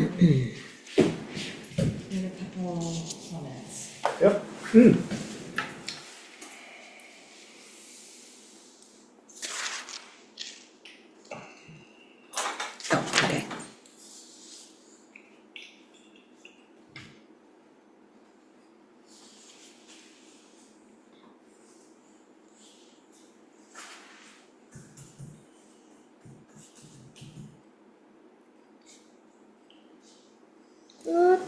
In a couple more minutes. Yep. Oh, okay. What?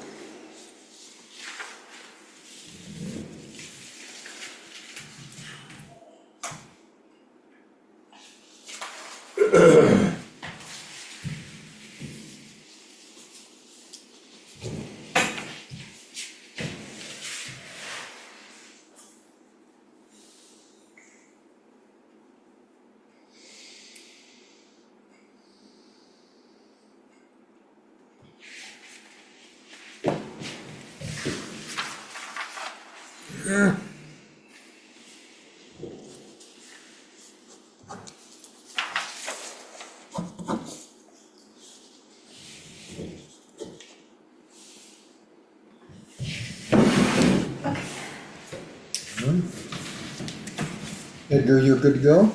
Edgar, you're good to go?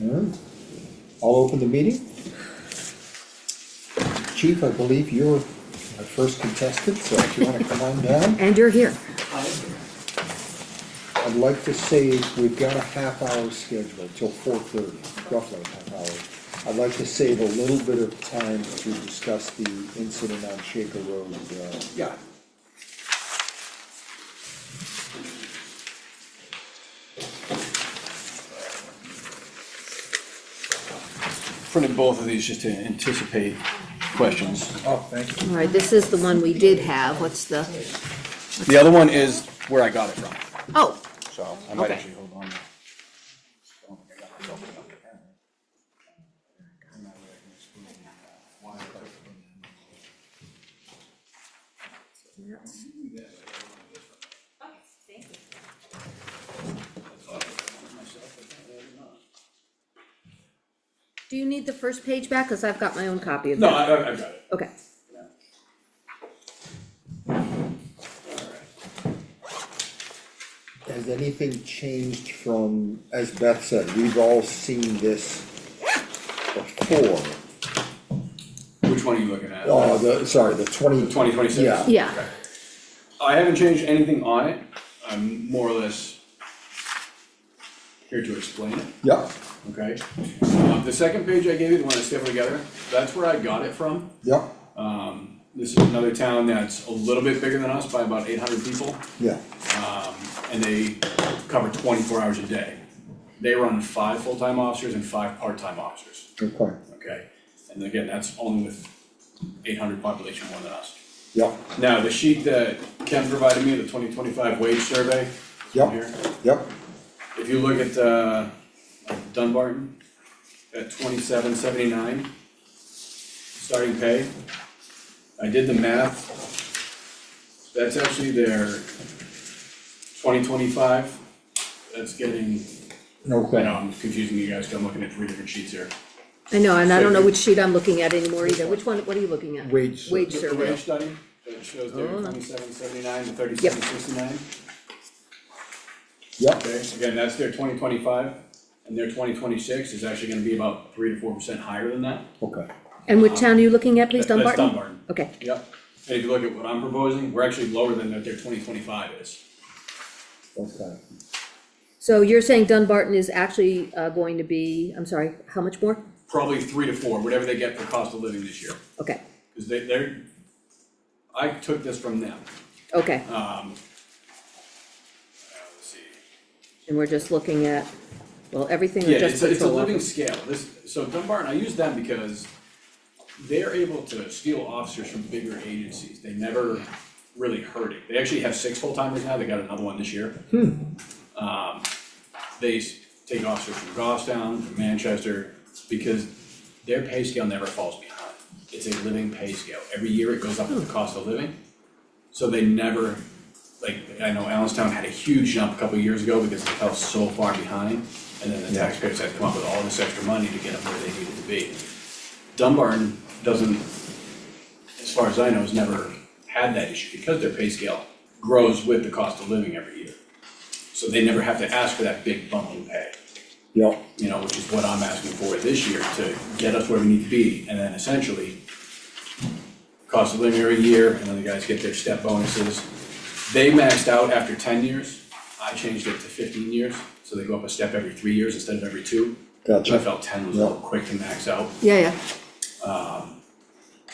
Alright, I'll open the meeting. Chief, I believe you're our first contestant, so if you wanna come on down. And you're here. I'd like to say we've got a half hour scheduled till 4:30, roughly a half hour. I'd like to save a little bit of time to discuss the incident on Shaker Road. Yeah. Printed both of these just to anticipate questions. Oh, thank you. All right, this is the one we did have. What's the, The other one is where I got it from, oh, so I might Okay. actually hold on. do you need the first page back? Cause I've got my own copy of No, that. I've got it. Okay. Has anything changed from, as Beth said, we've all seen this before. Which one are you looking at? Oh, the 2026? Yeah. Yeah. Okay. I haven't changed anything on it, I'm more or less here to explain it, Yep, okay? The second page I gave you, the one I stapled together, that's where I got it from. yep, This is another town that's a little bit bigger than us by about 800 people, yeah, and they cover 24 hours a day. They run 5 full-time officers and 5 part-time officers, okay, okay? And again, that's only with 800 population more than us. yep, Now, the sheet that Ken provided me, the 2025 wage survey, Yep. here, yep, if you look at, like Dunbarton, at 2779, starting pay, I did the math. That's actually their 2025, that's getting, I know okay, I'm confusing you guys, 'cause I'm looking at 3 different sheets here. I know, and I don't know which sheet I'm looking at anymore either. Which one, what are you looking at? Wage Wage The survey. wage study, that shows their Oh. 2779 to 3769. yep, Okay, again, that's their 2025, and their 2026 is actually gonna be about 3 to 4% higher than that. okay, And what town are you looking at, please, That's Dunbarton? Dunbarton, Okay, yep. And if you look at what I'm proposing, we're actually lower than what their 2025 is. okay. so you're saying Dunbarton is actually, going to be, I'm sorry, how much more? Probably 3 to 4, whatever they get for cost of living this year, Okay, cause they're, I took this from them. okay, Let's see. and we're just looking at, well, everything or Yeah, just it's a patrol living officers? scale, so Dunbarton, I use them because they're able to steal officers from bigger agencies, they never really hurt it. They actually have 6 full-timers now, they got another one this year. They take officers from Goffstown, from Manchester, because their pay scale never falls behind. It's a living pay scale, every year it goes up with the cost of living. So they never, like, I know Allenstown had a huge jump a couple of years ago because they fell so far behind. And then the Yeah. taxpayers had to come up with all this extra money to get them where they needed to be. Dunbarton doesn't, as far as I know, has never had that issue because their pay scale grows with the cost of living every year. So they never have to ask for that big bump in pay, Yeah, you know, which is what I'm asking for this year to get us where we need to be. And then essentially, cost of living every year, and then the guys get their step bonuses. They maxed out after 10 years. I changed it to 15 years, so they go up a step every 3 years instead of every 2. gotcha. I felt 10 was a little quick to max out. Yeah,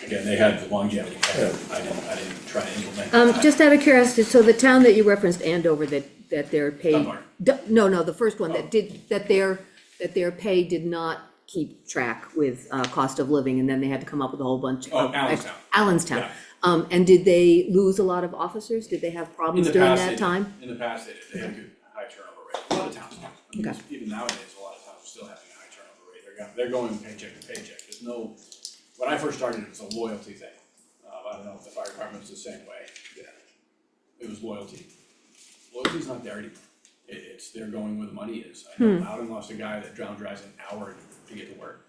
Again, they had the longevity pay. I didn't try to implement yeah. that. Just out of curiosity, so the town that you referenced, Andover, that their pay. Dunbar. No, the first one Oh. that did, that their pay did not keep track with, cost of living, and then they had to come up with a whole bunch of. Oh, Allenstown. Allenstown. Yeah. And did they lose a lot of officers? Did they have problems In the during past, that they did. time? In the past, they did. They had a good high turnover rate. A lot of towns do. Okay. Even nowadays, a lot of towns are still having a high turnover rate. They're going paycheck to paycheck. There's no, when I first started, it was a loyalty thing. I don't know if the fire department was the same way. Yeah. It was loyalty. Loyalty's not there anymore. It's, they're going where the money is. I know Loudon lost a guy that drowned drives an hour to get to work.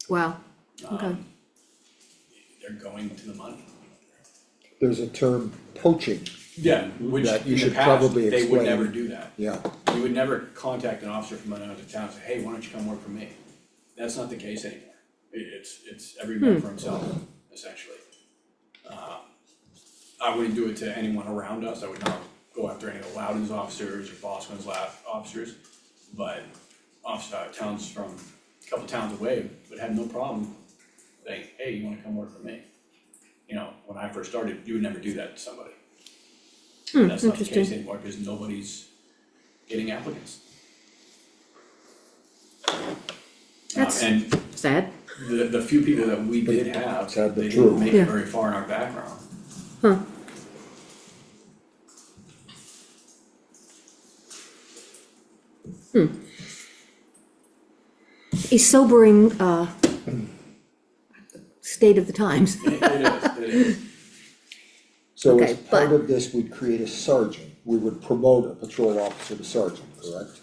Wow, okay. They're going to the money. There's a term, poaching, Yeah, which That you in the should past, probably they would explain. never do that. yeah, You would never contact an officer from another town and say, hey, why don't you come work for me? That's not the case anymore. It's every man for himself, essentially. I wouldn't do it to anyone around us. I would not go after any of Loudon's officers or Boston's officers. But towns from a couple towns away would have no problem saying, hey, you wanna come work for me? You know, when I first started, you would never do that to somebody. And that's not the case interesting. anymore because nobody's getting applicants. That's And sad. the few people that we did have, Sad but they true. didn't make Yeah. it very far in our background. Huh. A sobering, state of the times. It is. so Okay, as part but- of this, we'd create a sergeant, we would promote a patrol officer to sergeant, correct?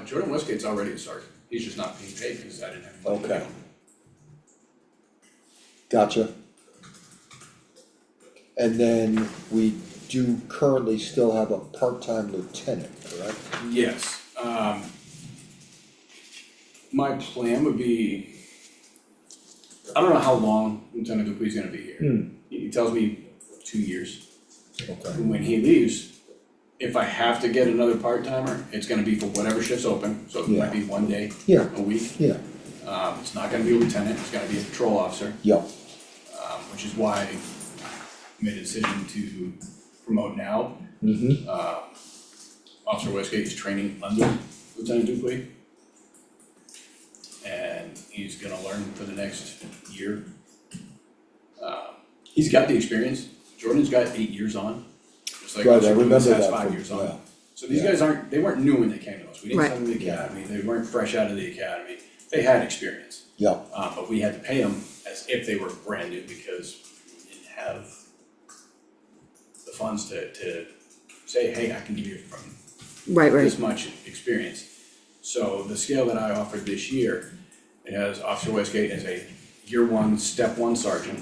Jordan Westgate's already a sergeant. He's just not being paid because I didn't have money to pay Okay. him. Gotcha. And then we do currently still have a part-time lieutenant, correct? Yes, my plan would be, I don't know how long Lieutenant Dupuis gonna be here. He tells me 2 years. Okay. And when he leaves, if I have to get another part-timer, it's gonna be for whatever shift's open, so it might be 1 day Yeah, a week. yeah, It's not gonna be a lieutenant, it's gonna be a patrol officer, yeah, which is why I made a decision to promote now. Officer Westgate is training under Lieutenant Dupuis. And he's gonna learn for the next year. He's got the experience, Jordan's got 8 years on, just like right, I Officer remember Dupuis has that 5 from, years on. yeah, So these Yeah. guys they weren't new when they came to us, we didn't Right. send them to the academy, they weren't fresh out of the academy, they had experience. yeah, But we had to pay them as if they were brand new because we didn't have the funds to say, hey, I can give you from Right, right. this much experience. So the scale that I offered this year, it has Officer Westgate as a year 1, step 1 sergeant.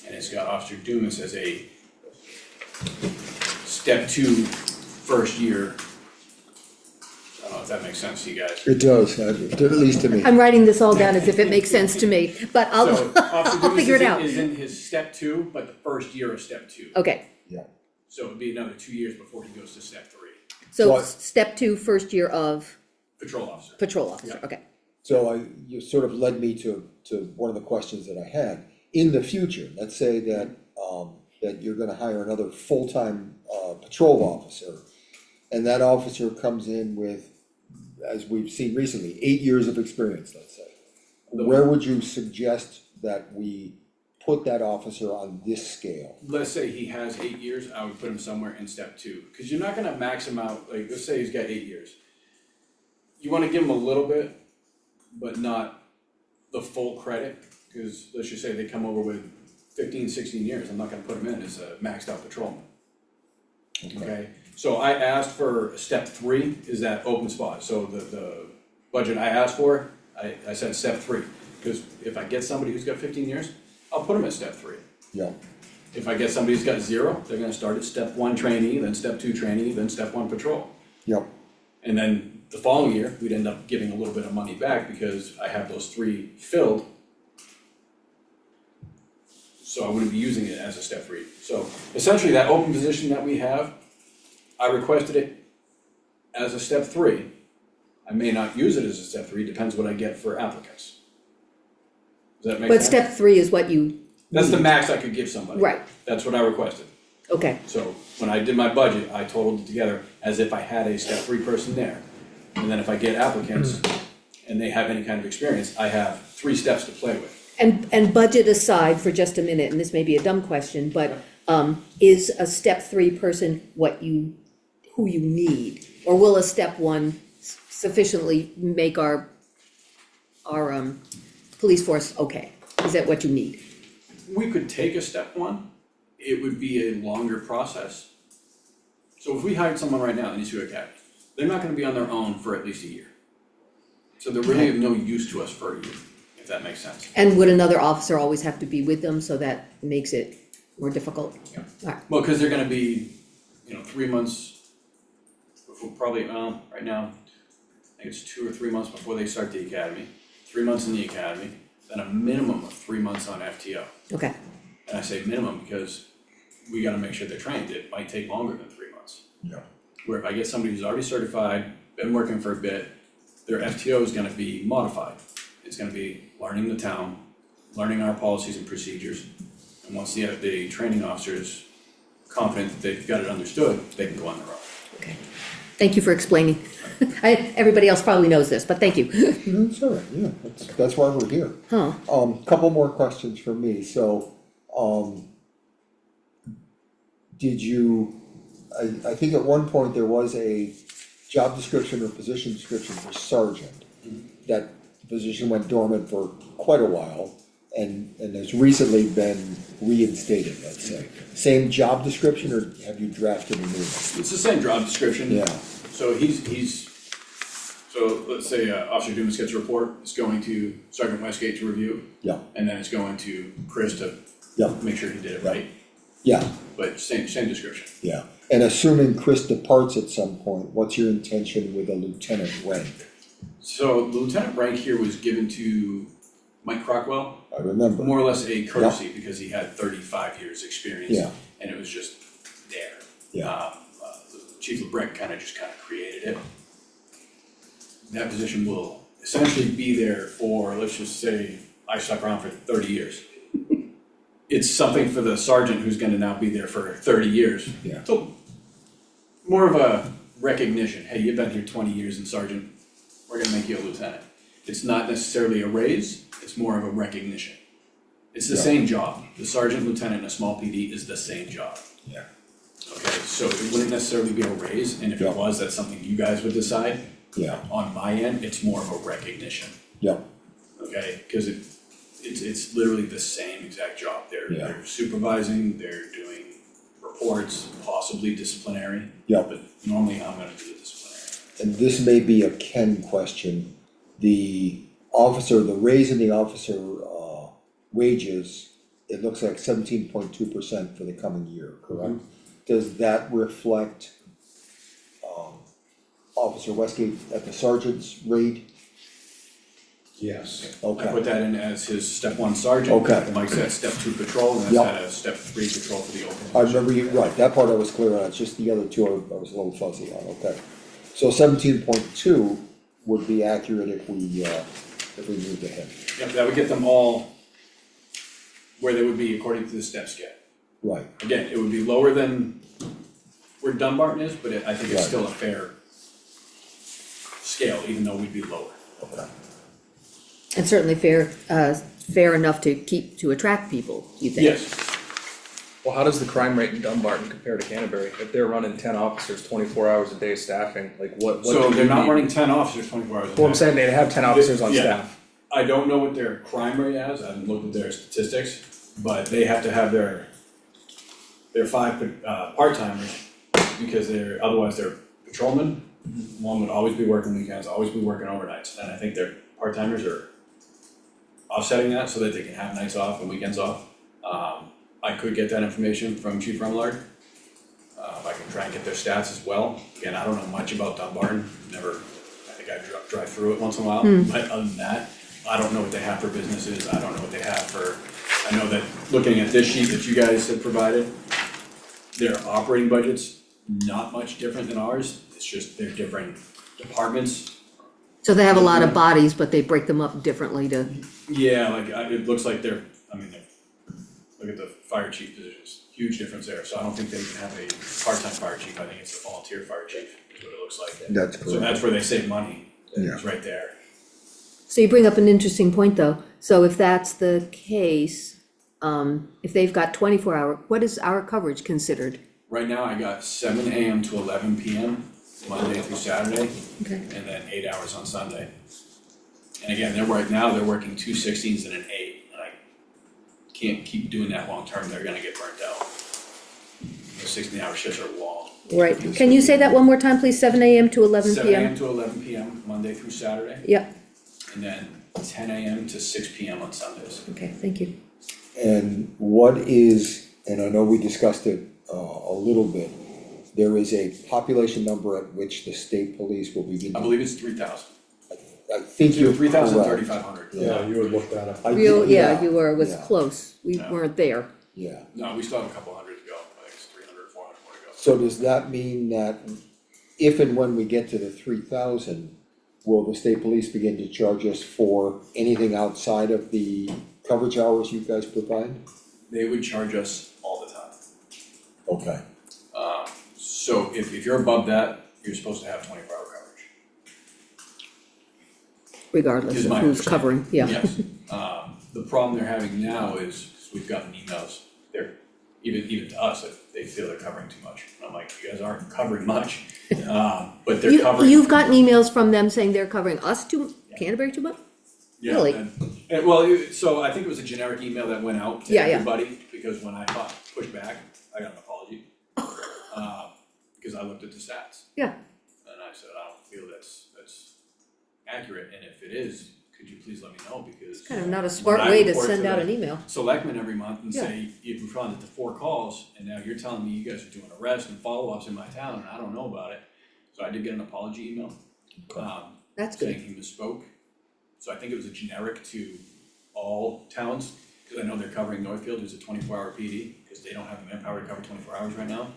And it's got Officer Dumas as a step 2 first year. I don't know if that makes sense to you guys. it does, at least to me. I'm writing this all down as if it makes sense to me, but So I'll, Officer I'll figure it Dumas out. is in his step 2, but the first year of step 2. Okay, Yeah, So it'd be another 2 years before he goes to step 3, so Well, step 2, first year of patrol officer. patrol officer, Yeah. okay. so you sort of led me to one of the questions that I had. In the future, let's say that, that you're gonna hire another full-time, patrol officer, and that officer comes in with, as we've seen recently, 8 years of experience, let's say. Where would you suggest that we put that officer on this scale? Let's say he has 8 years, I would put him somewhere in step 2, cause you're not gonna max him out, like, let's say he's got 8 years. You wanna give him a little bit, but not the full credit, cause let's just say they come over with 15, 16 years, I'm not gonna put him in as a maxed out patrolman. Okay, so I asked for step 3 is that open spot, so the budget I asked for, I said step 3. Cause if I get somebody who's got 15 years, I'll put him at step 3. Yeah, If I get somebody who's got 0, they're gonna start at step 1 trainee, then step 2 trainee, then step 1 patrol. yep, And then the following year, we'd end up giving a little bit of money back because I have those 3 filled. So I wouldn't be using it as a step 3. So essentially, that open position that we have, I requested it as a step 3. I may not use it as a step 3, depends what I get for applicants. Does that make sense? But step 3 is what you, That's the max I could give somebody. right, That's what I requested. okay, So when I did my budget, I totaled it together as if I had a step 3 person there. And then if I get applicants and they have any kind of experience, I have 3 steps to play with. and budget aside for just a minute, and this may be a dumb question, but, is a step 3 person who you need? Or will a step 1 sufficiently make our, police force okay? Is that what you need? We could take a step 1, it would be a longer process. So if we hired someone right now in the East Academy, they're not gonna be on their own for at least a year. So they're really of no use to us for a year, if that makes sense. And would another officer always have to be with them, so that makes it more difficult? Yeah. Alright, Well, cause they're gonna be, 3 months, before probably, right now, I think it's 2 or 3 months before they start the academy, 3 months in the academy, then a minimum of 3 months on FTO. okay, And I say minimum because we gotta make sure they're trained, it might take longer than 3 months. yeah, Where if I get somebody who's already certified, been working for a bit, their FTO is gonna be modified. It's gonna be learning the town, learning our policies and procedures. And once the training officer is confident that they've got it understood, they can go on their own. okay. Thank you for explaining. Everybody else probably knows this, but thank you. that's all right, yeah, that's why we're here. Huh, Couple more questions from me, so, did you, I think at one point there was a job description or position description for sergeant. That position went dormant for quite a while and has recently been reinstated, let's say. Same job description, or have you drafted a new one? It's the same job description. Yeah, So so let's say Officer Dumas gets a report, it's going to Sergeant Westgate to review, yeah, and then it's going to Chris to yeah, make sure he did it right, yeah, but same description. yeah. And assuming Chris departs at some point, what's your intention with a lieutenant rank? So the lieutenant rank here was given to Mike Crockwell, I remember. more or less a courtesy because he had 35 years' experience. Yeah. And it was just there. Yeah. Chief LeBrec kind of created it. That position will essentially be there for, let's just say, I stuck around for 30 years. It's something for the sergeant who's gonna now be there for 30 years. Yeah. So, more of a recognition, hey, you've been here 20 years and sergeant, we're gonna make you a lieutenant. It's not necessarily a raise, it's more of a recognition. It's the Yeah. same job, the sergeant lieutenant in a small PD is the same job. Yeah, Okay, so it wouldn't necessarily be a raise, and if Yeah. it was, that's something you guys would decide. yeah, On my end, it's more of a recognition, yeah, okay? Cause it's literally the same exact job. Yeah. They're supervising, they're doing reports, possibly disciplinary. Yeah. But normally I'm gonna do the disciplinary. and this may be a Ken question. The raise in the officer, wages, it looks like 17.2% for the coming year, correct? Does that reflect, Officer Westgate at the sergeant's rate? Yes. I Okay, put that in as his step 1 sergeant. Okay. Mike's at step 2 patrol, and that's Yep. at a step 3 patrol for the open. I remember you, right, that part I was clear on, it's just the other two I was a little fuzzy on, okay. So 17.2 would be accurate if we moved ahead, Yep, that would get them all where they would be according to the step scale. right, Again, it would be lower than where Dunbarton is, but I think it's Right. still a fair scale, even though we'd be lower. okay. and certainly fair enough to attract people, you think? Yes, Well, how does the crime rate in Dunbarton compare to Canterbury? If they're running 10 officers, 24 hours a day staffing, like what so do they're you not need? running 10 officers 24 hours a day. Well, I'm saying they have 10 officers on Yeah. staff. I don't know what their crime rate is, I haven't looked at their statistics, but they have to have their 5 part-timers, because otherwise they're patrolmen. One would always be working weekends, always be working overnights, and I think their part-timers are offsetting that so that they can have nights off and weekends off. I could get that information from Chief Remillard. I can try and get their stats as well. Again, I don't know much about Dunbarton, never, I think I drive through it once in a while, but other than that, I don't know what they have for businesses, I don't know what they have for, I know that looking at this sheet that you guys have provided, their operating budget's not much different than ours, it's just they're different departments. So they have a lot of bodies, but they break them up differently to, Yeah, it looks like they're, look at the fire chief positions, huge difference there, so I don't think they can have a part-time fire chief, I think it's a volunteer fire chief, is what it looks like. That's So correct. that's where they save money, Yeah. it's right there. so you bring up an interesting point though. So if that's the case, if they've got 24-hour, what is our coverage considered? Right now, I got 7 AM to 11 PM, Monday through Saturday, Okay. and then 8 hours on Sunday. And again, they're working 2 16s and an 8, and I can't keep doing that long term, they're gonna get burnt out. The 16-hour shifts are long. Right, can you say that one more time, please, 7 AM to 11 7 AM PM? to 11 PM, Monday through Saturday, Yep, and then 10 AM to 6 PM on Sundays. okay, thank you. And what is, and I know we discussed it a little bit, there is a population number at which the state police will begin. I believe it's 3,000. I think you're 3,000, correct. 3,500. Yeah. You would look that up. I Real, did- yeah, you were, was yeah, close, we Yeah. weren't there. Yeah, No, we still have a couple hundred to go, I think it's 300, 400 more to go. so does that mean that if and when we get to the 3,000, will the state police begin to charge us for anything outside of the coverage hours you guys provide? They would charge us all the time. Okay, So if you're above that, you're supposed to have 24-hour coverage. Regardless Is of my who's understanding. covering, yeah. Yes. The problem they're having now is, we've gotten emails, they're, even to us, that they feel they're covering too much. And I'm like, you guys aren't covering much, but they're covering. You've gotten emails from them saying they're covering us too, Canterbury too much? Yeah, really? and well, so I think it was a generic email that went out to Yeah, yeah. everybody, because when I pushed back, I got an apology. Because I looked at the stats. Yeah. And I said, I don't feel that's accurate, and if it is, could you please let me know, because. Kind of not a smart when I way to report send out the an email. Selectmen every month and Yeah. say, you've responded to 4 calls, and now you're telling me you guys are doing arrests and follow-ups in my town, and I don't know about it. So I did get an apology email, That's good. saying he misspoke. So I think it was a generic to all towns, because I know they're covering Northfield, who's a 24-hour PD, because they don't have the manpower to cover 24 hours right now.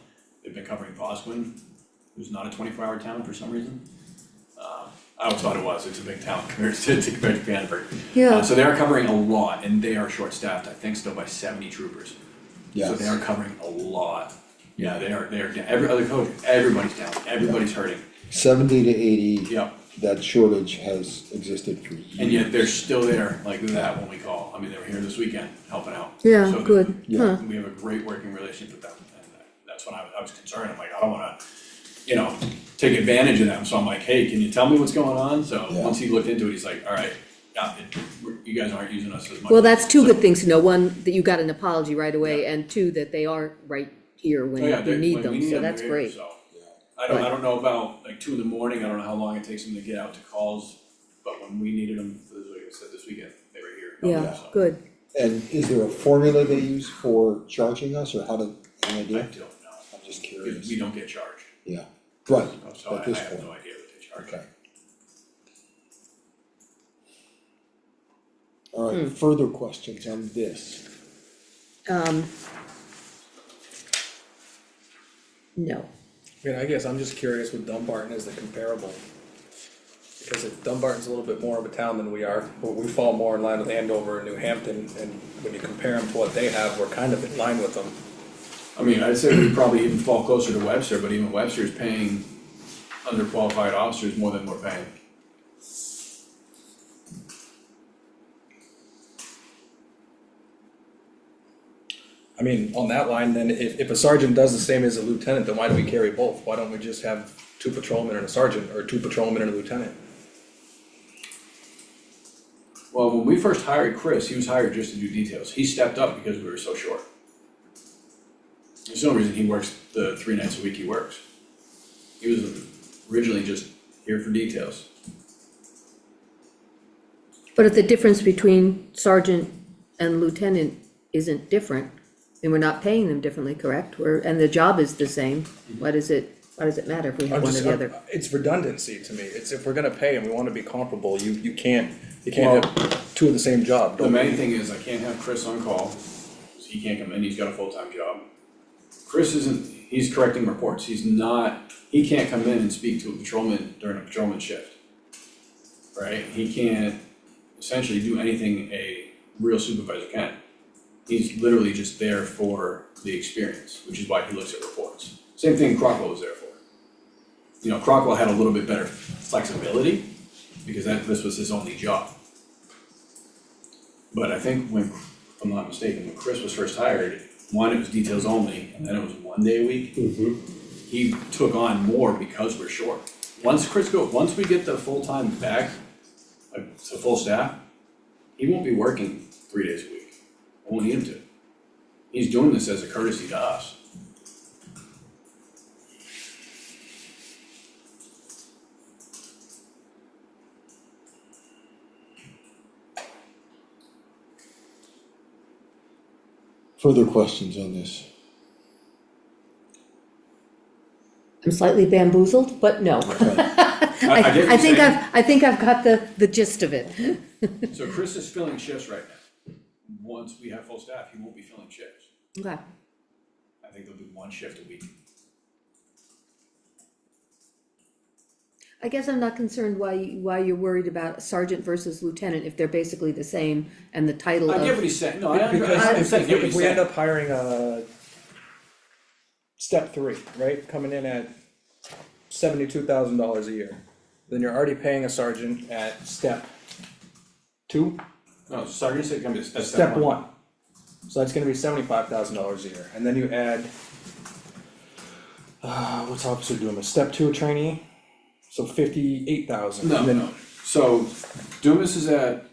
They've been covering Bosquen, who's not a 24-hour town for some reason. I always thought it was, it's a big town compared to Canterbury. Yeah. So they are covering a lot, and they are short-staffed, I think still by 70 troopers. So yes. they are covering a lot. Yeah, they are, every other coach, everybody's down, everybody's hurting. 70 to 80, Yep. that shortage has existed for years. And yet they're still there like that when we call. I mean, they were here this weekend helping out. Yeah, So good, Yeah. huh, We have a great working relationship with them, and that's when I was concerned. I'm like, I don't wanna, you know, take advantage of them. So I'm like, hey, can you tell me what's going on? So Yeah. once he looked into it, he's like, all right, yeah, you guys aren't using us as much. well, that's two So- good things to know, one, that you got an apology right away, and two, that they are right here when Oh, yeah, you they- need when them, we so them, that's they're here, great. so. I don't know about like 2 a.m, I don't know how long it takes them to get out to calls, but when we needed them, like I said, this weekend, they were here. Yeah, So, good, And is there a formula they use for charging us, or how to, any I idea? don't know, I'm just because curious. we don't get charged, Yeah, right, so at I this have point. no idea what they charge. Okay. Alright, further questions on this? no, I mean, I guess I'm just curious with Dunbarton as the comparable. Because if Dunbarton's a little bit more of a town than we are, but we fall more in line with Andover and New Hampton, and when you compare them to what they have, we're kind of in line with them. I mean, I'd say we probably even fall closer to Webster, but even Webster's paying underqualified officers more than we're paying. I mean, on that line, then if a sergeant does the same as a lieutenant, then why do we carry both? Why don't we just have 2 patrolmen and a sergeant, or 2 patrolmen and a lieutenant? Well, when we first hired Chris, he was hired just to do details. He stepped up because we were so short. There's no reason he works the 3 nights a week he works. He was originally just here for details. but if the difference between sergeant and lieutenant isn't different, And we're not paying them differently, correct? And the job is the same, why does it matter if we have one or the other? It's redundancy to me, it's if we're gonna pay and we wanna be comparable, you can't have two of the same job. The main thing is I can't have Chris on call, 'cause he can't come in, he's got a full-time job. Chris he's correcting reports, he can't come in and speak to a patrolman during a patrolman shift. Right, he can't essentially do anything a real supervisor can. He's literally just there for the experience, which is why he looks at reports. Same thing Crockwell was there for. You know, Crockwell had a little bit better flexibility, because this was his only job. But I think if I'm not mistaken, when Chris was first hired, it was details only, and then it was 1 day a week. He took on more because we're short. Once we get the full-time back, to full staff, he won't be working 3 days a week. I won't need him to. He's doing this as a courtesy to us. Further questions on this? I'm slightly bamboozled, but no. I get what you're saying. I think I've got the gist of it. So Chris is filling shifts right now. Once we have full staff, he won't be filling shifts. Okay. I think there'll be 1 shift a week. I guess I'm not concerned why you're worried about sergeant versus lieutenant if they're basically the same and the title I of. get what he's saying, no, I Because understand, if we end up hiring a step 3, right, coming in at $72,000 a year, then you're already paying a sergeant at step 2, No, sergeant's gonna be a step 1. So that's gonna be $75,000 a year, and then you add, what's officer doing, a step 2 trainee, so 58,000. No, and then, no, so Dumas is at,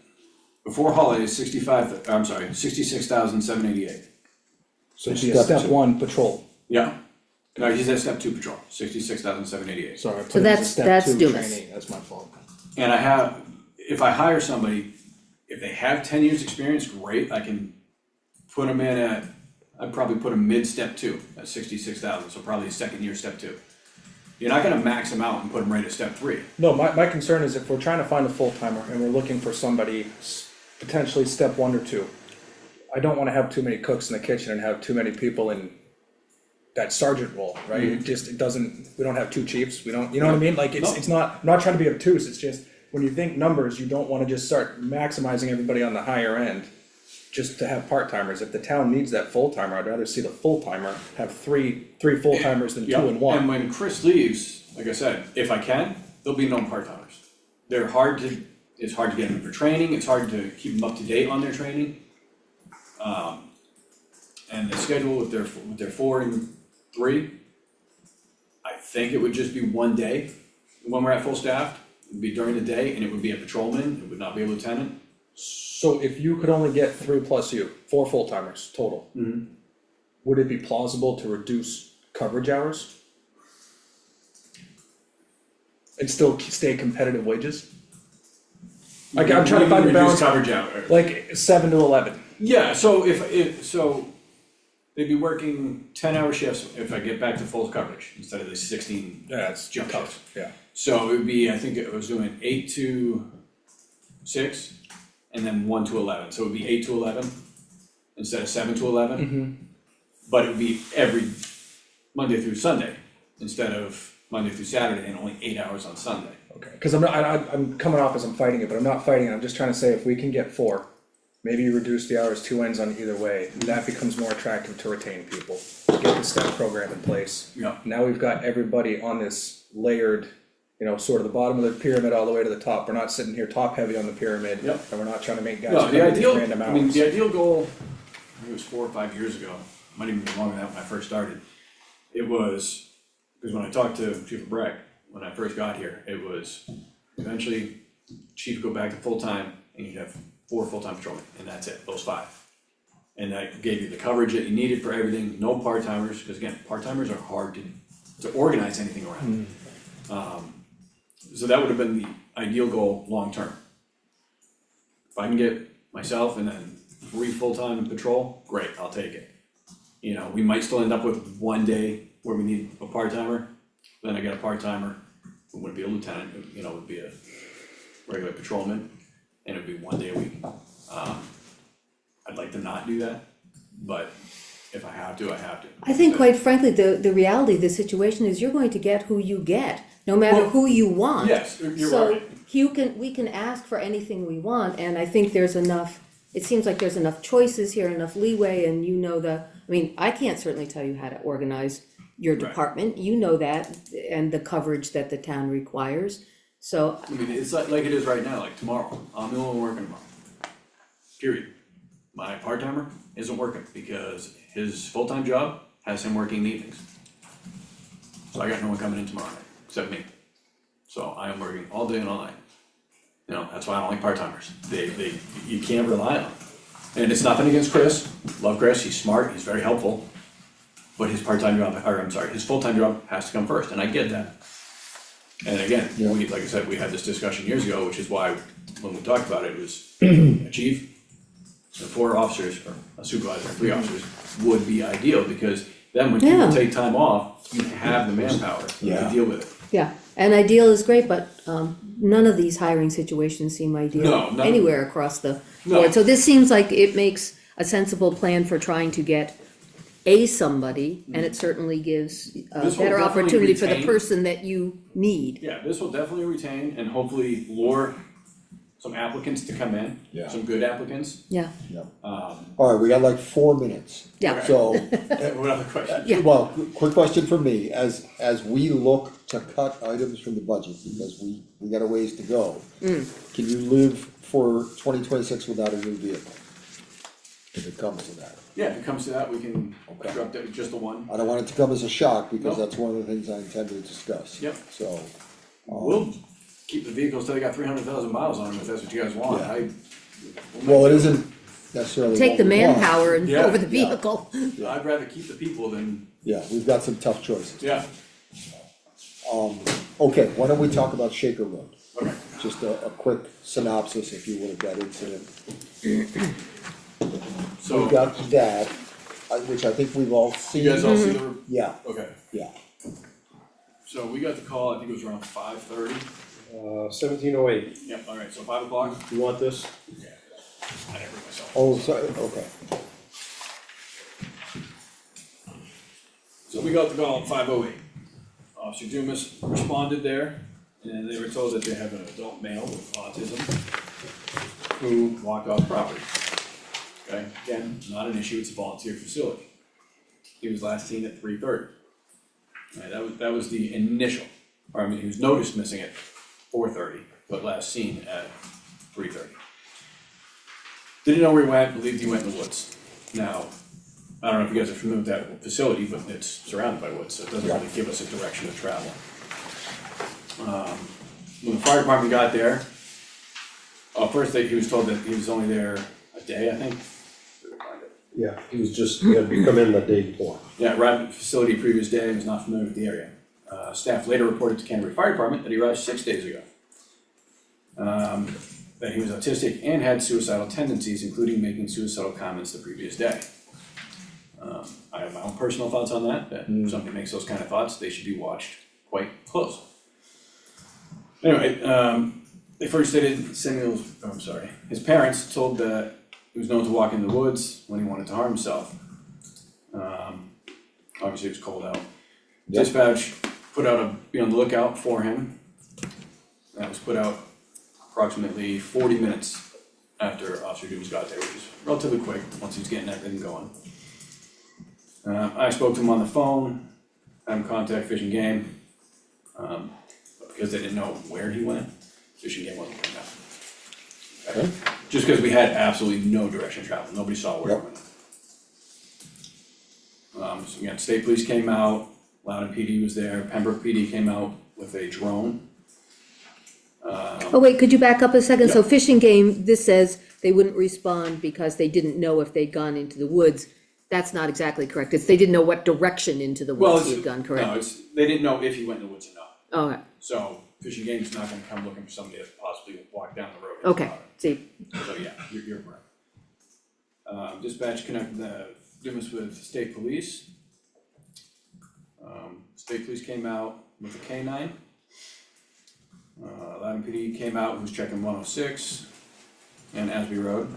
before holidays, 66,788. So it'd be a Step step two. 1 patrol, Yeah, no, he's at step 2 patrol, 66,788. sorry, I put So it as a that's step 2 Dumas. trainee, that's my fault. And if I hire somebody, if they have 10 years' experience, great, I can put them I'd probably put them mid-step 2 at 66,000, so probably second year, step 2. You're not gonna max them out and put them right at step 3. No, my concern is if we're trying to find a full-timer and we're looking for somebody potentially step 1 or 2, I don't wanna have too many cooks in the kitchen and have too many people in that sergeant role, right? It doesn't, we don't have 2 chiefs, we don't, you know what I mean? Like, it's not, I'm not trying to be obtuse, it's just, when you think numbers, you don't wanna just start maximizing everybody on the higher end just to have part-timers. If the town needs that full-timer, I'd rather see the full-timer have three full-timers than 2 Yeah, and 1. And when Chris leaves, like I said, if I can, there'll be no part-timers. It's hard to get them for training, it's hard to keep them up to date on their training. And the schedule with their 4 and 3, I think it would just be 1 day when we're at full staff. It'd be during the day and it would be a patrolman, it would not be a lieutenant. So if you could only get 3 plus you, 4 full-timers total. Would it be plausible to reduce coverage hours? And still stay competitive wages? Like, I'm trying to find a balance, Coverage hour. like 7 to 11. Yeah, so so they'd be working 10-hour shifts if I get back to full coverage instead of the 16. Yeah, it's Jump tough, yeah. So it would be, I think it was doing 8 to 6 and then 1 to 11, so it would be 8 to 11 instead of 7 to 11. But it would be every Monday through Sunday instead of Monday through Saturday and only 8 hours on Sunday. Okay, cause I'm coming off as I'm fighting it, but I'm not fighting it, I'm just trying to say if we can get 4, maybe you reduce the hours 2 ends on either way, that becomes more attractive to retain people. Get the step program in place. Yeah. Now we've got everybody on this layered, you know, sort of the bottom of the pyramid all the way to the top, we're not sitting here top heavy on the pyramid. Yep. And we're not trying to make guys No, come the in with ideal, random I mean, hours. the ideal goal, I think it was 4 or 5 years ago, might even be longer than that when I first started. It was, because when I talked to Chief Breck, when I first got here, it was eventually chief would go back to full-time and you'd have 4 full-time patrolmen, and that's it, those 5. And that gave you the coverage that you needed for everything, no part-timers, because again, part-timers are hard to organize anything around. So that would have been the ideal goal long-term. If I can get myself and then 3 full-time patrol, great, I'll take it. You know, we might still end up with one day where we need a part-timer, then I get a part-timer, who wouldn't be a lieutenant, you know, would be a regular patrolman, and it'd be one day a week. I'd like to not do that, but if I have to, I have to. I think quite frankly, the reality of the situation is you're going to get who you get, no matter Well, who you want. Yes, you're So right. we can ask for anything we want, and I think there's enough, it seems like there's enough choices here, enough leeway, and you know I mean, I can't certainly tell you how to organize your Right. department, you know that, and the coverage that the town requires, so, I mean, it's like it is right now, like tomorrow, I'm the only one working tomorrow. Period. My part-timer isn't working because his full-time job has him working in the evenings. So I got no one coming in tomorrow night, except me. So I am working all day and all night. You know, that's why I don't like part-timers. You can't rely on them. And it's nothing against Chris, love Chris, he's smart, he's very helpful. But his part-time job, or I'm sorry, his full-time job has to come first, and I get that. And again, like I said, we had this discussion years ago, which is why, when we talked about it, it was a chief, and 4 officers, or a supervisor, and 3 officers, would be ideal, because then when people Yeah. take time off, you have the manpower to Yeah. deal with it. yeah. And ideal is great, but, none of these hiring situations seem No, ideal none. anywhere across the No. board. So this seems like it makes a sensible plan for trying to get somebody, and it certainly gives a This will better definitely opportunity for the retain- person that you need. Yeah, this will definitely retain and hopefully lure some applicants to come in, Yeah. some good applicants. Yeah, Alright, we got like 4 minutes. yeah. So, What other questions? Yeah. well, quick question for me, as we look to cut items from the budget, because we got a ways to go. Can you live for 2026 without a new vehicle? If it comes to that. Yeah, if it comes to that, we can Okay. drop that, just the one. I don't want it to come as a shock, because No. that's one of the things I intend to discuss. Yep. So, We'll keep the vehicles till they got 300,000 miles on them, if that's what you guys want, Yeah. we'll well, it make- isn't necessarily Take what the we want. manpower and Yeah, over the yeah. vehicle. I'd rather keep the people than, Yeah, we've got some tough choices. yeah, Okay, why don't we talk about Shaker Road? okay. Just a quick synopsis, if you would, of that incident. So, We've got that, which I think we've all seen. you guys all see the, Yeah, okay, yeah, so we got the call, I think it was around 5:30. 1708, Yep, alright, so 5 o'clock. you want this? Yeah. I didn't bring myself. oh, sorry, okay, So we got the call at 5:08. Officer Dumas responded there, and they were told that they have an adult male with autism who walked off property. Okay, again, not an issue, it's a volunteer facility. He was last seen at 3:30. Right, that was the initial, or I mean, he was noticed missing at 4:30, but last seen at 3:30. Didn't know where he went, believed he went in the woods. Now, I don't know if you guys are familiar with that facility, but it's surrounded by woods, so it doesn't really give us a direction of travel. When the fire department got there, first he was told that he was only there a day, I think. Yeah, he was just, he had come in the day before. Yeah, arrived at the facility previous day, was not familiar with the area. Staff later reported to Canterbury Fire Department that he arrived 6 days ago. That he was autistic and had suicidal tendencies, including making suicidal comments the previous day. I have my own personal thoughts on that, if somebody makes those kind of thoughts, they should be watched quite close. Anyway, they first stated his parents told that he was known to walk in the woods when he wanted to harm himself. Obviously it was cold out. Yep. Dispatch put out be on the lookout for him. That was put out approximately 40 minutes after Officer Dumas got there, which is relatively quick, once he's getting everything going. I spoke to him on the phone, had him contact Fish and Game, but because they didn't know where he went, Fish and Game wasn't coming out. okay, Just because we had absolutely no direction of travel, nobody saw where he Yep. went. So again, state police came out, Loudon PD was there, Pembroke PD came out with a drone. Oh, wait, could you back up a second? So Yeah. Fish and Game, this says they wouldn't respond because they didn't know if they'd gone into the woods. That's not exactly correct, it's they didn't know what direction into the Well, woods it's, he'd gone, no, correct? they didn't know if he went in the woods or not, Okay, so Fish and Game's not gonna come looking for somebody to possibly walk down the road. okay, see, So yeah, you're correct. Dispatch connected difference with state police. State police came out with a K-9. Loudoun PD came out, who's checking 106 and Asby Road.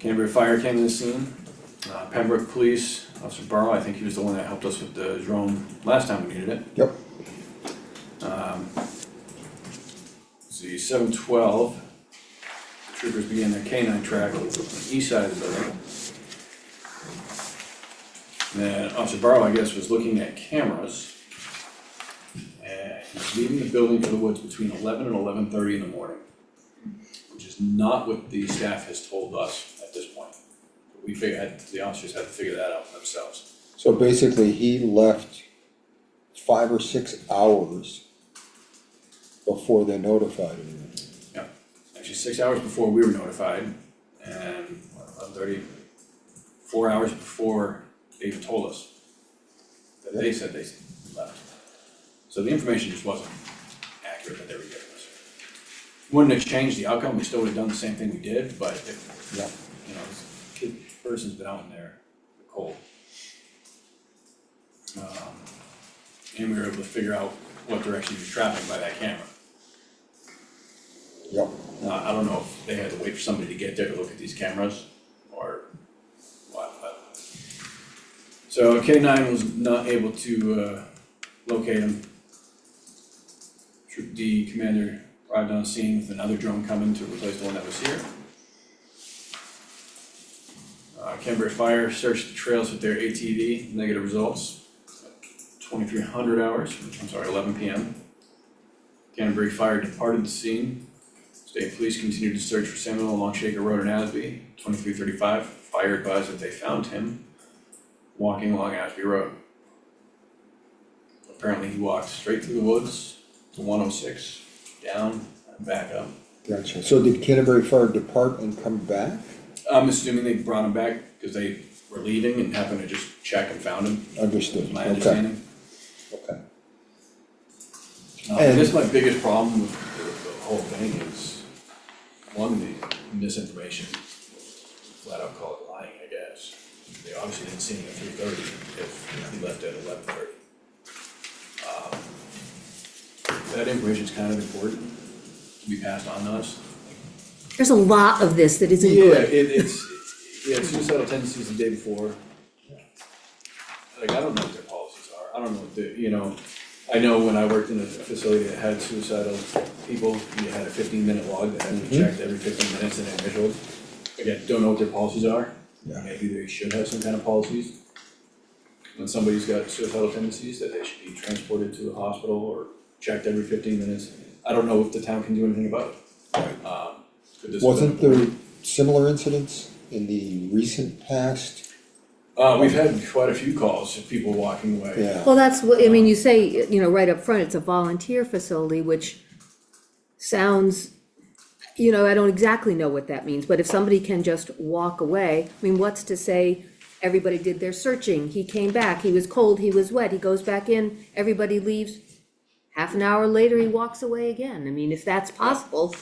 Canterbury Fire came to the scene. Pembroke Police, Officer Burrow, I think he was the one that helped us with the drone last time we needed it. Yep. See, 712, the troopers began their K-9 track on the east side of the building. And then Officer Burrow, I guess, was looking at cameras. And he's leaving the building for the woods between 11 and 11:30 in the morning, which is not what the staff has told us at this point. The officers had to figure that out themselves. So basically, he left 5 or 6 hours before they notified him. Yeah, actually 6 hours before we were notified, and 11:30, 4 hours before they even told us that they said they left. So the information just wasn't accurate that they were giving us. Wouldn't have changed the outcome, we still would have done the same thing we did, but if, Yeah. you know, this person's been out in there, the cold. And we were able to figure out what direction he was traveling by that camera. Yep. I don't know if they had to wait for somebody to get there to look at these cameras, or what, but. So K-9 was not able to, locate him. Troop D commander arrived on scene with another drone coming to replace the one that was here. Canterbury Fire searched the trails with their ATV, negative results, 2300 hours, I'm sorry, 11 PM. Canterbury Fire departed the scene. State Police continued to search for Samuel along Shaker Road in Asby, 2335. Fire advised that they found him walking along Asby Road. Apparently he walked straight through the woods to 106, down and back up. Gotcha. So did Canterbury Fire depart and come back? I'm assuming they brought him back because they were leaving and happened to just check and found him, Understood. is my Okay. understanding. Okay. I guess my biggest problem with the whole thing is, one, the misinformation, flat out call it lying, I guess. They obviously didn't see him at 3:30 if he left at 11:30. That information's kind of important to be passed on to us. There's a lot of this that isn't Yeah, good. it's suicidal tendencies the day before. Like, I don't know what their policies are, I don't know what I know when I worked in a facility that had suicidal people, you had a 15-minute log that had to be checked every 15 minutes and individuals. Again, don't know what their policies are, Yeah. maybe they should have some kind of policies. When somebody's got suicidal tendencies, that they should be transported to the hospital or checked every 15 minutes. I don't know if the town can do anything about it. Could this have Wasn't been- there similar incidents in the recent past? We've had quite a few calls of people walking away. Yeah. Well, that's what, I mean, you say, right up front, it's a volunteer facility, which sounds, I don't exactly know what that means, but if somebody can just walk away, I mean, what's to say everybody did their searching, he came back, he was cold, he was wet, he goes back in, everybody leaves, half an hour later, he walks away again. I mean, if that's possible,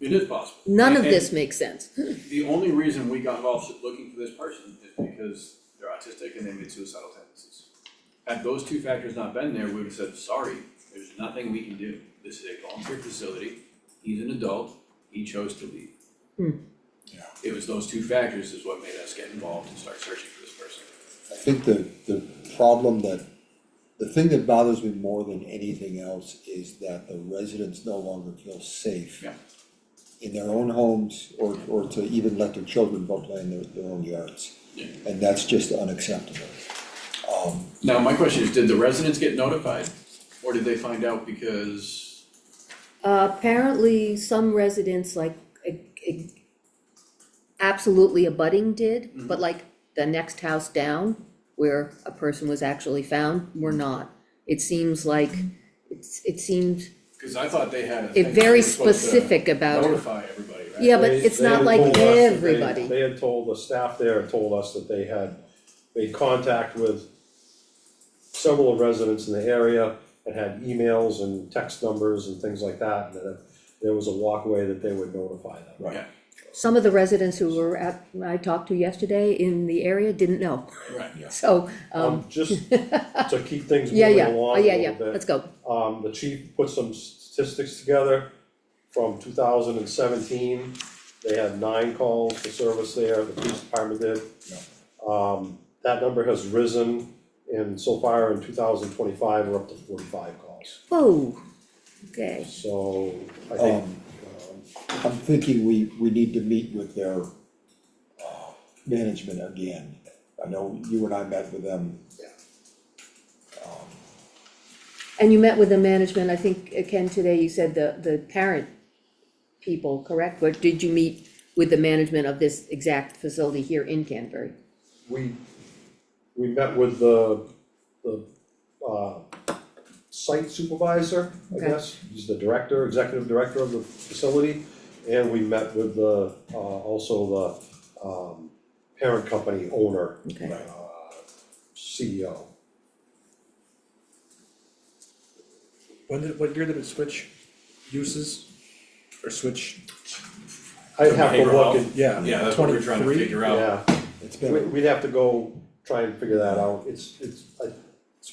It is possible. none of And this makes sense. the only reason we got involved looking for this person is because they're autistic and they made suicidal tendencies. Had those two factors not been there, we would have said, sorry, there's nothing we can do. This is a volunteer facility, he's an adult, he chose to leave. Yeah. It was those two factors is what made us get involved and start searching for this person. I think the thing that bothers me more than anything else is that the residents no longer feel safe Yeah. in their own homes or to even let their children go play in their own yards. Yeah. And that's just unacceptable. Now, my question is, did the residents get notified? Or did they find out because, Apparently, some residents, absolutely abutting did, but like the next house down, where a person was actually found, were not. It seems like, it seemed cause I thought they had a thing. very they were supposed to specific about, Notify everybody, right? yeah, but They- it's they not had like told us that everybody. They had told, the staff there had told us that they had made contact with several residents in the area and had emails and text numbers and things like that, and that if there was a walkway that they would notify them. Right. Yeah. Some of the residents who were I talked to yesterday in the area didn't know, Right. so, Just to keep things yeah, moving yeah, along oh, a yeah, little yeah, bit. let's go. The chief put some statistics together from 2017. They had 9 calls for service there, the police department did. That number has risen, and so far in 2025, we're up to 45 calls. Whoa, okay, So I think, I'm thinking we need to meet with their, management again. I know you and I met with them. and you met with the management, I think, Ken, today, you said the parent people, correct? But did you meet with the management of this exact facility here in Canterbury? we met with the site supervisor, I Okay. guess, he's the director, executive director of the facility. And we met with the, also the, parent company owner, Okay. CEO. What year did it switch uses, or switch, I'd have to Behavioral look health? and, yeah, Yeah, that's what we're trying to 23? figure out. yeah, It's been, we'd have to go try and figure that out, it's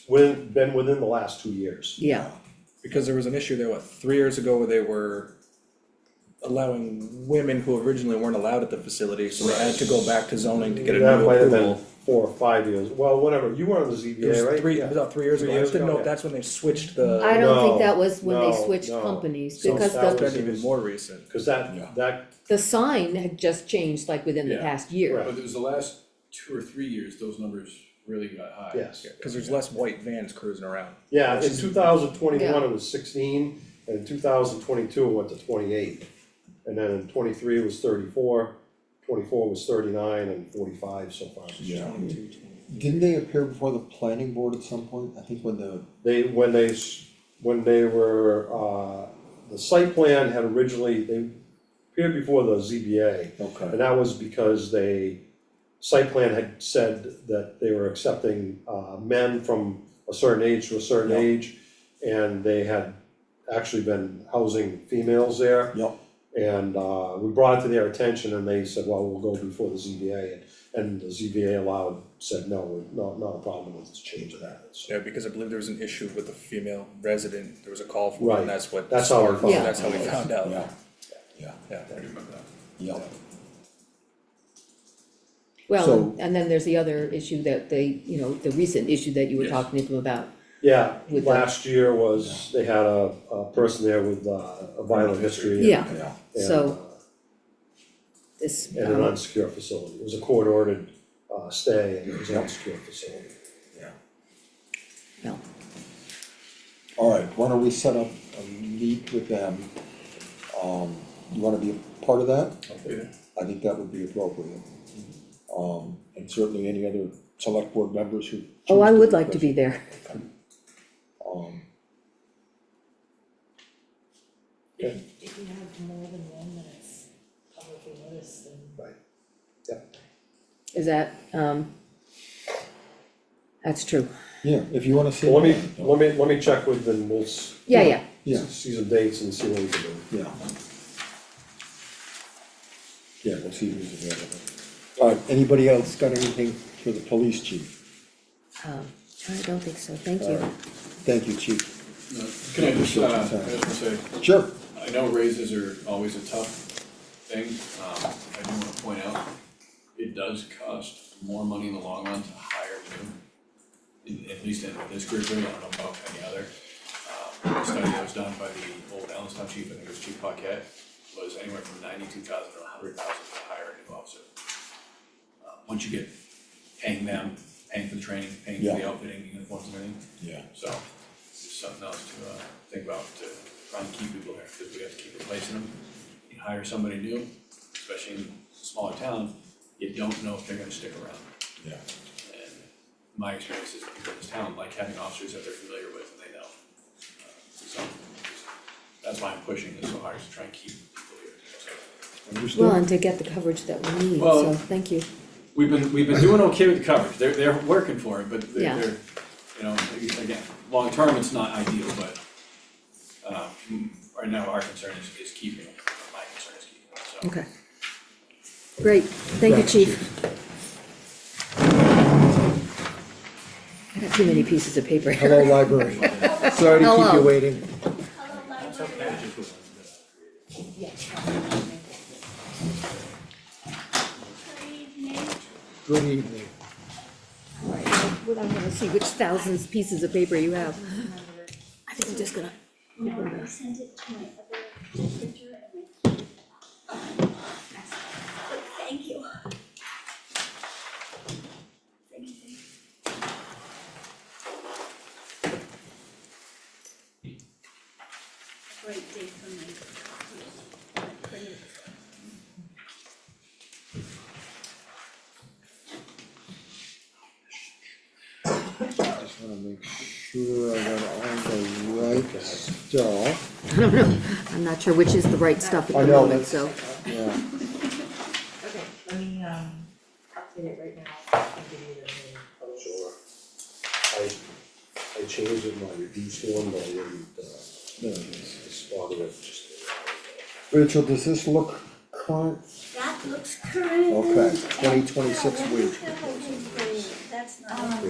been within the last 2 years. Yeah, Because there was an issue there, 3 years ago, where they were allowing women who originally weren't allowed at the facility, so they had to go back to zoning to get a That new might have been approval. 4 or 5 years, well, whatever, you were on the It ZBA, was right? three, Yeah. about 3 years ago, I 3 years just didn't know ago, if yeah. that's when they switched the. I don't think No, that was when they no, switched no. companies, So because that the, was- That's even more recent. Cause Yeah. that, the sign had just changed like within the Yeah. past year. Right. But it was the last 2 or 3 years, those numbers really got high. yes. Cause there's less white vans cruising around. Yeah, Which in is- 2021 Yeah. it was 16, and in 2022 it went to 28. And then in 23 it was 34, 24 was 39, and 45 so far. yeah. Didn't they appear before the planning board at some point? I think when When they were, the site plan had originally, they appeared before the ZBA. okay, And that was because site plan had said that they were accepting, men from a certain age to a certain Yeah. age. And they had actually been housing females there. yep, And, we brought it to their attention and they said, well, we'll go before the ZBA. And the ZBA said, no, not a problem, let's change that. So- Yeah, because I believe there was an issue with a female resident, there was a call for it, Right. and that's what. That's how we sparked- found out. That's how we found out. yeah, yeah, Yeah. I remember that. yep. Well, So- and then there's the other issue that the recent issue that you were Yes. talking to them about. Yeah, With the- last year they had a person there with a violent history. and- Yeah, Yeah, and, so- this, in an unsecure facility, it was a court-ordered, stay, and it was an unsecure facility. well, alright, why don't we set up a meet with them? You wanna be a part of that? Yeah. I think that would be appropriate. And certainly any other select board members who. oh, I choose would like to be present. there. Okay, If you have more than one that's publicly noticed, then. Right. Yeah, Is that, that's true. yeah, if you wanna say. well, that, let me check with them, we'll Yeah, Yeah, see some dates and see what we can do. yeah. Yeah, we'll see who's available. Alright, anybody else got anything for the police chief? I don't think so, thank you. Alright, thank you, chief. No, Can I just, I just wanna say, Sure. I know raises are always a tough thing, I do wanna point out, it does cost more money in the long run to hire new. At least in this group, I don't know about any other. The study that was done by the old Allenstown chief, I think it was Chief Paquette, was anywhere from $92,000 to $100,000 to hire a new officer. Once you get paying them, paying for the training, paying for the Yeah. outfitting, uniforms and everything, Yeah. so it's something else to think about, to try and keep people there, because we have to keep replacing them. You hire somebody new, especially in a smaller town, you don't know if they're gonna stick around. Yeah. And my experience is people in this town like having officers that they're familiar with and they know. So that's why I'm pushing this so hard, is to try and keep people here. So, Understood? Well, and to get the coverage that we need, Well- so thank you. we've been doing okay with the coverage, they're working for it, but Yeah. they're, you know, again, long term, it's not ideal, but right now, our concern is keeping, my concern is keeping, so. Okay, Great, thank you, Thanks, chief. I got too many pieces of paper here. Hello, library. Sorry to keep Hello. you waiting. Good evening. Alright, well, I'm gonna see which thousands pieces of paper you have. I think I'm just gonna. No, I sent it to my other printer and but thank you. Thank you. Great day for my printer. Just wanna make sure I got all the right stuff. I don't know, I'm not sure which is the right stuff at I the know, moment, that's- so. Yeah, Okay, let me, update it right now, and give you the new. Sure. I changed it in my reduced one, but I didn't, there it is. I spotted it just. Rachel, does this look current? That looks current. Okay, And, 2026 let me week. tell you, that's not.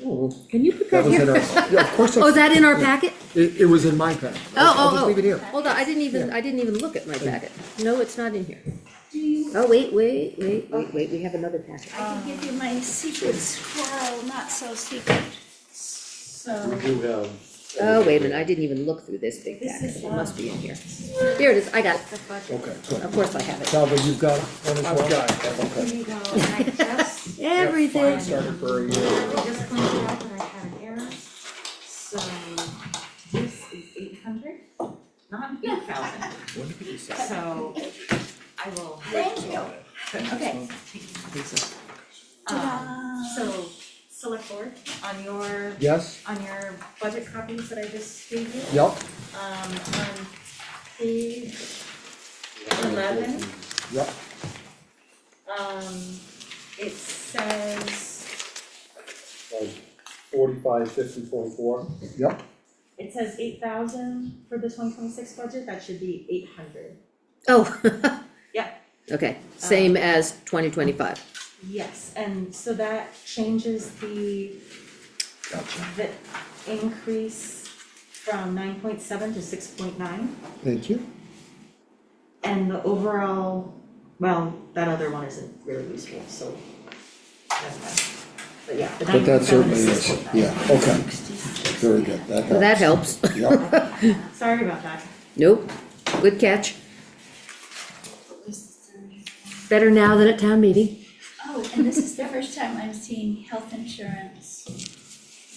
Oh, Can you put that that was in here? our, yeah, of course. Oh, is that in our packet? It was in my pack. I'll just leave it here. Hold on, I didn't even look at my packet. No, it's not in here. Do you, Oh, wait, we have another packet. I can give you my secret squirrel, not so secret. So, We do have. Oh, wait a minute, I didn't even look through this big This packet, is, it must be in here. Here it is, I got it. Okay, good. Of course I have it. Calvin, you've got one as well? I've got it. Okay. here you go, and I just, Everything. Started for a year. I just cleaned it up and I had an error. So, this is 800, not 8,000. So, I will. Thank you. Okay. So, select board, on your Yes, budget copies that I just gave you, yep, on page 11, yep, it says, 45, 50.4. yep. it says 8,000 for the 2026 budget, that should be 800. Oh. Yep. Okay, same as 2025. Yes, and so that changes the increase from 9.7 to 6.9. Thank you. And the overall, well, that other one isn't really useful, so never mind. But yeah, the But that 9.7 certainly is is, 6.9. yeah, okay, very good, that helps. Well, that helps. Yep, Sorry about that. Nope, good catch. Better now than at town meeting. Oh, and this is the first time I'm seeing health insurance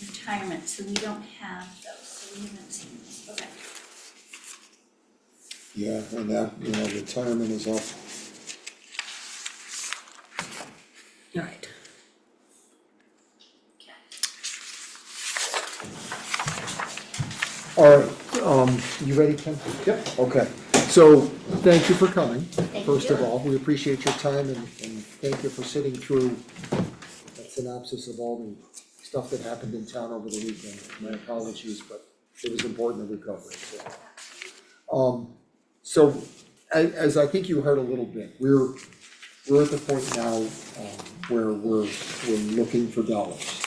retirement, so we don't have those, so we haven't seen this, okay. yeah, and that, retirement is up. All right. All right, you ready, Ken? Yep. Okay, so, thank you for coming, first of all, we appreciate your time and thank you for sitting through that synopsis of all the stuff that happened in town over the weekend. My apologies, but it was important to recover it, so. So, as I think you heard a little bit, we're at the point now, where we're looking for dollars.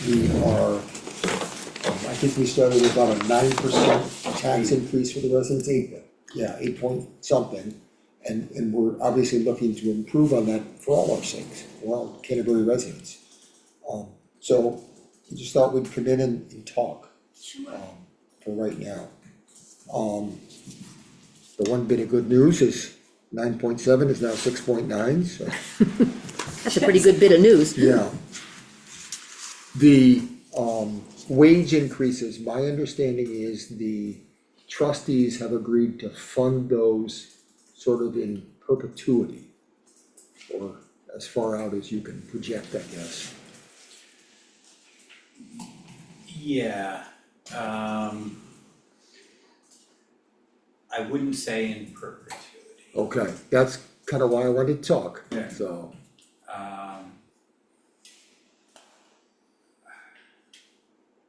We are, I think we started with about a 9% tax increase for the residents, 8 point something. And we're obviously looking to improve on that for all our sakes, for all Canterbury residents. So I just thought we'd come in and talk, Sure. for right now. The one bit of good news is 9.7 is now 6.9, so. That's a pretty good bit of news. Yeah. The wage increases, my understanding is the trustees have agreed to fund those sort of in perpetuity. Or as far out as you can project, I guess. Yeah, I wouldn't say in perpetuity. Okay, that's kind of why I wanted to talk, Yeah. so.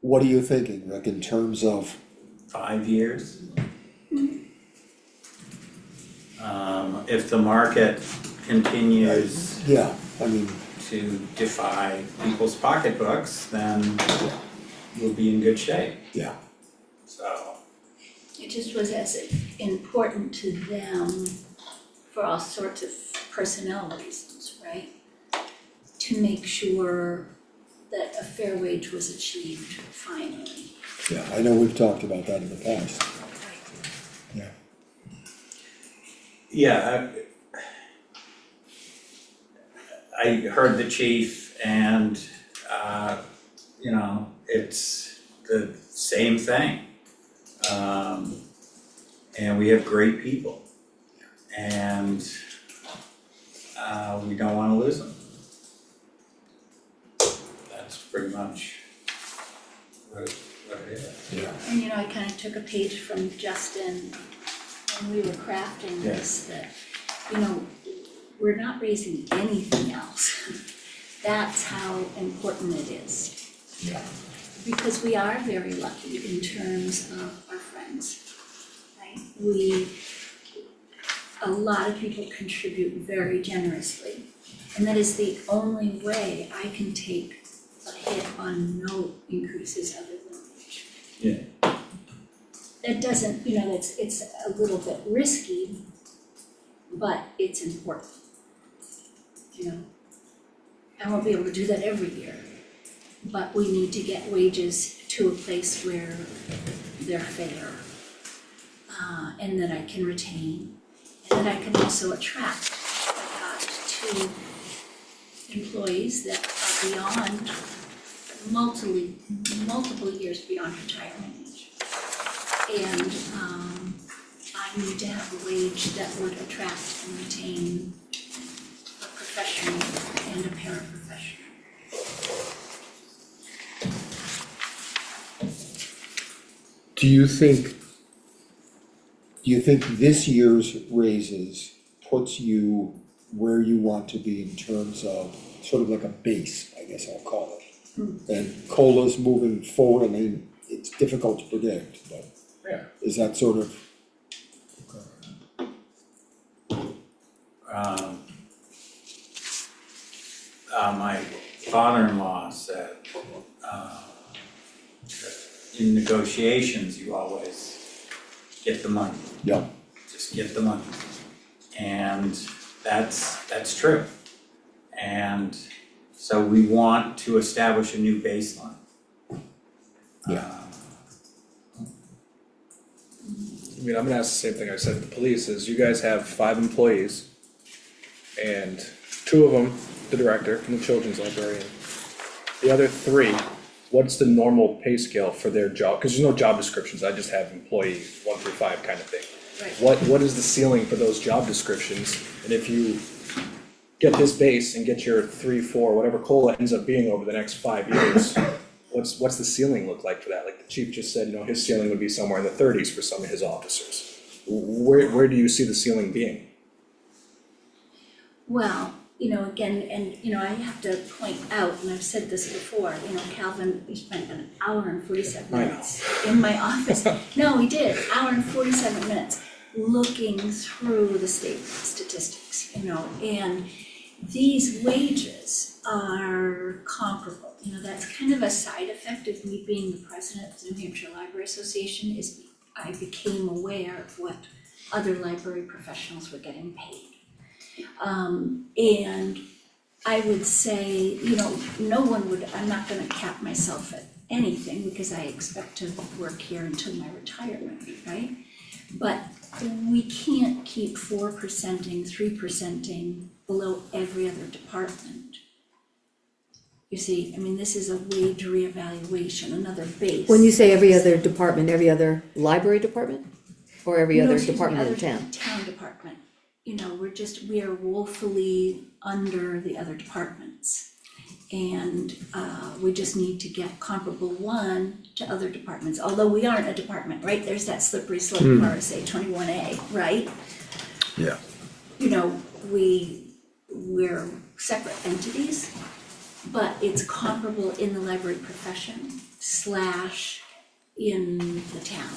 What are you thinking, Rick, in terms of, 5 years. If the market continues Yeah, I mean, to defy people's pocketbooks, then we'll be in good shape, yeah, so. It just was as important to them for all sorts of personnel reasons, right? To make sure that a fair wage was achieved finally. yeah, I know we've talked about that in the past, yeah. Yeah, I heard the chief and, you know, it's the same thing. And we have great people. And, we don't wanna lose them. That's pretty much what it is. Yeah. And I kind of took a page from Justin when we were crafting this, that, we're not raising anything else. That's how important it is. Yeah. Because we are very lucky in terms of our friends, right? A lot of people contribute very generously, and that is the only way I can take a hit on no increases other than wage. Yeah. It doesn't, it's a little bit risky, but it's important. I won't be able to do that every year, but we need to get wages to a place where they're fair. And that I can retain, and that I can also attract. I've got 2 employees that are beyond multiple years beyond retirement age. And I need to have a wage that would attract and retain a professional and a paraprofessional. Do you think this year's raises puts you where you want to be in terms of sort of like a base, I guess I'll call it? And COLA's moving forward, I mean, it's difficult to predict, but Yeah. is that sort of? My father-in-law said, in negotiations, you always get the money. Yeah. Just get the money. And that's true. And so we want to establish a new baseline. Yeah. I mean, I'm gonna ask the same thing I said to the police, is you guys have 5 employees, and 2 of them, the director and the children's librarian. The other 3, what's the normal pay scale for their job? Cause there's no job descriptions, I just have employee 1 through 5 kind of thing. Right. What is the ceiling for those job descriptions? And if you get this base and get your 3, 4, whatever COLA ends up being over the next 5 years, what's the ceiling look like for that? Like the chief just said, his ceiling would be somewhere in the 30s for some of his officers. Where do you see the ceiling being? Well, again, and I have to point out, and I've said this before, Calvin, we spent an hour and 47 I know. minutes in my office. No, we did, hour and 47 minutes looking through the state statistics, and these wages are comparable. That's kind of a side effect of me being the president of the New Hampshire Library Association, is I became aware of what other library professionals were getting paid. And I would say, no one would, I'm not gonna cap myself at anything because I expect to work here until my retirement, right? But we can't keep 4%ing, 3%ing below every other department. You see, this is a wage reevaluation, another base. When you say every other department, every other library department? Or every other department in town? Town department. We are woefully under the other departments. And we just need to get comparable one to other departments, although we aren't a department, right? There's that slippery slope for RSA 21A, right? Yeah. We're separate entities, but it's comparable in the library profession / in the town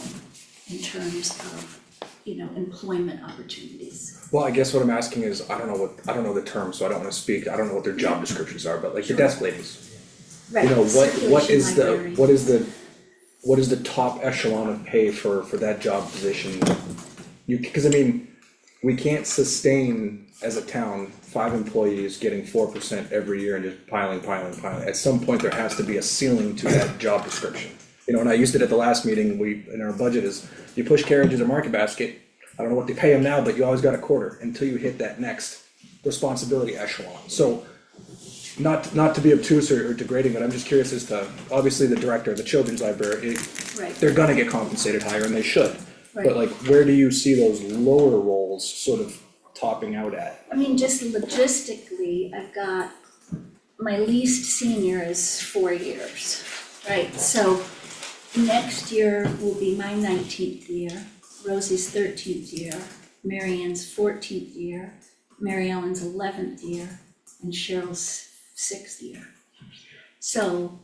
in terms of employment opportunities. Well, I guess what I'm asking is, I don't know the term, so I don't wanna speak, I don't know what their job descriptions are, but like your desk ladies. Right, You know, what circulation is the, librarian. what is the top echelon of pay for that job position? Cause I mean, we can't sustain as a town 5 employees getting 4% every year and just piling. At some point, there has to be a ceiling to that job description. You know, and I used it at the last meeting, in our budget is, you push carriages or market basket, I don't know what they pay them now, but you always got a quarter until you hit that next responsibility echelon. So, not to be obtuse or degrading, but I'm just curious as to, obviously the director of the children's library, Right. they're gonna get compensated higher and they should. Right. But like, where do you see those lower roles sort of topping out at? I mean, just logistically, I've got, my least senior is 4 years, right? So next year will be my 19th year, Rosie's 13th year, Mary Ann's 14th year, Mary Ellen's 11th year, and Cheryl's 6th year. So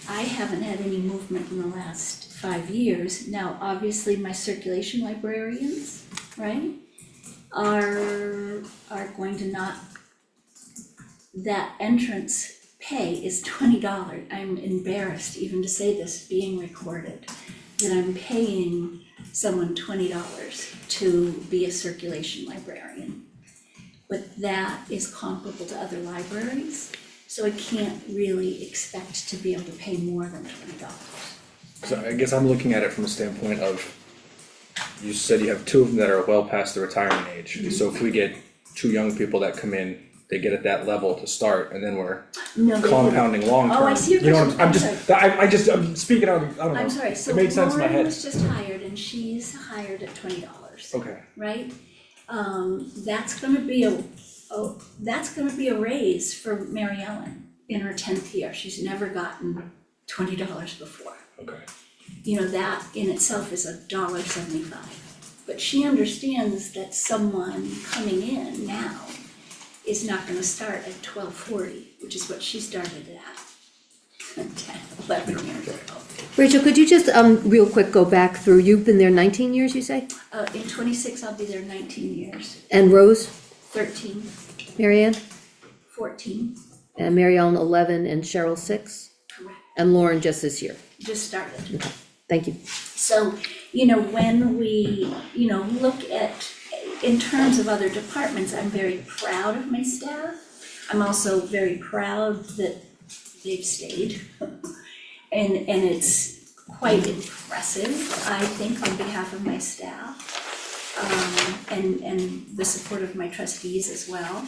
I haven't had any movement in the last 5 years. Now, obviously, my circulation librarians, right, are going to not, that entrance pay is $20. I'm embarrassed even to say this being recorded, that I'm paying someone $20 to be a circulation librarian. But that is comparable to other libraries, so I can't really expect to be able to pay more than $20. So I guess I'm looking at it from a standpoint of, you said you have 2 of them that are well past the retirement age. So if we get 2 young people that come in, they get at that level to start, and then we're No, they compounding long term. Oh, I see your You know what question. I'm just, I'm speaking out of, I don't know. I'm sorry, so It made sense in my Lauren head. was just hired and she's hired at $20, Okay, right? That's gonna be a raise for Mary Ellen in her 10th year. She's never gotten $20 before. okay. You know, that in itself is $1.75. But she understands that someone coming in now is not gonna start at $12.40, which is what she started at 10, 11 years ago. Rachel, could you just, real quick go back through, you've been there 19 years, you say? In 26, I'll be there 19 years, And Rose, 13, Mary Ann, 14, and Mary Ellen 11, and Cheryl 6, correct, and Lauren just this year. just started. Thank you. So, when we, look at, in terms of other departments, I'm very proud of my staff. I'm also very proud that they've stayed. And it's quite impressive, I think, on behalf of my staff, and the support of my trustees as well,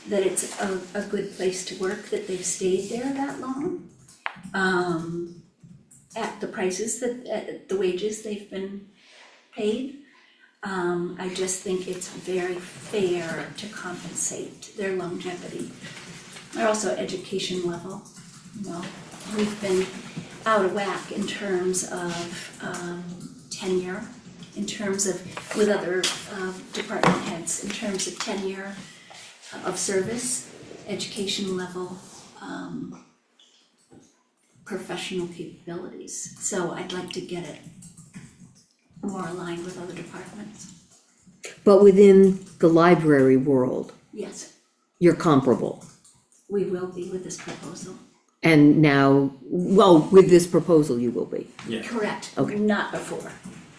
that it's a good place to work, that they've stayed there that long. At the prices at the wages they've been paid. I just think it's very fair to compensate their longevity. They're also education level, we've been out of whack in terms of tenure, in terms of, with other department heads, in terms of tenure of service, education level, professional capabilities. So I'd like to get it more aligned with other departments. But within the library world, Yes, you're comparable. we will be with this proposal. And now, well, with this proposal, you will be. Yeah. Correct. Okay. Not before.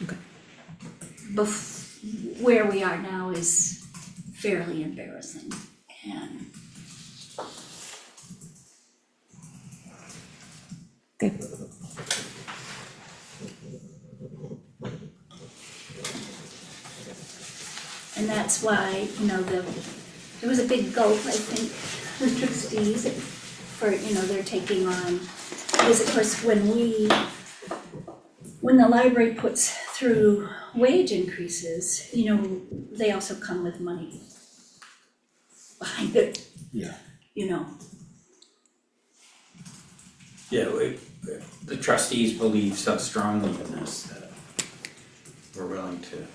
Okay. Where we are now is fairly embarrassing, and Okay. and that's why, there was a big gulp, I think, the trustees for, they're taking on, because of course, when the library puts through wage increases, they also come with money behind it, Yeah. Yeah, the trustees believe so strongly in this that we're willing to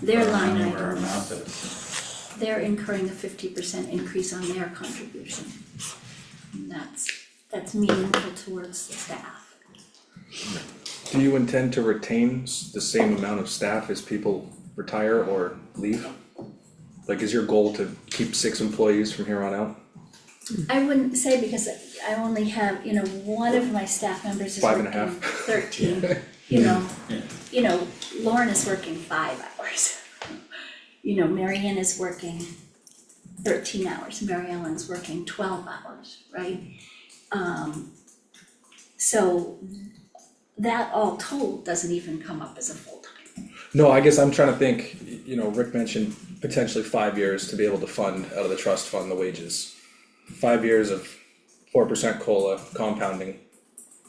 their put our line money where our items, mouth is. they're incurring a 50% increase on their contribution. And that's meaningful towards the staff. Do you intend to retain the same amount of staff as people retire or leave? Like, is your goal to keep 6 employees from here on out? I wouldn't say, because I only have, one of my staff members is Five and working a half. 13, Yeah. Lauren is working 5 hours. Mary Ann is working 13 hours, Mary Ellen's working 12 hours, right? So that all told doesn't even come up as a full-time. No, I guess I'm trying to think, Rick mentioned potentially 5 years to be able to fund out of the trust fund the wages. 5 years of 4% COLA compounding,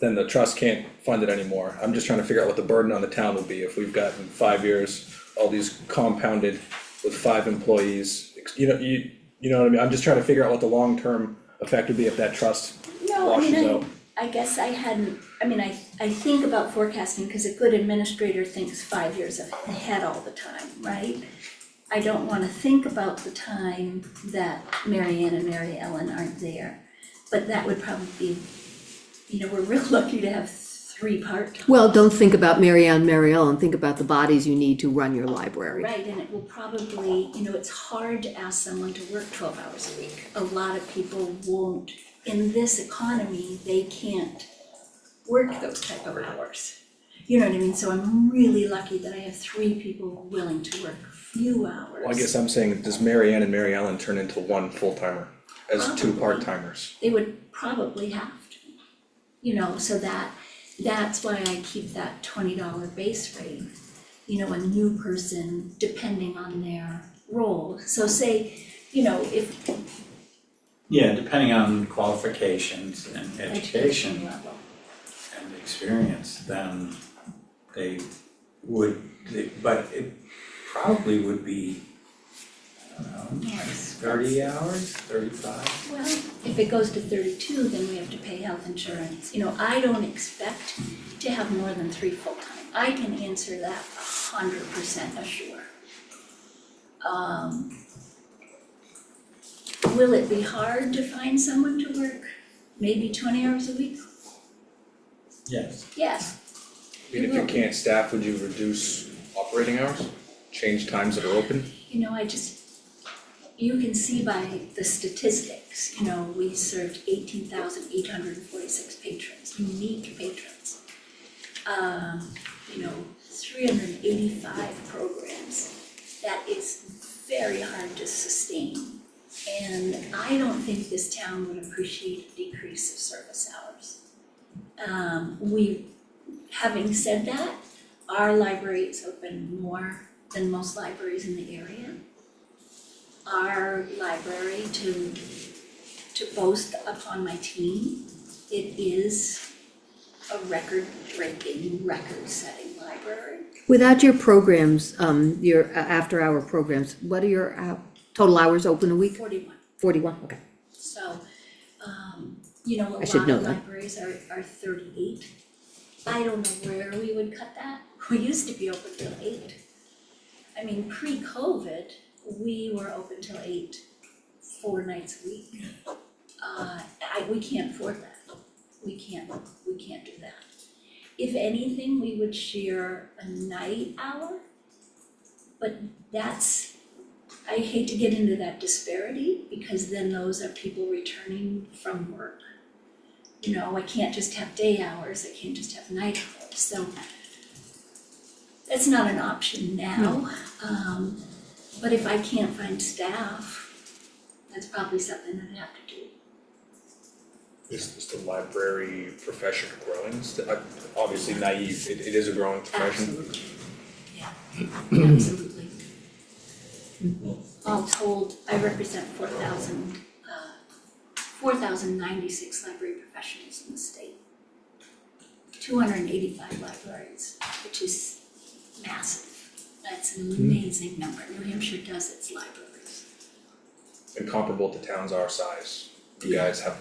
then the trust can't fund it anymore. I'm just trying to figure out what the burden on the town will be if we've got in 5 years, all these compounded with 5 employees. You know what I mean? I'm just trying to figure out what the long-term effect would be if that trust No, washes out. I guess I hadn't, I think about forecasting, cause a good administrator thinks 5 years ahead all the time, right? I don't wanna think about the time that Mary Ann and Mary Ellen aren't there, but that would probably be, we're real lucky to have 3 part-time. Well, don't think about Mary Ann, Mary Ellen, think about the bodies you need to run your library. Right, and it will probably, it's hard to ask someone to work 12 hours a week. A lot of people won't, in this economy, they can't work those type of hours. You know what I mean? So I'm really lucky that I have 3 people willing to work a few hours. Well, I guess I'm saying, does Mary Ann and Mary Ellen turn into 1 full-timer as 2 Probably. part-timers? They would probably have to, so that's why I keep that $20 base rate. A new person, depending on their role. So say, if Yeah, depending on qualifications and education level. and experience, then they would, but it probably would be, I don't know, 30 hours, 35? Well, if it goes to 32, then we have to pay health insurance. I don't expect to have more than 3 full-time. I can answer that 100% assure. Will it be hard to find someone to work maybe 20 hours a week? Yes. Yes. I mean, if you can't staff, would you reduce operating hours? Change times that are open? You can see by the statistics, we served 18,846 patrons, unique patrons. 385 programs. That is very hard to sustain. And I don't think this town would appreciate a decrease of service hours. Having said that, our library is open more than most libraries in the area. Our library, to boast upon my team, it is a record-breaking, record-setting library. Without your programs, your after-hour programs, what are your total hours open a week? 41. 41, okay. So, a I lot should know of that. libraries are 38. I don't know where we would cut that. We used to be open till 8. Pre-COVID, we were open till 8, 4 nights a week. We can't afford that. We can't do that. If anything, we would share a night hour, but I hate to get into that disparity, because then those are people returning from work. I can't just have day hours, I can't just have night hours, so that's not an option now. But if I can't find staff, that's probably something I'd have to do. Is the library profession growing? Obviously naive, it is a growing profession. Absolutely, yeah, absolutely. All told, I represent 4,096 library professionals in the state. 285 libraries, which is massive. That's an amazing number. New Hampshire does its libraries. And comparable to towns our size, you guys have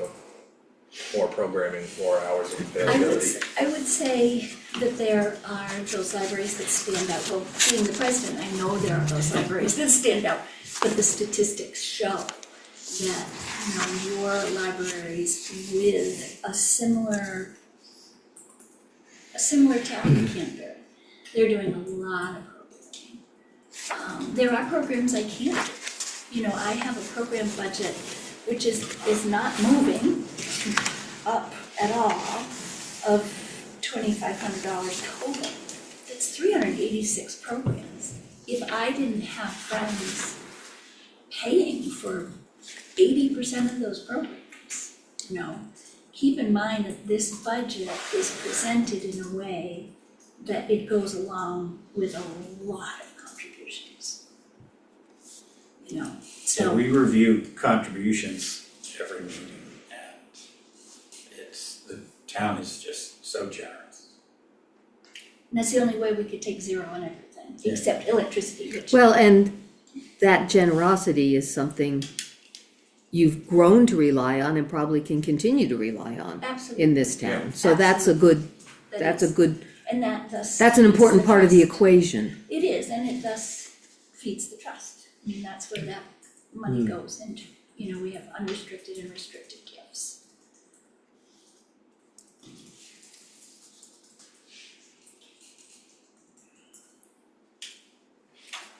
more programming, more hours of availability. I would say that there are those libraries that stand out. Well, being the president, I know there are those libraries that stand out, but the statistics show that, your libraries with a similar a similar town in Canterbury. They're doing a lot of programming. There are programs I can't do. You know, I have a program budget which is not moving up at all of $2,500 total. That's 386 programs. If I didn't have friends paying for 80% of those programs, you know, keep in mind that this budget is presented in a way that it goes along with a lot of contributions. You know, So so, we review contributions every meeting, and the town is just so generous. and that's the only way we could take zero on everything, except electricity, which. Well, and that generosity is something you've grown to rely on and probably can continue to rely on Absolutely. in this town. So that's a good, That that's a is- good, And that thus. that's an feeds important the part of the trust. equation. It is, and it thus feeds the trust. I mean, that's where that money goes into. You know, we have unrestricted and restricted gifts.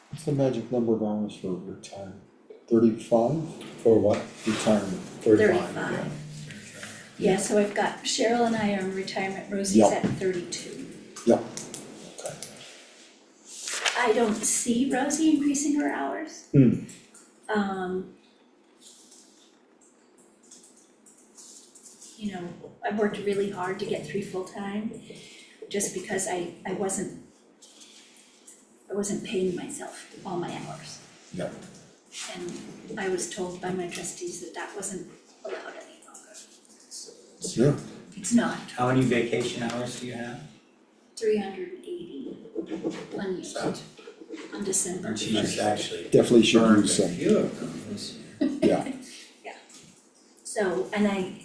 What's the magic number of hours for retirement? 35? For what? Retirement. 35. Yeah, so I've got Cheryl and I are in retirement, Rosie's Yep. at 32. Yep. Okay. I don't see Rosie increasing her hours. You know, I worked really hard to get 3 full-time, just because I wasn't paying myself all my hours. Yep. And I was told by my trustees that that wasn't allowed any longer. Yeah. It's not, How many vacation hours do you have? 380 unused So- on December. And she's actually Definitely should burned use a some. few of them this year. Yeah. So, and I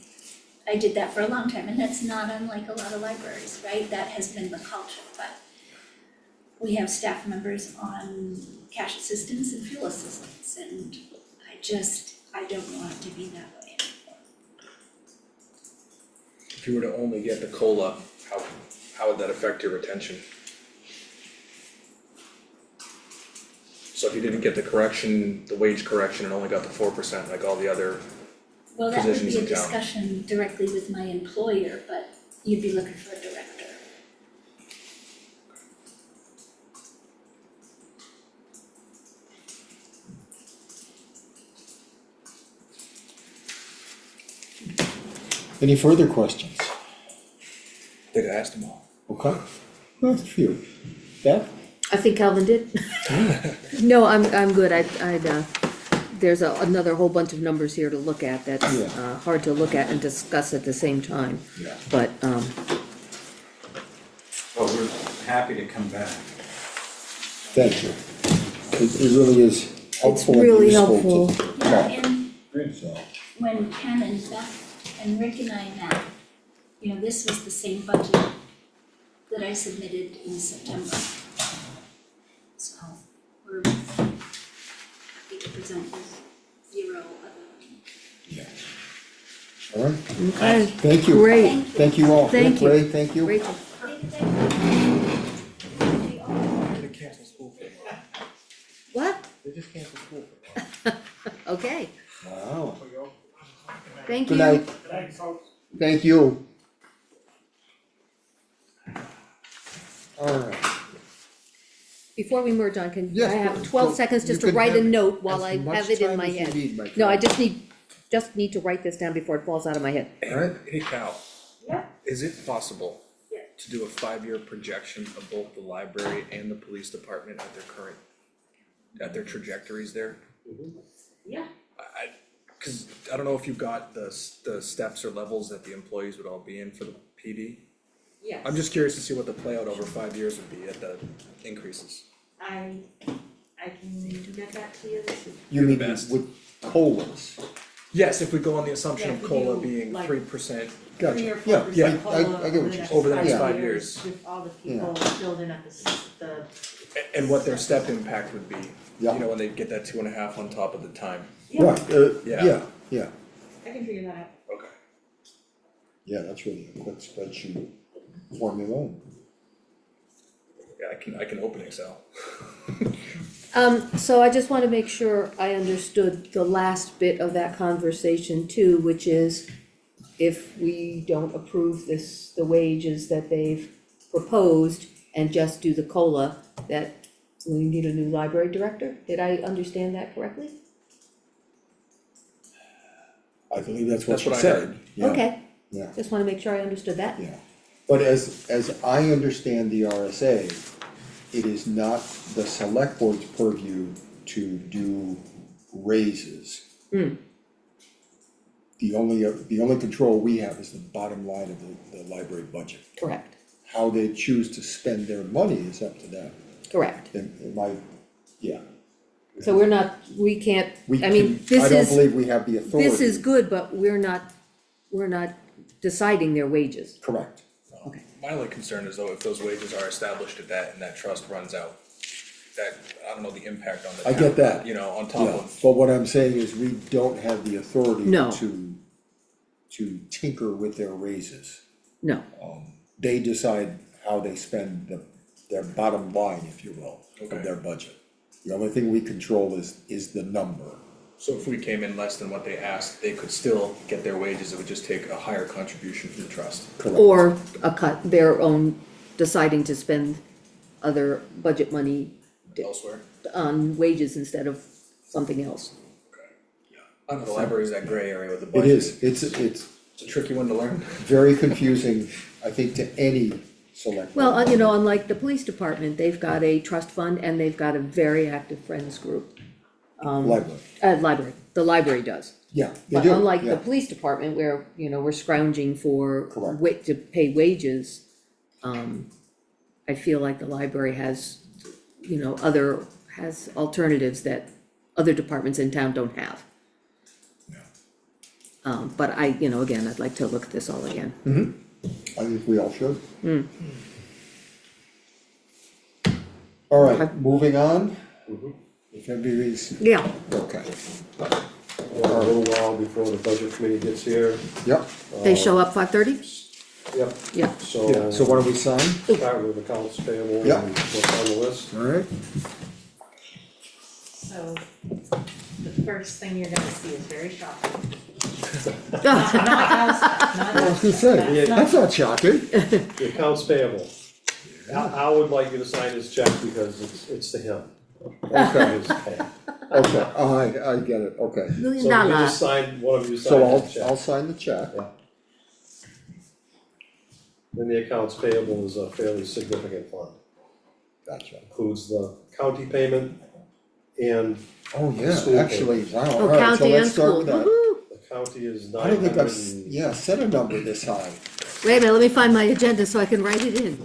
did that for a long time, and that's not unlike a lot of libraries, right? That has been the culture, but we have staff members on cash assistance and fuel assistance, and I don't want it to be that way anymore. If you were to only get the COLA, how would that affect your retention? So if you didn't get the correction, the wage correction, and only got the 4% like all the other, Well, that would Positions be a in town. discussion directly with my employer, but you'd be looking for a director. Any further questions? I think I asked them all. Okay. Well, a few. Beth? I think Calvin did. No, I'm good, there's another whole bunch of numbers here to look at that's Yeah. hard to look at and discuss at the same time. Yeah. But, Well, we're happy to come back. Thank you. It really is helpful and really useful to helpful. Yeah, talk. and So, when Ken and Beth and Rick and I met, you know, this was the same budget that I submitted in September. So we're happy to present with 0 other. yeah. All right, okay, thank you. great, Thank you. Thank you all. Thank you. Ray, thank you. Rachel. They canceled school for a while. What? They just canceled school for a while. Okay, Wow. thank you. Good night. Thank you. All right. Before we merge on, can I Yes, have go- 12 go. seconds just You to can write a have note while I as much have it in time my as you head? need, my No, I friend. just need to write this down before it falls out of my head. All right. Hey Cal. Yeah. Is it possible? Yeah. To do a 5-year projection of both the library and the police department at their trajectories there? Yeah. Cause I don't know if you got the steps or levels that the employees would all be in for the PD. Yes. I'm just curious to see what the playout over 5 years would be at the increases. I can get that to you this evening. You mean best. with COLAs? Yes, if we go on the assumption Yeah, of if we COLA do, being like, 3%, 3 Gotcha. or 4% Yeah, yeah, COLA I get what you're saying. Over the next Yeah. 5 years. With all the people filled in at the and what their step impact would be, Yeah. you know, when they get that 2.5 on top of the time. yeah, Right, Yeah. yeah, I can figure that out. Okay. yeah, that's really a quick spreadsheet. formula. Yeah, I can open Excel. So I just wanna make sure I understood the last bit of that conversation too, which is if we don't approve the wages that they've proposed and just do the COLA, that we need a new library director? Did I understand that correctly? I believe that's what That's she what I said, yeah, Okay, yeah, just wanna make sure I understood that. yeah. But as I understand the RSA, it is not the select board's purview to do raises. Hmm. The only control we have is the bottom line of the library budget. Correct, How they choose to spend their money is up to them, correct. and my, yeah. So we can't, We I mean, can, I this don't is, believe we have the authority. this is good, but we're not deciding their wages. Correct. My only concern is though, if those wages are established at that and that trust runs out, that, I don't know the impact on the I town. get that. You know, on top Yeah, of, but what I'm saying is we don't have the authority No. to tinker with their raises. No, They decide how they spend their bottom line, if you will, Okay. of their budget. The only thing we control is the number. so if we came in less than what they asked, they could still get their wages, it would just take a higher contribution from the trust. Correct. or a cut, their own deciding to spend other budget money Elsewhere. on wages instead of something else. I don't know, the library is that gray area with the It budget. is, it's It's a tricky one to learn. very confusing, I think, to any select. Well, board. you know, unlike the police department, they've got a trust fund and they've got a very active friends group. Library, The library does. yeah, they But do, unlike the yeah, police department where, you know, we're scrounging for Correct. to pay wages, I feel like the library has, you know, has alternatives that other departments in town don't have. But you know, again, I'd like to look at this all again. I think we all should. Hmm. All right, Okay. moving on. Mhm. If everybody's, Yeah, okay, We have a little while before the budget committee gets here. yep, they show up 5:30? Yep, Yeah, so. yeah, so why don't we sign? Start with accounts payable Yep. and what's on the list. Alright, So, the first thing you're gonna see is very shocking. Not I was gonna say, that's not shocking. The accounts payable. I would like you to sign this check because it's to him. Okay. His pay. Okay, I get it, okay. So $1 you million. just sign, one of you So sign I'll this check. sign the check. Then the accounts payable is a fairly significant fund. Gotcha. Includes the county payment and Oh, yeah, School actually, wow, Oh, alright, so county and let's start school, with that. woo-hoo. the county is I don't think 900 I've, yeah, set a number this high. Wait a minute, let me find my agenda so I can write it in.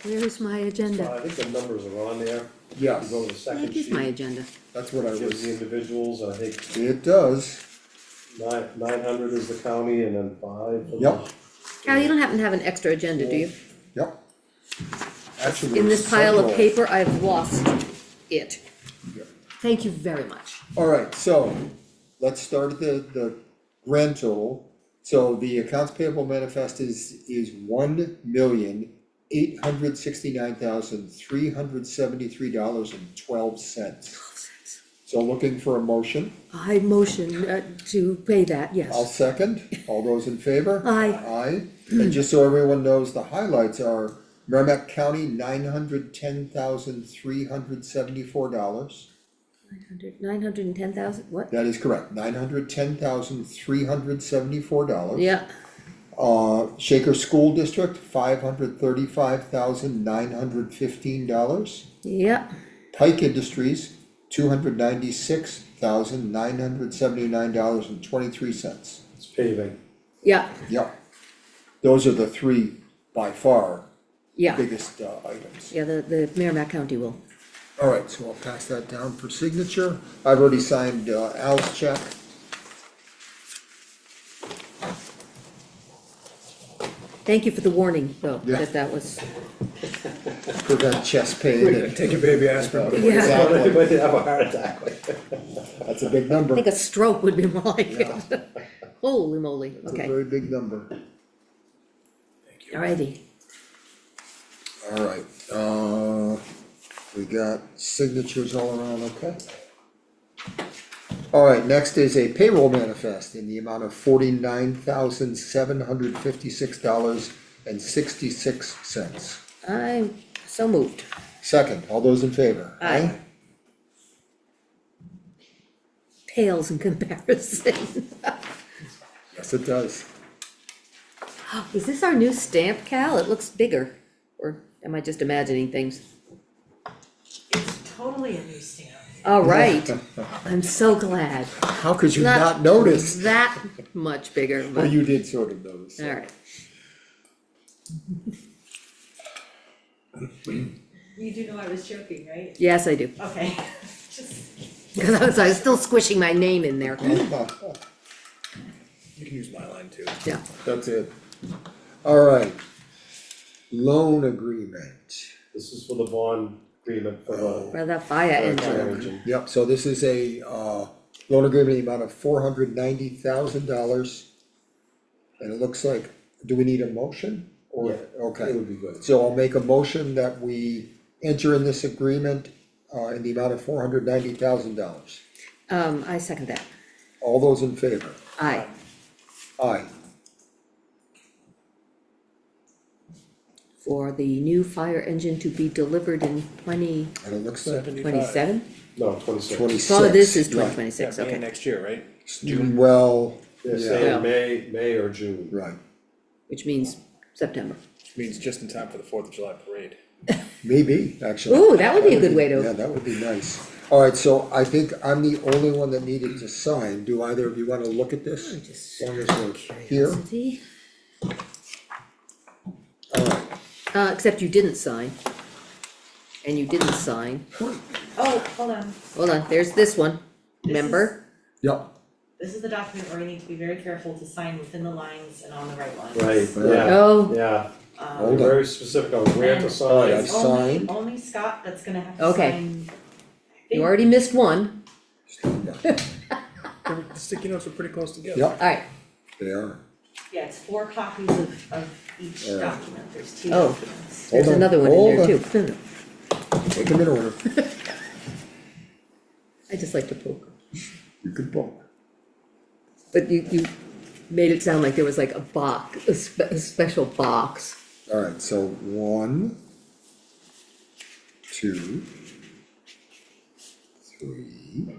Where's my I agenda? think the numbers are on there. Yes, You go to the second Here's my sheet, agenda. that's what I gives the was, individuals, I think it does, 900 is the county and then 5 for the. Yep. Cal, you don't happen to have an extra agenda, do you? yep. Actually, In there's this pile of several. paper, I've lost it. Yeah. Thank you very much. Alright, so, let's start at the grand total. So the accounts payable manifest is $1,869,373.12. So looking for a motion, I motion to pay that, I'll yes. second, all those in favor? Aye. Aye, and just so everyone knows, the highlights are Merrimack County, $910,374. 910,000, what? That is correct, $910,374. Yeah, Shaker School District, $535,915. yeah, Pike Industries, $296,979.23. It's paving. yeah, Yep. Those are the three by far yeah, biggest items. yeah, the Merrimack County will. Alright, so I'll pass that down for signature. I've already signed Al's check. Thank you for the warning, though, Yeah. that was, Prevent chest pain and, Take your baby aspirin. yeah, exactly, Might have a heart attack. that's a big I number. think a stroke would be more like Yeah. it. Holy moly, It's a okay, very big number. alrighty. Alright, we got signatures all around, okay? Alright, next is a payroll manifest in the amount of $49,756.66. I'm so moved. Second, all those in favor? Aye. Pales in comparison. Yes, it does. Is this our new stamp, Cal? It looks bigger, or am I just imagining things? It's totally a new stamp. All right, I'm so glad. How could you not notice? That much bigger, Well, but, you did sort of notice. all right. You do know I was joking, right? Yes, I do, Okay, just, because I was still squishing my name in there. You can use my line too. Yeah, That's it. Alright. Loan agreement. This is for the bond agreement for the for the fire fire engine. engine. Yep, so this is a, loan agreement in the amount of $490,000. And it looks like, do we need a motion? Or, Yeah, okay. It would be good. So I'll make a motion that we enter in this agreement, in the amount of $490,000. I second that. All those in favor? Aye. Aye. For the new fire engine to be delivered in twenty And it looks like 27? No, 26. 26. Oh, this is right. 2026, Yeah, May okay. next year, right? Well, They're yeah, saying May or June. right, Which means September. Which means just in time for the 4th of July parade. maybe, actually. Ooh, that would be a good way Yeah, to, that would be nice. Alright, so I think I'm the only one that needed to sign. Do either of you wanna look at this? just As long as we're here, curiosity. alright. Except you didn't sign. And you didn't sign. oh, hold on. Hold on, there's this one, This remember? Yep, This is the document where we need to be very careful to sign within the lines and on the right lines. Right, Yeah. yeah, Oh, yeah. Hold We're on. very specific on where to And- sign. I've It's only, signed. only Scott that's gonna have to Okay. sign. you already missed one. The sticky notes are pretty close together. yep, Alright, they are. Yeah, it's 4 copies of each Alright. document, there's 2 Oh. documents. there's Hold on, another one in hold there on. too. No, no. Take them in order. I just like to poke. You could book. But you made it sound like there was like a box, a special box. Alright, so 1, 2, 3.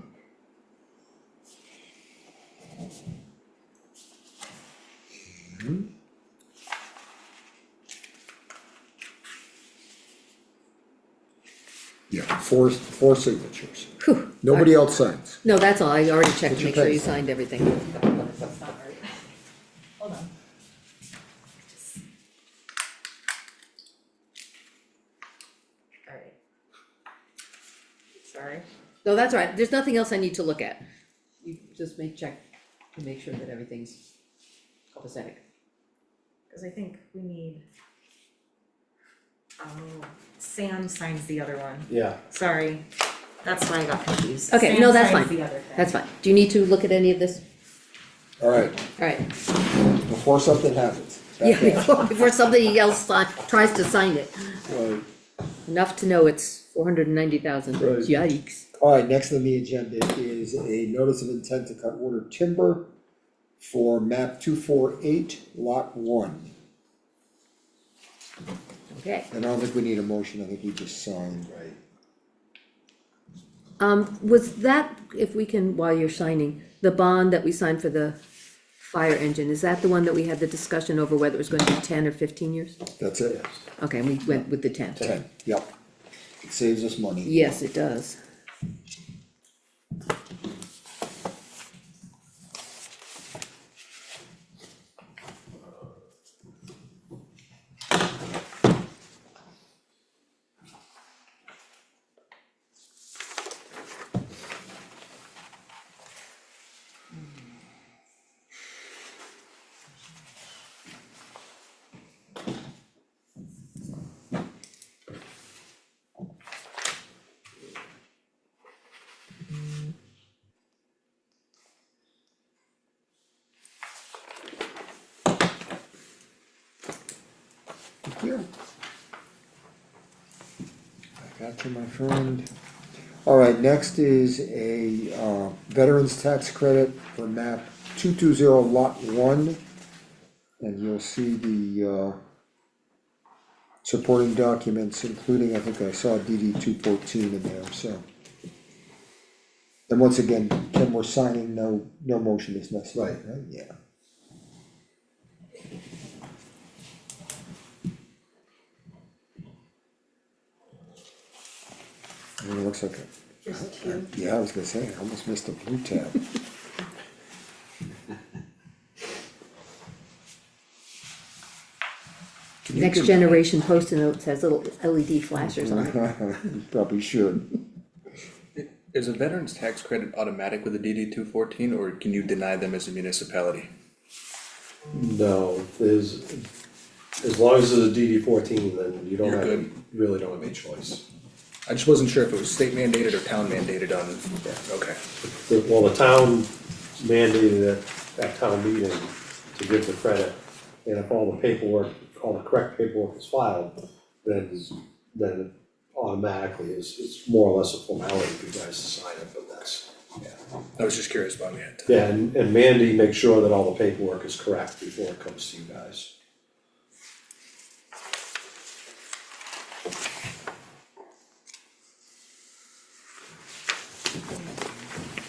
And yeah, four signatures. Whew. Nobody else signs. No, that's all, I already checked Put to your make sure you pencil. signed everything. That's not right. Hold on. Just- Alright. Sorry. No, that's all right, there's nothing else I need to look at. You just check to make sure that everything's copacetic. Cause I think we need. Oh, Sam signs the other one, Yeah, sorry, that's why I got confused. Okay, no, that's Sam signs fine. the other thing. That's fine. Do you need to look at any of this? Alright, Alright, before something happens. back yeah, up. before somebody else tries to sign it. Right. Enough to know it's 490,000. Right. Yikes. Alright, next on the agenda is a notice of intent to cut order timber for map 248, lot 1. Okay. And I don't think we need a motion, I think we just sign. Right. Was that, if we can, while you're signing, the bond that we signed for the fire engine, is that the one that we had the discussion over whether it was going to be 10 or 15 years? That's it, Okay, and we went with the 10. 10, yep. It saves us money. Yes, it does. got to my friend. Alright, next is a veterans tax credit for map 220 lot 1. And you'll see the supporting documents, including, I think I saw DD 214 in there, so. And once again, Ken, we're signing, no motion is necessary, right? Yeah. I mean, it looks like a, Just two. yeah, I was gonna say, I almost missed a blue tab. Next generation post-it notes has little LED flashers on it. Probably should. Is a veteran's tax credit automatic with a DD 214, or can you deny them as a municipality? No, as long as it's a DD 14, then you don't You're have, good. you really don't have any choice. I just wasn't sure if it was state mandated or town mandated on, okay. Well, the town mandated it at town meeting to give the credit, and if all the paperwork, all the correct paperwork is filed, then it automatically it's more or less a formality for you guys to sign it, but that's, yeah. I was just curious about that. Yeah, and Mandy makes sure that all the paperwork is correct before it comes to you guys.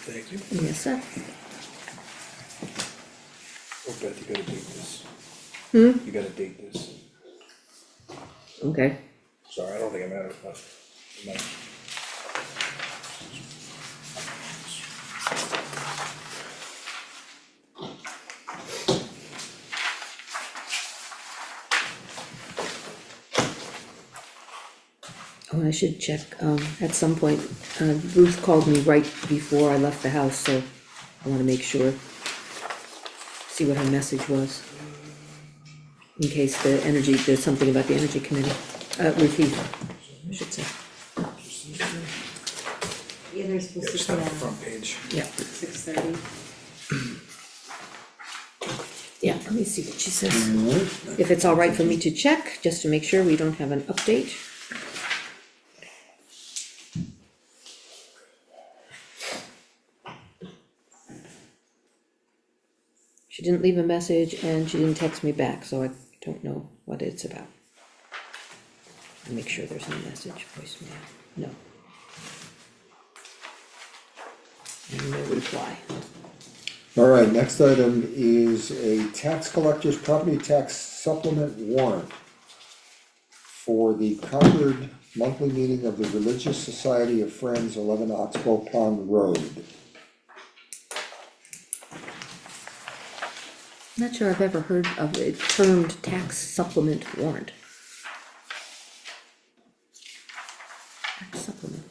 Thank you. Yes, sir. Oh, Beth, you gotta date this. Hmm? You gotta date this. Okay. Sorry, I don't think it matters much. No. Oh, I should check, at some point, Ruth called me right before I left the house, so I wanna make sure. See what her message was. In case there's something about the energy committee, Ruth Heath, I should say, Yeah, they're supposed to Just come on in the front page. yeah, 6:30. yeah, let me see what she says. If it's all right for me to check, just to make sure we don't have an update. She didn't leave a message and she didn't text me back, so I don't know what it's about. Make sure there's no message, voicemail, no. And no reply. Alright, next item is a tax collector's property tax supplement warrant for the Concord monthly meeting of the Religious Society of Friends, 11 Oxbow Pond Road. Not sure I've ever heard of it termed tax supplement warrant. Tax supplement.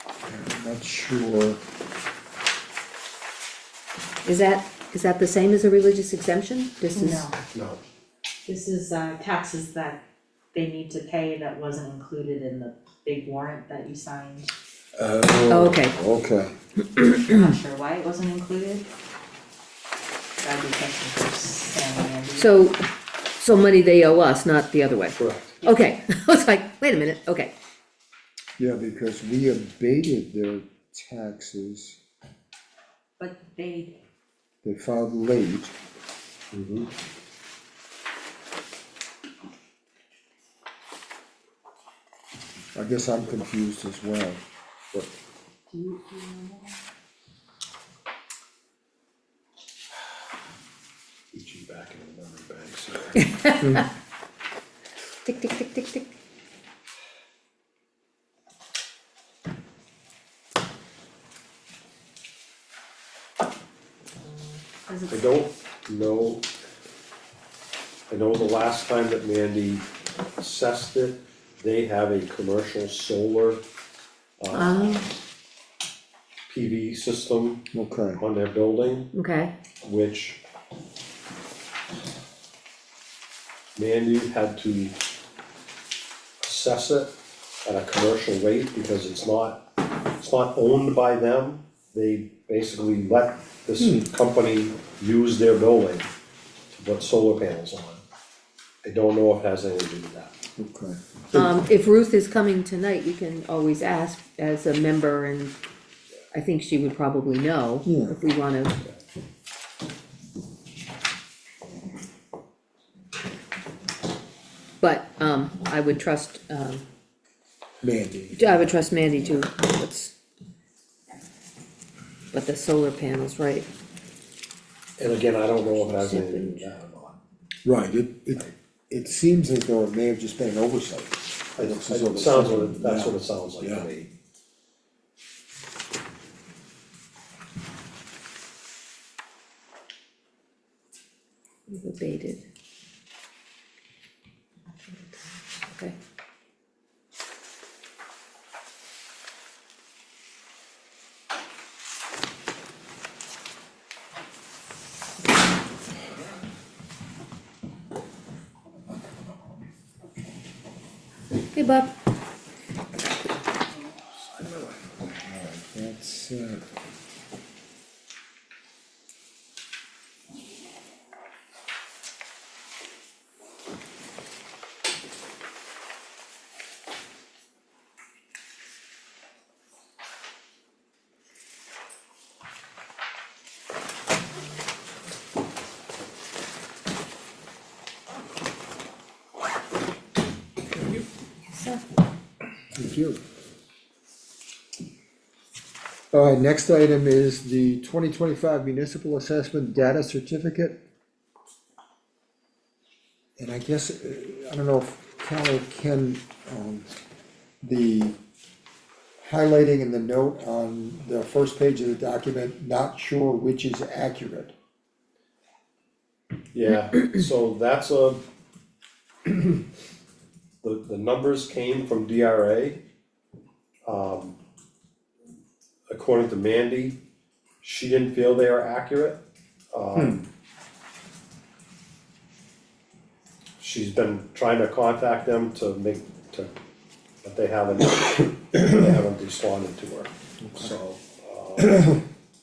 I'm not sure, Is that the same as a religious exemption? This is. No, No, this is taxes that they need to pay that wasn't included in the big warrant that you signed. Oh, okay, okay, I'm not sure why it wasn't included. That'd be a question for Sam and Andy. so money they owe us, not the other way. correct. Okay, I was like, wait a minute, okay. yeah, because we abated their taxes, But they, filed late. Mhm. I guess I'm confused as well, but do you know? Reaching back into the memory banks here. Tick, tick, tick, tick, tick. Does I it, don't know. I know the last time that Mandy assessed it, they have a commercial solar PV system okay, on their building, Okay, which Mandy had to assess it at a commercial rate because it's not owned by them. They basically let this company use their building to put solar panels on. I don't know if it has anything to do with that. Okay. If Ruth is coming tonight, we can always ask as a member, and I think she would probably know Yeah. if we wanna. But, I would trust, Mandy. I would trust Mandy too, but the solar panels, right? And again, I don't know if it has anything to do with that or not. Right, it seems as though it may have just been an oversight. It looks as though It there's sounds something- what, that's yeah. what it sounds like Yeah. to me. We've abated. Okay. Hey, Bob. That's, thank you. Alright, next item is the 2025 municipal assessment data certificate. And I guess, I don't know if Cal or Ken, the highlighting in the note on the first page of the document, not sure which is accurate. Yeah, so that's a, the numbers came from DRA. According to Mandy, she didn't feel they are accurate. She's been trying to contact them but they haven't responded to her, so,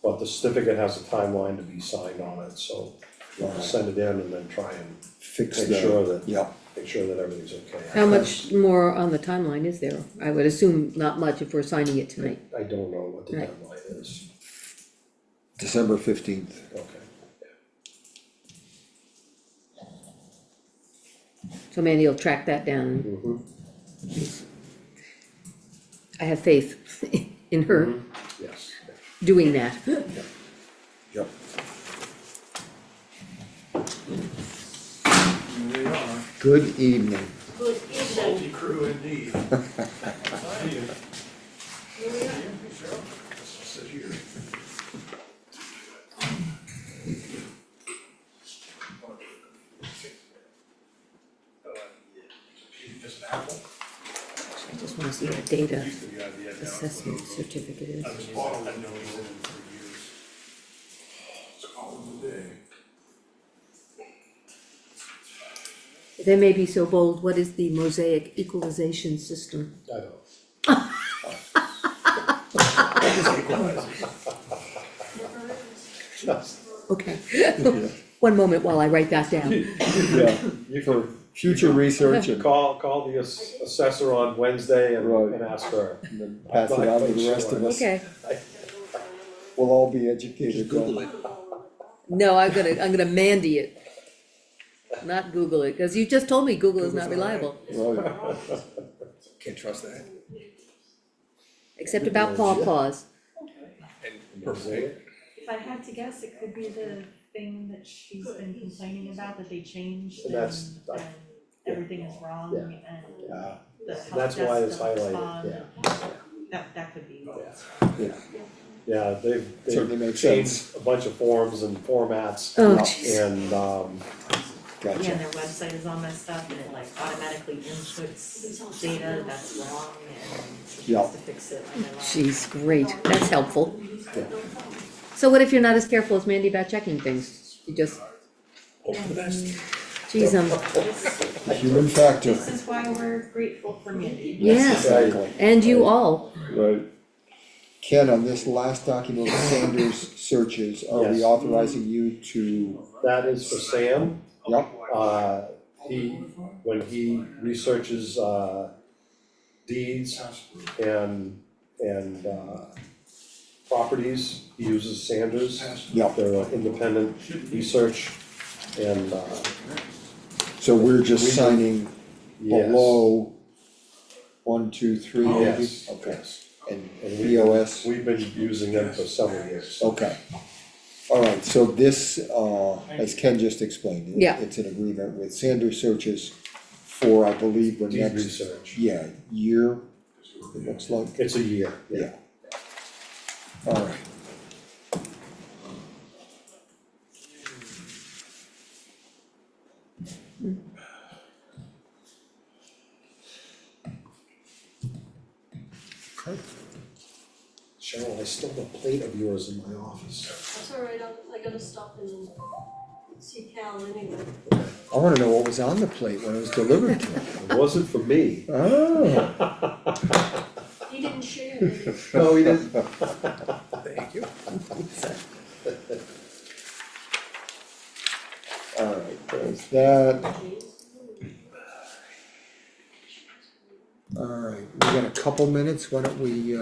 but the certificate has a timeline to be signed on it, so we'll send it in and then try and Fix Make the, sure that- yeah, make sure that everything's okay. How much more on the timeline is there? I would assume not much if we're signing it tonight. I don't know what the Right. deadline is, December 15th. okay. So Mandy will track that down. Mhm. I have faith in her Yes. doing that. Yep. They are. Good evening. Good evening. Salty crew indeed. Sit here. Just an apple. I just wanna see what data Used to be idea now. assessment certificate is. I just bought it, I know he's in it for years. It's all in the day. If I may be so bold, what is the mosaic equalization system? I know. Just, Okay. One moment while I write that down. Yeah, you for can future research and call the assessor on Wednesday Right. and ask her. then pass it on to the rest of us. Okay, We'll all be educated. Google it. no, I'm gonna Mandy it. Not Google it, cause you just told me Google is not reliable, Right. Can't trust that. except about pawpaws. And perfect. If I had to guess, it could be the thing that she's been complaining about, that they changed And that's- and everything is wrong Yeah. and Yeah, the help that's desk why it's doesn't highlighted, respond. yeah. That could be. Yeah, Yeah, Certainly they've makes changed sense. a bunch of forms and formats Oh, Yeah. jeez. and, Yeah, gotcha. and their website is all messed up and it like automatically inputs data that's wrong and she Yeah. has to fix it on their own. Jeez, great, that's helpful. Yeah. So what if you're not as careful as Mandy about checking things? You just, Hope for the best. geez, The human factor. This is why we're grateful for Mandy. yes, Exactly. and you all. Right. Ken, on this last document, Sanders searches, are we Yes. authorizing you to, that is for Sam. yep, when he researches, deeds and properties, he uses Sanders. Yep. They're an independent research and, So we're just We- signing yes. below 1, 2, 3 maybe? Yes, Okay, yes. and And BOS, we've been using them for several years. okay. Alright, so this, as Ken just explained, Yeah. it's an agreement with Sanders Searches for, I believe, the Deed next, research. yeah, year, it looks like, It's a year, yeah. Alright. Cheryl, I stole a plate of yours in my office. That's all right, I gotta stop and see Cal anyway. I wanna know what was on the plate when it was delivered to him. It wasn't for me. Oh, He didn't share it. no, he didn't. Thank you. Alright, there's that. Alright, we got a couple minutes, why don't we,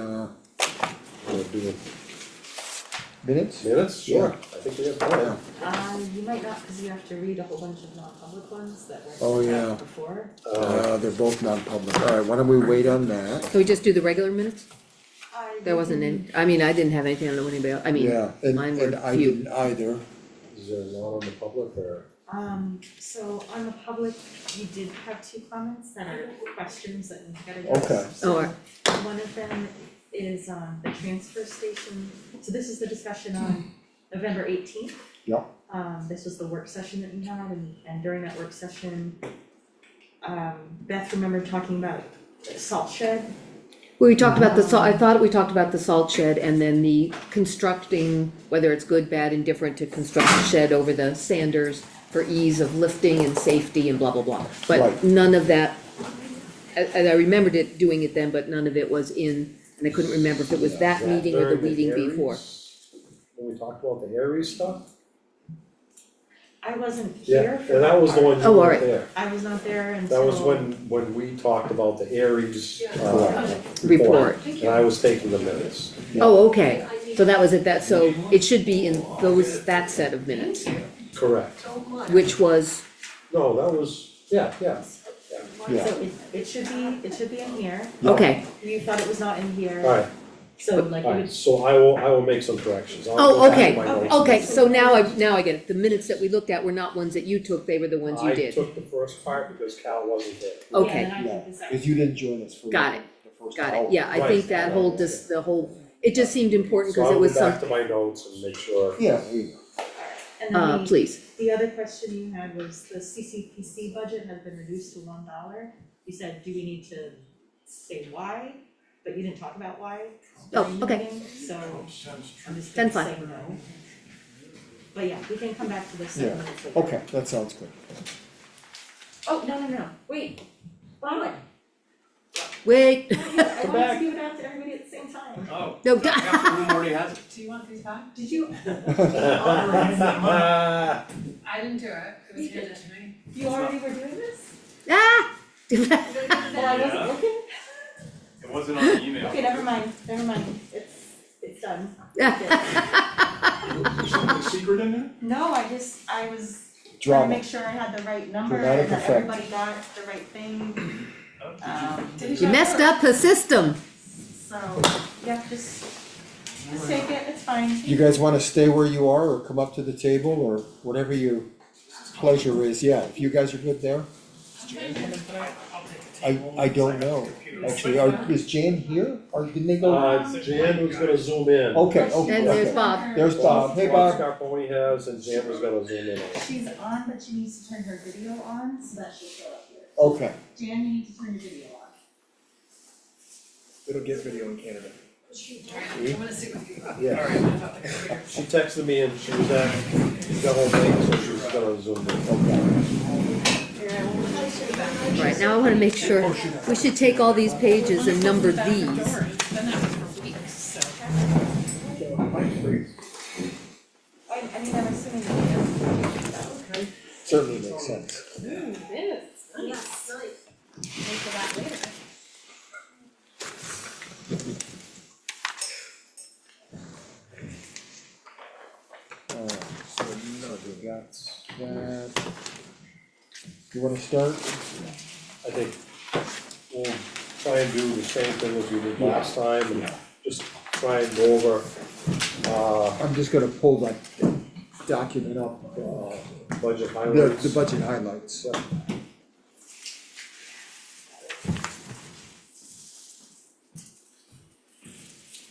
Wanna do minutes? minutes? Sure, I think we have time. You might not, cause you have to read a whole bunch of non-public ones that Oh, were yeah. before. They're both non-public, alright, why don't we wait on that? Can we just do the regular minutes? I There wasn't any, I mean, I didn't have anything, I don't know anybody else, I mean, Yeah, and, mine were and I few. didn't either, Is there not on the public or? So on the public, you did have 2 comments that are questions that you gotta address. Okay. So Alright. one of them is the transfer station, so this is the discussion on November 18th. Yep. This was the work session that we had, and during that work session, Beth remembered talking about the salt shed. we talked about the salt, I thought we talked about the salt shed and then the constructing, whether it's good, bad, indifferent to construct a shed over the Sanders for ease of lifting and safety and blah, blah, blah. But Right. none of that, and I remembered it, doing it then, but none of it was in, and I couldn't remember if it was that meeting or the During meeting Aries, before. when we talked about the Aries stuff? I wasn't Yeah, here for and that was the one you Oh, weren't alright. there. I was not there That until. was when we talked about the Aries, Report. and I was taking the minutes. Oh, okay, so that was it, that, so it should be in those, that set of minutes, Correct. which was, No, that was, yeah. yeah, So it should be in here, Yeah. okay, you thought it was not in here. Alright, So like you alright, would, so I will make some corrections. I'll Oh, go back to okay, my notes. okay, so now I get it, the minutes that we looked at were not ones that you took, they were the ones you I did, took the first part because Cal wasn't there. okay. yeah, and I yeah, did the second. cause you didn't join us for Got the it. first Got hour. it, yeah, I Right. think that whole, the whole, it just seemed important, So cause it I'll was go some, back to my notes and make sure. Yeah, there you go. And then please, the other question you had was the CCPC budget has been reduced to $1. You said, do we need to say why? But you didn't talk about why Oh, during the okay. meeting, so I'm just Then gonna fine. say no. But yeah, we can come back to this in Yeah, a minute later. Okay, that sounds good. Oh, no, wait, Bob, wait, I wanted to give it out to everybody at the same time. Oh, no, I got the room already has it. Do you want these back? Did you, Ah, I didn't do it, it was handed to me. you already were doing this? ah! Well, I wasn't looking? It wasn't on the email. Okay, never mind, it's done. There's something secret in there? No, I was trying to Drama, make sure I had the right number Dramatic and that effect. everybody got the right thing. You messed up the system. So, yeah, just take it, it's fine. you guys wanna stay where you are, or come up to the table, or whatever your pleasure is, yeah, if you guys are good there? I don't know, actually, is Jan here, or didn't they go? Jan was gonna zoom in. Okay, okay, And there's okay. Bob. There's Bob, hey Bob. Scarponi has, and Jan was gonna zoom in. She's on, but she needs to turn her video on so that she'll show up here. Okay, Jan, you need to turn your video on. We don't get video in Canada. I'm gonna sit with you. Yeah, About the computer. she texted me and she was at the whole thing, so she was gonna zoom in. okay. Right, now I wanna make sure, we should take all these pages and number these. Then that was for weeks, so. I mean, I'm assuming that you know. Certainly makes sense. Minutes. that's that. You wanna start? I think we'll try and do the same thing as we did last time and Yeah. just try and go over, I'm just gonna pull that document up, budget highlights. the budget highlights.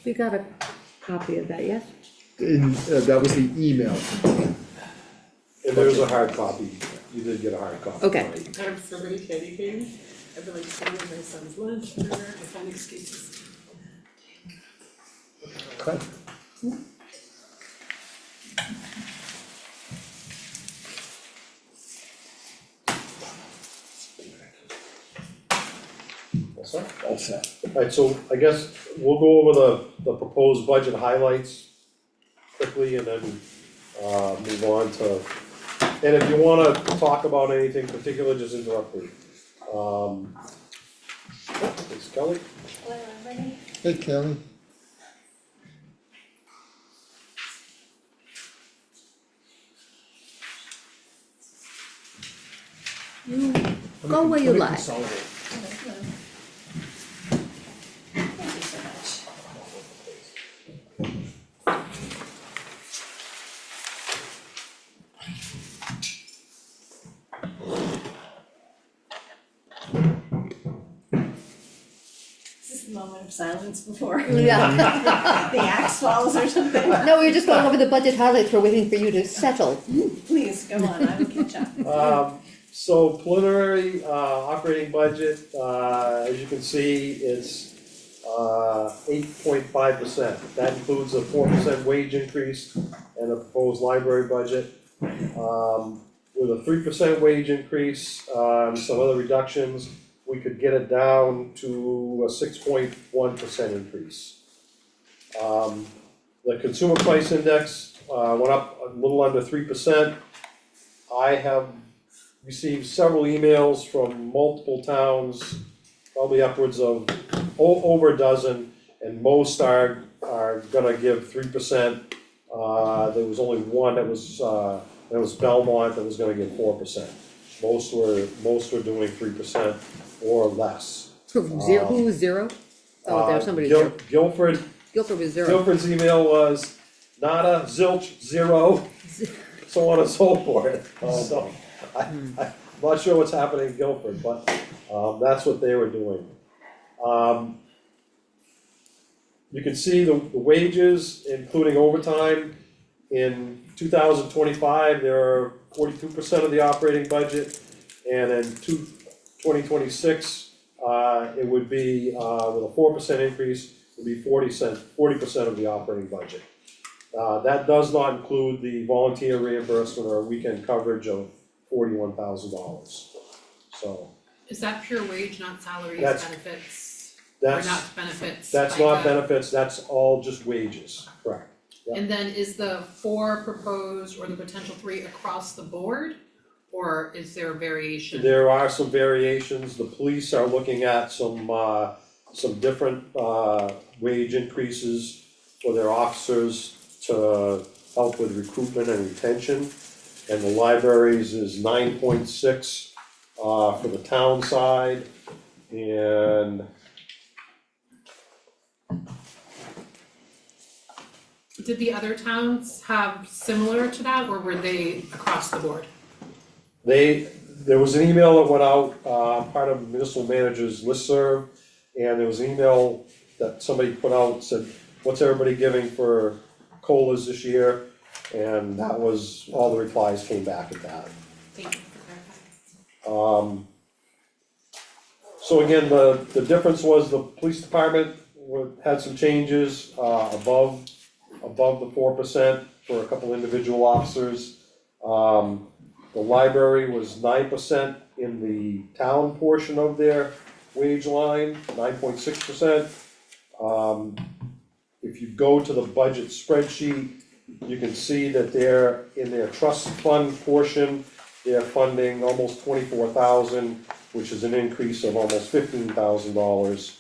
We got a copy of that, yes? And, that was the email. And there's a hard copy, you did get a hard copy. Okay. right? I have so many candy canes. I've been like sitting with my son's lunch, everywhere, I find excuses. Okay. What's that? All set. Alright, so I guess we'll go over the proposed budget highlights quickly and then, move on to, and if you wanna talk about anything particular, just interrupt me. Thanks, Kelly. Hey, Kelly. You go where you like. Thank you so much. Is this the moment of silence before Yeah. the axe falls or something? No, we were just going over the budget highlights, we're waiting for you to settle. Please, go on, I will catch up. So preliminary, operating budget, as you can see, it's, 8.5%. That includes a 4% wage increase and a proposed library budget. With a 3% wage increase, some other reductions, we could get it down to a 6.1% increase. The consumer price index, went up a little under 3%. I have received several emails from multiple towns, probably upwards of over a dozen, and most are gonna give 3%. There was only one that was Belmont that was gonna give 4%. Most were doing 3% or less. Zero, who was zero? Oh, there's somebody Gil- there. Guilford, Guilford was zero. Guilford's email was nada, zilch, zero, so on and so forth. So, I'm not sure what's happening in Guilford, but, that's what they were doing. You can see the wages, including overtime, in 2025, they're 42% of the operating budget, and in 2026, it would be, with a 4% increase, would be 40% of the operating budget. That does not include the volunteer reimbursement or weekend coverage of $41,000. So, Is that pure wage, not salaries, That's- benefits, or that's, not benefits? that's like not that? benefits, that's all just wages, correct? And then is the 4 proposed or the potential 3 across the board? Or is there a variation? There are some variations, the police are looking at some different, wage increases for their officers to help with recruitment and retention. And the libraries is 9.6, for the town side, and Did the other towns have similar to that, or were they across the board? there was an email that went out, part of the municipal manager's listserv, and there was an email that somebody put out, said, what's everybody giving for COLAs this year? And that was, all the replies came back at that. Thank you for clarifying. So again, the difference was the police department had some changes, above the 4% for a couple individual officers. The library was 9% in the town portion of their wage line, 9.6%. If you go to the budget spreadsheet, you can see that they're, in their trust fund portion, they're funding almost 24,000, which is an increase of almost $15,000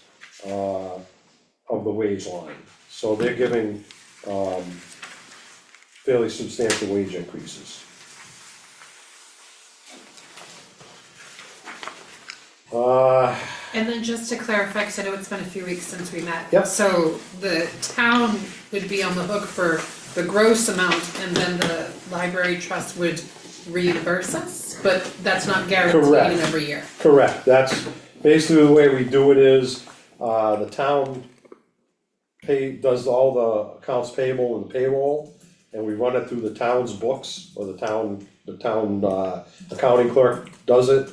of the wage line. So they're giving fairly substantial wage increases. And then just to clarify, cause I know it's been a few weeks since we met. Yep. So the town would be on the hook for the gross amount and then the library trust would reimburse us, but that's not guaranteed Correct. every year. correct, that's basically the way we do it is, the town does all the accounts payable and payroll, and we run it through the town's books, or the town accounting clerk does it.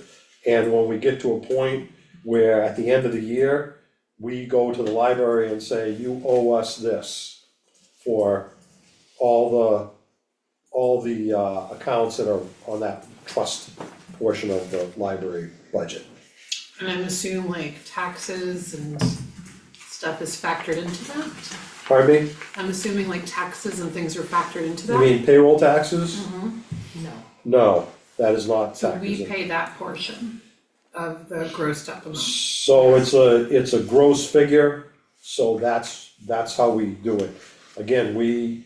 And when we get to a point where at the end of the year, we go to the library and say, you owe us this for all the accounts that are on that trust portion of the library budget. And I'm assuming like taxes and stuff is factored into that? Pardon me? I'm assuming like taxes and things are factored into You that? mean payroll taxes? Mhm. No. No, that is not So factored we in. pay that portion of the grossed up amount. So it's a gross figure, so that's how we do it. Again, we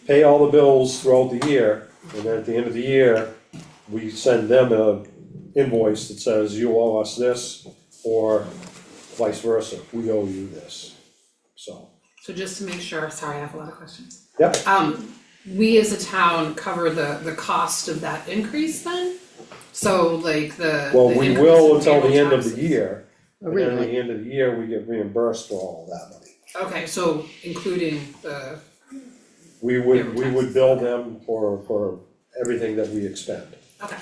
pay all the bills throughout the year, and then at the end of the year, we send them a invoice that says, you owe us this, or vice versa, we owe you this, so. So just to make sure, sorry, I have a lot of questions. Yep, We as a town cover the cost of that increase then? So like well, the we increase will in until the payroll end of the taxes. year, Oh, and then at really? the end of the year, we get reimbursed for all of that money. Okay, so including the, We Payroll would taxes. bill them for everything that we expend. okay,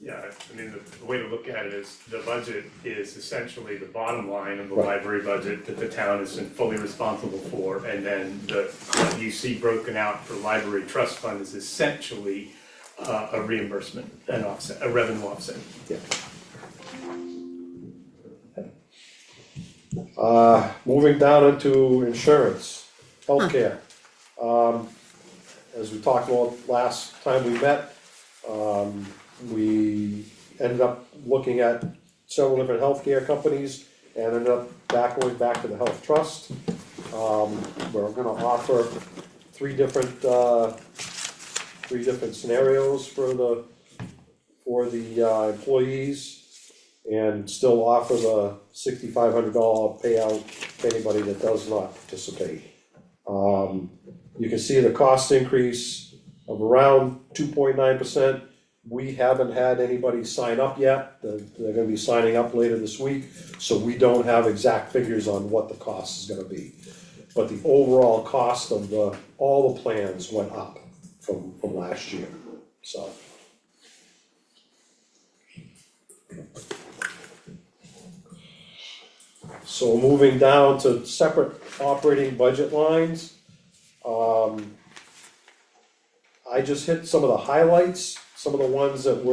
Yeah, I mean, the way to look at it is the budget is essentially the bottom line of the Right. library budget that the town is fully responsible for. And then what you see broken out for library trust fund is essentially a reimbursement, an offset, a revenue offset. Moving down into insurance, healthcare. As we talked about last time we met, we ended up looking at several different healthcare companies and ended up going back to the health trust. We're gonna offer three different scenarios for the employees, and still offer the $6,500 payout to anybody that does not participate. You can see the cost increase of around 2.9%. We haven't had anybody sign up yet, they're gonna be signing up later this week, so we don't have exact figures on what the cost is gonna be. But the overall cost of all the plans went up from last year, so. So moving down to separate operating budget lines. I just hit some of the highlights, some of the ones that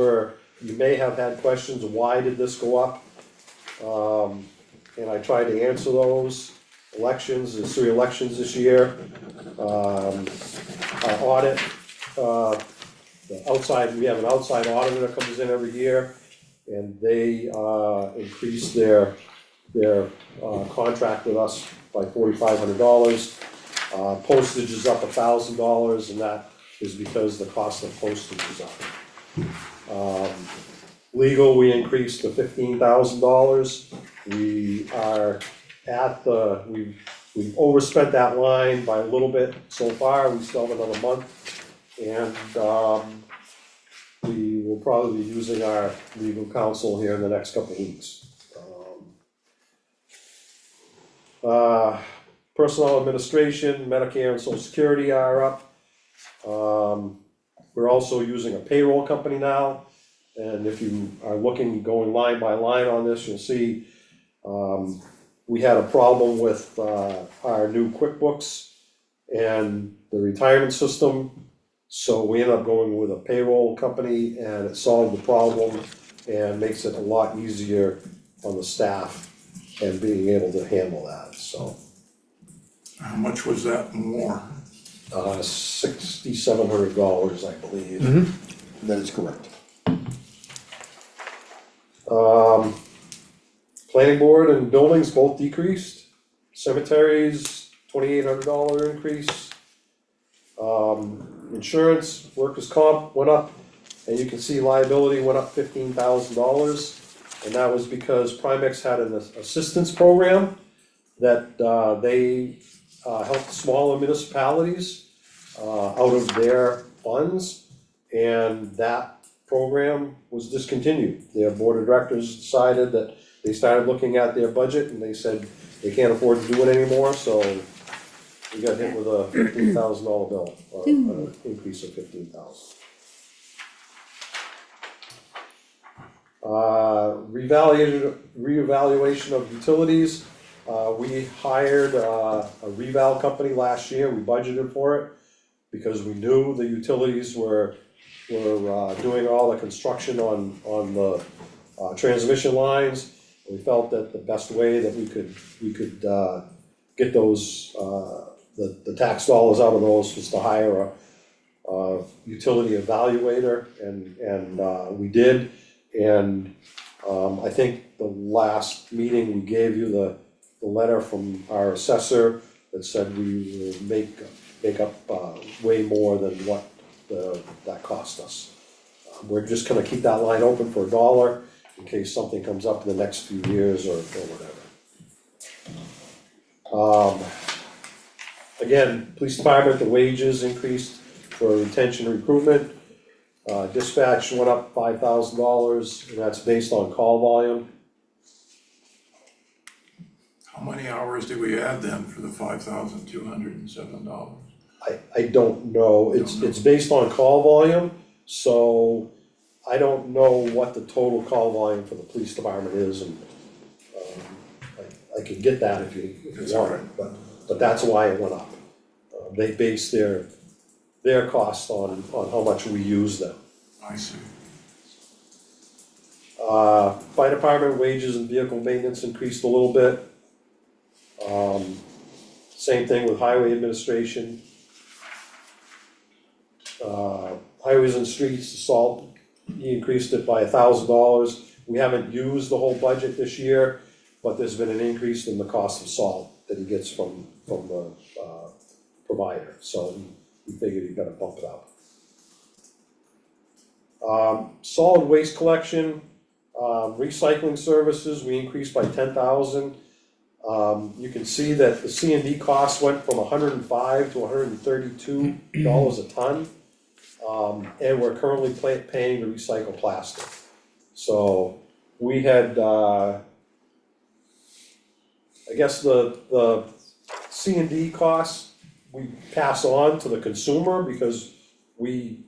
you may have had questions, why did this go up? And I tried to answer those. Elections, there's 3 elections this year. Our audit, we have an outside auditor that comes in every year, and they increased their contract with us by $4,500. Postage is up $1,000, and that is because the cost of postage is up. Legal, we increased to $15,000. We are we've overspent that line by a little bit so far, we still have another month. And we will probably be using our legal counsel here in the next couple of weeks. Personnel administration, Medicare and Social Security are up. We're also using a payroll company now, and if you are going line by line on this, you'll see, we had a problem with, our new QuickBooks and the retirement system. So we ended up going with a payroll company, and it solved the problem and makes it a lot easier on the staff and being able to handle that, so. How much was that more? $6,700, I believe. That is correct. Planning board and buildings both decreased. Cemeteries, $2,800 increase. Insurance, workers' comp went up and you can see liability went up $15,000. And that was because Primex had an assistance program that, they, helped smaller municipalities, out of their funds. And that program was discontinued. Their board of directors decided that they started looking at their budget and they said they can't afford to do it anymore, so we got hit with a $15,000 bill, or an increase of $15,000. Reevaluation of utilities, we hired a reval company last year, we budgeted for it, because we knew the utilities were doing all the construction on the transmission lines. We felt that the best way that we could get those, the tax dollars out of those was to hire a utility evaluator, and we did. And I think the last meeting, we gave you the letter from our assessor that said we will make up way more than what that cost us. We're just gonna keep that line open for $1 in case something comes up in the next few years or whatever. Again, police department, the wages increased for retention and recruitment. Dispatch went up $5,000, and that's based on call volume. How many hours did we add then for the $5,207? I don't know, it's based on call volume, so I don't know what the total call volume for the police department is, and I can get that if you want it, but that's why it went up. They base their cost on how much we use them. I see. Fire department wages and vehicle maintenance increased a little bit. Same thing with highway administration. Highways and streets, salt, he increased it by $1,000. We haven't used the whole budget this year, but there's been an increase in the cost of salt that he gets from the provider, so he figured he better bump it up. Solid waste collection, recycling services, we increased by $10,000. You can see that the C&D cost went from $105 to $132 a ton. And we're currently paying to recycle plastic. So we had, I guess the C&D costs, we pass on to the consumer because we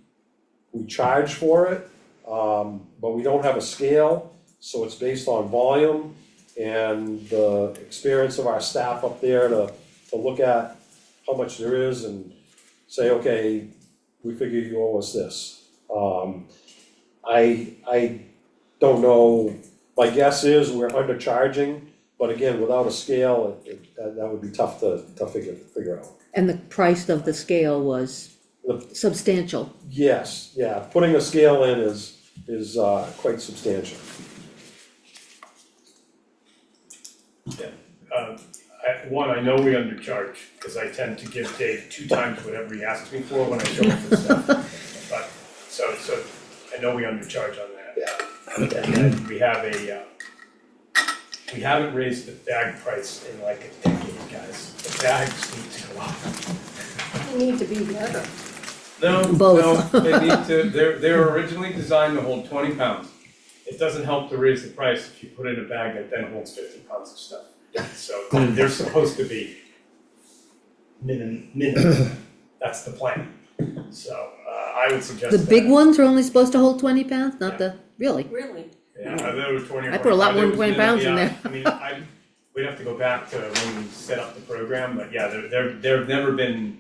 charge for it. But we don't have a scale, so it's based on volume and the experience of our staff up there to look at how much there is and say, okay, we figure you owe us this. I don't know, my guess is we're undercharging, but again, without a scale, that would be tough to figure out. And the price of the scale was substantial. Yes, yeah, putting a scale in is quite substantial. I know we undercharge, because I tend to give Dave 2 times whatever he asks me for when I show up for stuff. But, so I know we undercharge on that. Yeah. And we have we haven't raised the bag price in like a decade, guys. The bags need to go up. They need to be better. No, Both. no, they need to, they're originally designed to hold 20 pounds. It doesn't help to raise the price if you put in a bag that then holds 50 pounds of stuff. So they're supposed to be minimum, that's the plan. So, I would suggest The that. big ones are only supposed to hold 20 pounds, not the, really? Really? Yeah, they were 20 or I put a lot more than 25. 20 pounds in Yeah, there. I mean, we'd have to go back to when we set up the program, but yeah, there have never been,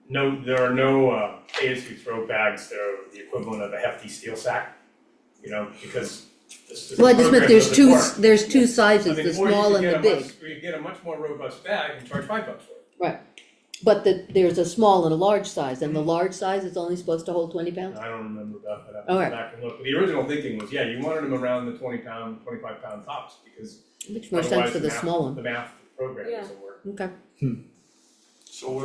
there are no pay-as-you-throw bags that are the equivalent of a hefty steel sack, you know, because this Well, I just meant program doesn't work. there's two sizes, I mean, the or small you and could the get a big. or you could get a much more robust bag and charge $5 for it. Right. But there's a small and a large size, and the large size is only supposed to hold 20 pounds? I don't remember about that, I have to Alright. go back and look, but the original thinking was, yeah, you wanted them around the 20-pound, 25-pound tops, because Makes more sense otherwise for the small the one. math program Yeah. doesn't work. Okay. So what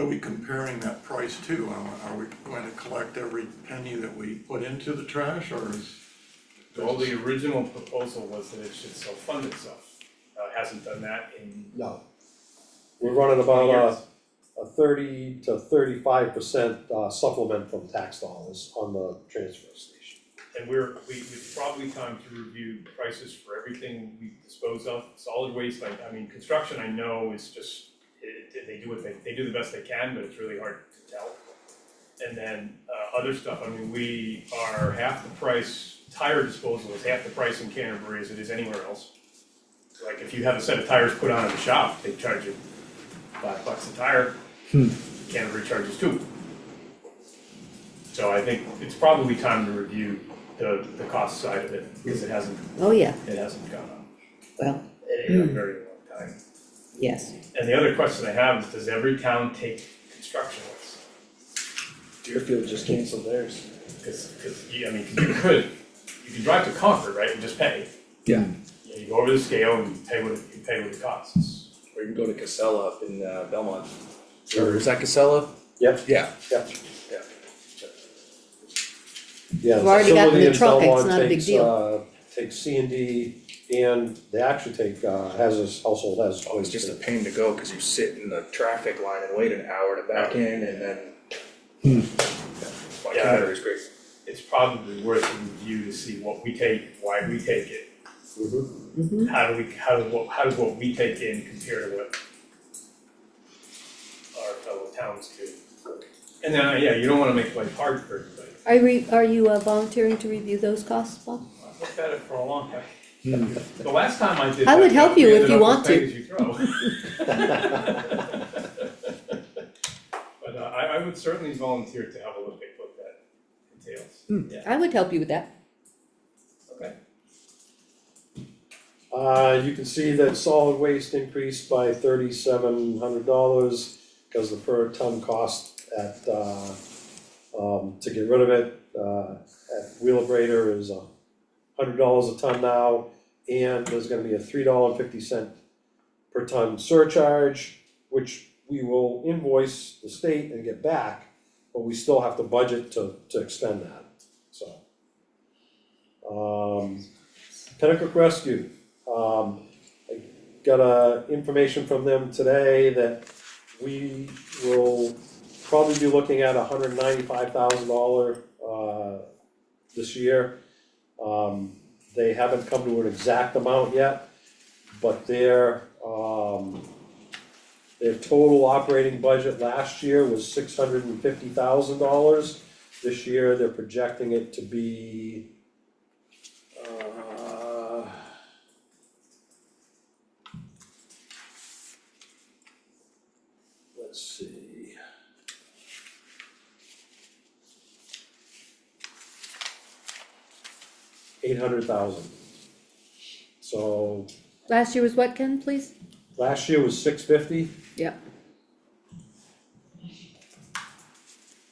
are we comparing that price to? Are we going to collect every penny that we put into the trash, or is? Well, the original proposal was that it should self-fund itself. It hasn't done that in No. We're running about years. a 30 to 35% supplement from tax dollars on the transfer station. And it's probably time to review prices for everything we dispose of. Solid waste, I mean, construction I know is just, they do the best they can, but it's really hard to tell. And then, other stuff, I mean, we are half the price, tire disposal is half the price in Canterbury as it is anywhere else. Like, if you have a set of tires put on in the shop, they charge you $5 a tire. Canterbury charges $2. So I think it's probably time to review the cost side of it, because it hasn't Oh, yeah, gone up well, in a very long time. yes. And the other question I have is, does every town take construction lists? Deerfield just canceled theirs. Cause you can drive to Concord, right, and just pay. Yeah. You go over the scale and you pay what it costs. Or you can go to Casella up in Belmont. Or is that Casella? Yep. Yeah. Yep. Yeah. Yeah, You've the already gotten the facility in truck, it's Belmont not a big takes, deal. takes C&D, and they actually take, household has. Oh, it's just a pain to go, cause you sit in the traffic line and wait an hour to back in, and then. My Yeah. Canterbury's great. It's probably worth a review to see what we take, why we take it. Mhm. How does what we take in compare to what our fellow towns do? And then, you don't wanna make life hard for everybody. Are you volunteering to review those costs, Bob? I've looked at it for a long time. The last time I did I that, would help you we if ended you up want as big to. as you throw. But I would certainly volunteer to have a look at what that entails. Yeah, I would help you with that. okay. You can see that solid waste increased by $3,700, cause the per ton cost at, to get rid of it, at Wheelabrator is $100 a ton now, and there's gonna be a $3.50 per ton surcharge, which we will invoice the state and get back, but we still have to budget to extend that, so. Pennacook Rescue, I got information from them today that we will probably be looking at $195,000 this year. They haven't come to an exact amount yet, but their total operating budget last year was $650,000. This year, they're projecting it to be let's see. $800,000. So Last year was what, Ken, please? last year was $650. Yep.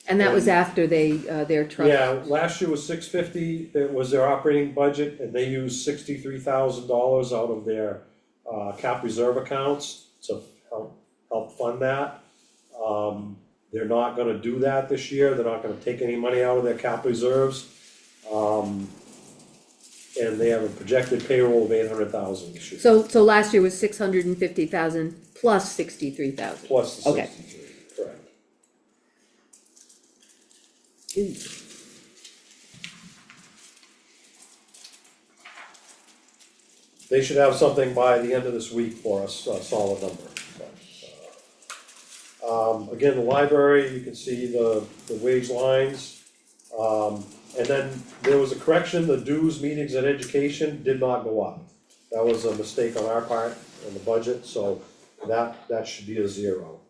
And that was after their truck. Yeah, last year was $650, it was their operating budget, and they used $63,000 out of their cap reserve accounts to help fund that. They're not gonna do that this year, they're not gonna take any money out of their cap reserves. And they have a projected payroll of $800,000 this year, So last year was 650,000 plus 63,000. plus the Okay. 63, correct. They should have something by the end of this week for us, a solid number. Again, the library, you can see the wage lines. And then there was a correction, the dues, meetings and education did not go up. That was a mistake on our part in the budget, so that should be a 0.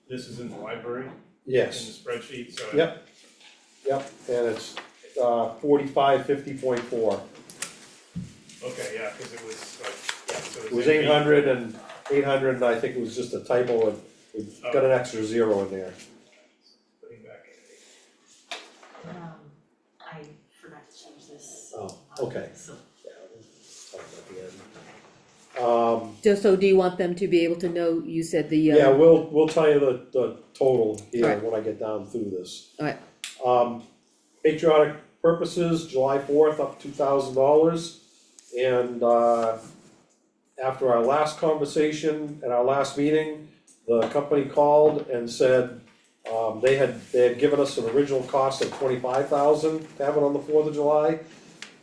This is in the library, in the Yes, spreadsheet, so. Yep. and it's 4550.4. Okay, yeah, cause it was like, so It was 800 and I think it was just a typo, and we got an extra 0 in there. Putting back in. I forgot to change this. Oh, okay. So, Yeah, we'll talk about the end. Just so, do you want them to be able to know, you said the, Yeah, we'll tell you the total here Alright. when I get down through this. Alright. Patriotic purposes, July 4th, up $2,000. And, after our last conversation at our last meeting, the company called and said, they had given us an original cost of $25,000 to have it on the 4th of July.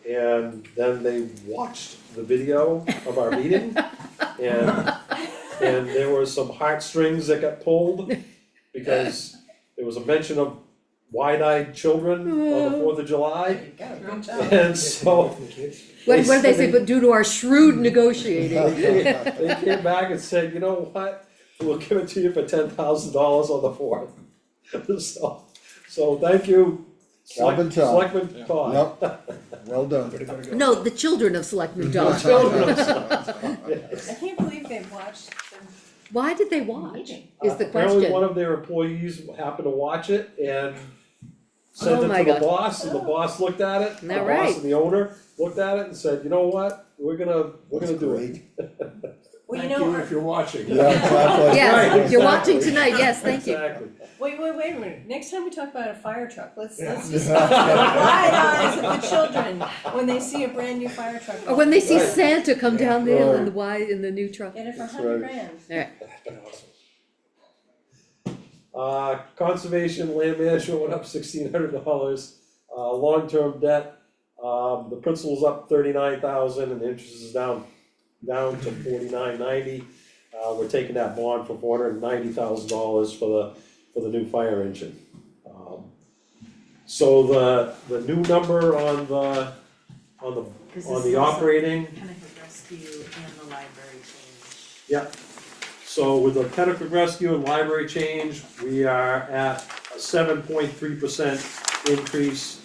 And then they watched the video of our meeting, and there were some heartstrings that got pulled, because there was a mention of wide-eyed children on the 4th of July. And so. What did they say, but due to our shrewd negotiating? They came back and said, you know what, we'll give it to you for $10,000 on the 4th. So thank you, Calvin Todd. Selectman Todd. Yep, well done. No, the children of Selectmen Dodd. Children of I can't believe they watched them. Why did they watch, is the Apparently one question. of their employees happened to watch it and sent Oh it my to the God. boss, and the boss looked at it, Isn't the that boss right? and the owner looked at it and said, you know what, we're gonna do it. Well, you Thank you know, if you're watching. Yeah, exactly. Yes, Right, if you're watching tonight, yes, thank you. Exactly. wait a minute, next time we talk about a fire truck, let's Yeah. just talk about the wide eyes of the children when they see a brand new fire truck. Or when they see Right. Santa come down the hill in Right. the new truck. Get it for That's 100 right. grand. Conservation, land management went up $1,600, long-term debt, the principal's up 39,000 and the interest is down to 4990. We're taking that bond for $490,000 for the new fire engine. So the new number on the operating, Kennebec Rescue and the library change. yeah. So with the Kennebec Rescue and library change, we are at a 7.3% increase.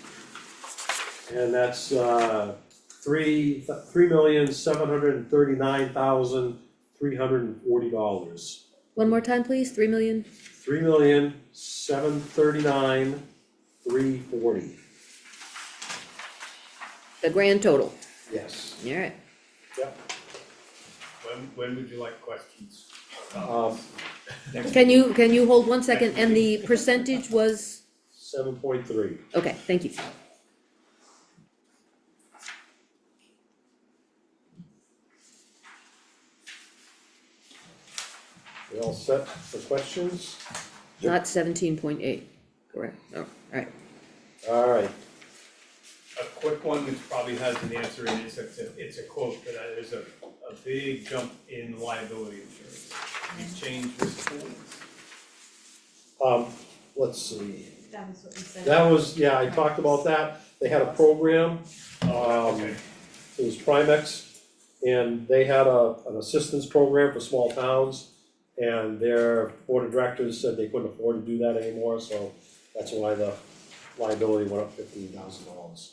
And that's $3,739,340. One more time, please, 3,000,000. $3,739,340. The grand total, Yes. alright. When would you like questions? Can you hold 1 second, and the percentage was, 7.3. okay, thank you. We all set for questions? Not 17.8, correct, oh, alright. Alright, A quick one which probably has an answer in it, it's a quote, but there's a big jump in liability insurance. We changed risk pools. let's see. That was what we said. That was, yeah, I talked about that. They had a program, Okay. it was Primex, and they had an assistance program for small towns. And their board of directors said they couldn't afford to do that anymore, so that's why the liability went up $15,000.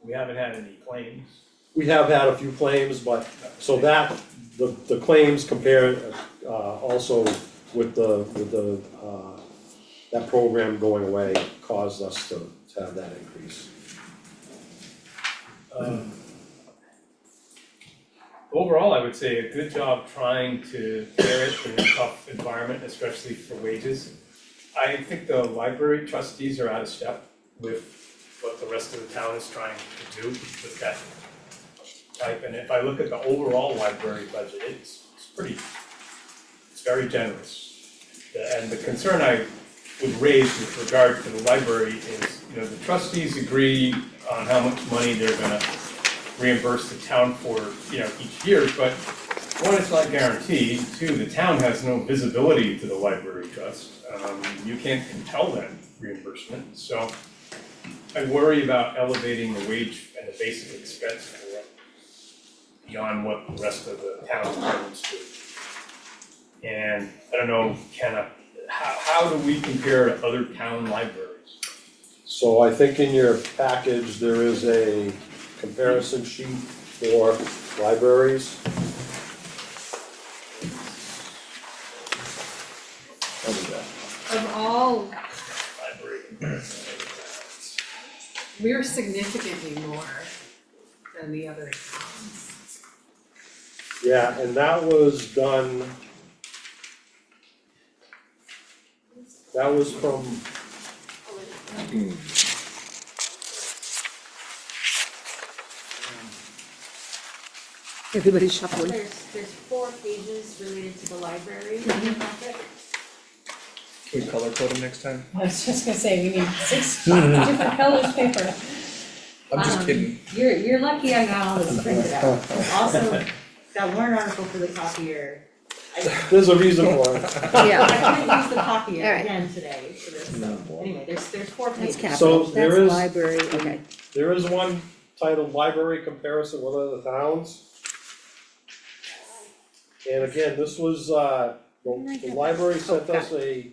We haven't had any claims. We have had a few claims, but, so that, the claims compared, also with that program going away caused us to have that increase. Overall, I would say a good job trying to bear it in a tough environment, especially for wages. I think the library trustees are out of step with what the rest of the town is trying to do with that type. And if I look at the overall library budget, it's very generous. And the concern I would raise with regard to the library is, the trustees agree on how much money they're gonna reimburse the town for, each year, but one, it's not guaranteed, two, the town has no visibility to the library trust. You can't compel that reimbursement, so I worry about elevating the wage and the basic expense for it beyond what the rest of the town departments do. And I don't know, how do we compare to other town libraries? So I think in your package, there is a comparison sheet for libraries. Of all, Library comparison. we're significantly more than the other towns. Yeah, and that was done. That was from, Everybody's shuffling. There's 4 pages related to the library in the packet. Can we color code them next time? I was just gonna say, we need 6 different colors paper. I'm just kidding. You're lucky I got all this printed out. Also, that warrant article for the copier, there's a reason for it. Yeah, I couldn't use the copier All right. again today for this, so anyway, there's 4 that's pages. capital, So that's there is- library, okay. There is one titled Library Comparison with Other Towns. And again, this was, the library sent us a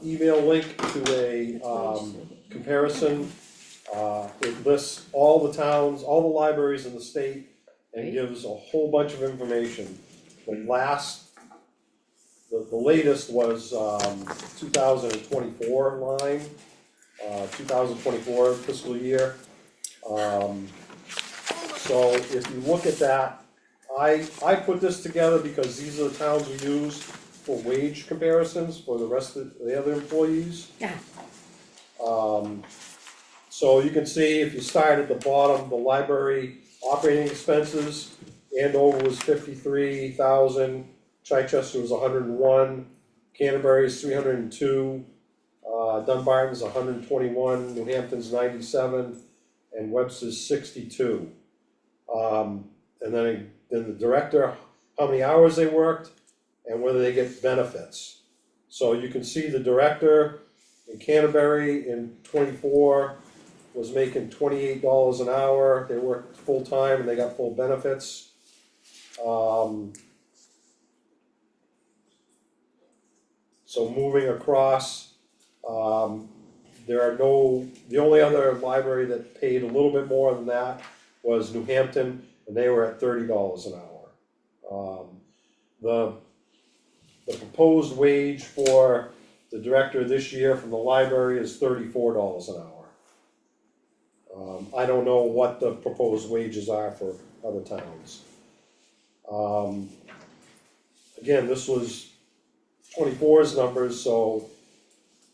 email link to a, comparison. It lists all the towns, all the libraries in the state, and gives a whole bunch of information. The latest was, 2024 line, 2024 fiscal year. So if you look at that, I put this together because these are the towns we use for wage comparisons for the rest of the other employees. Yeah. So you can see if you start at the bottom, the library operating expenses, Andover was 53,000, Chichester was 101, Canterbury's 302, Dunbarton's 121, New Hampton's 97, and Webster's 62. And then the director, how many hours they worked, and whether they get benefits. So you can see the director in Canterbury in '24 was making $28 an hour, they worked full-time and they got full benefits. So moving across, the only other library that paid a little bit more than that was New Hampton, and they were at $30 an hour. The proposed wage for the director this year from the library is $34 an hour. I don't know what the proposed wages are for other towns. Again, this was 24's numbers, so,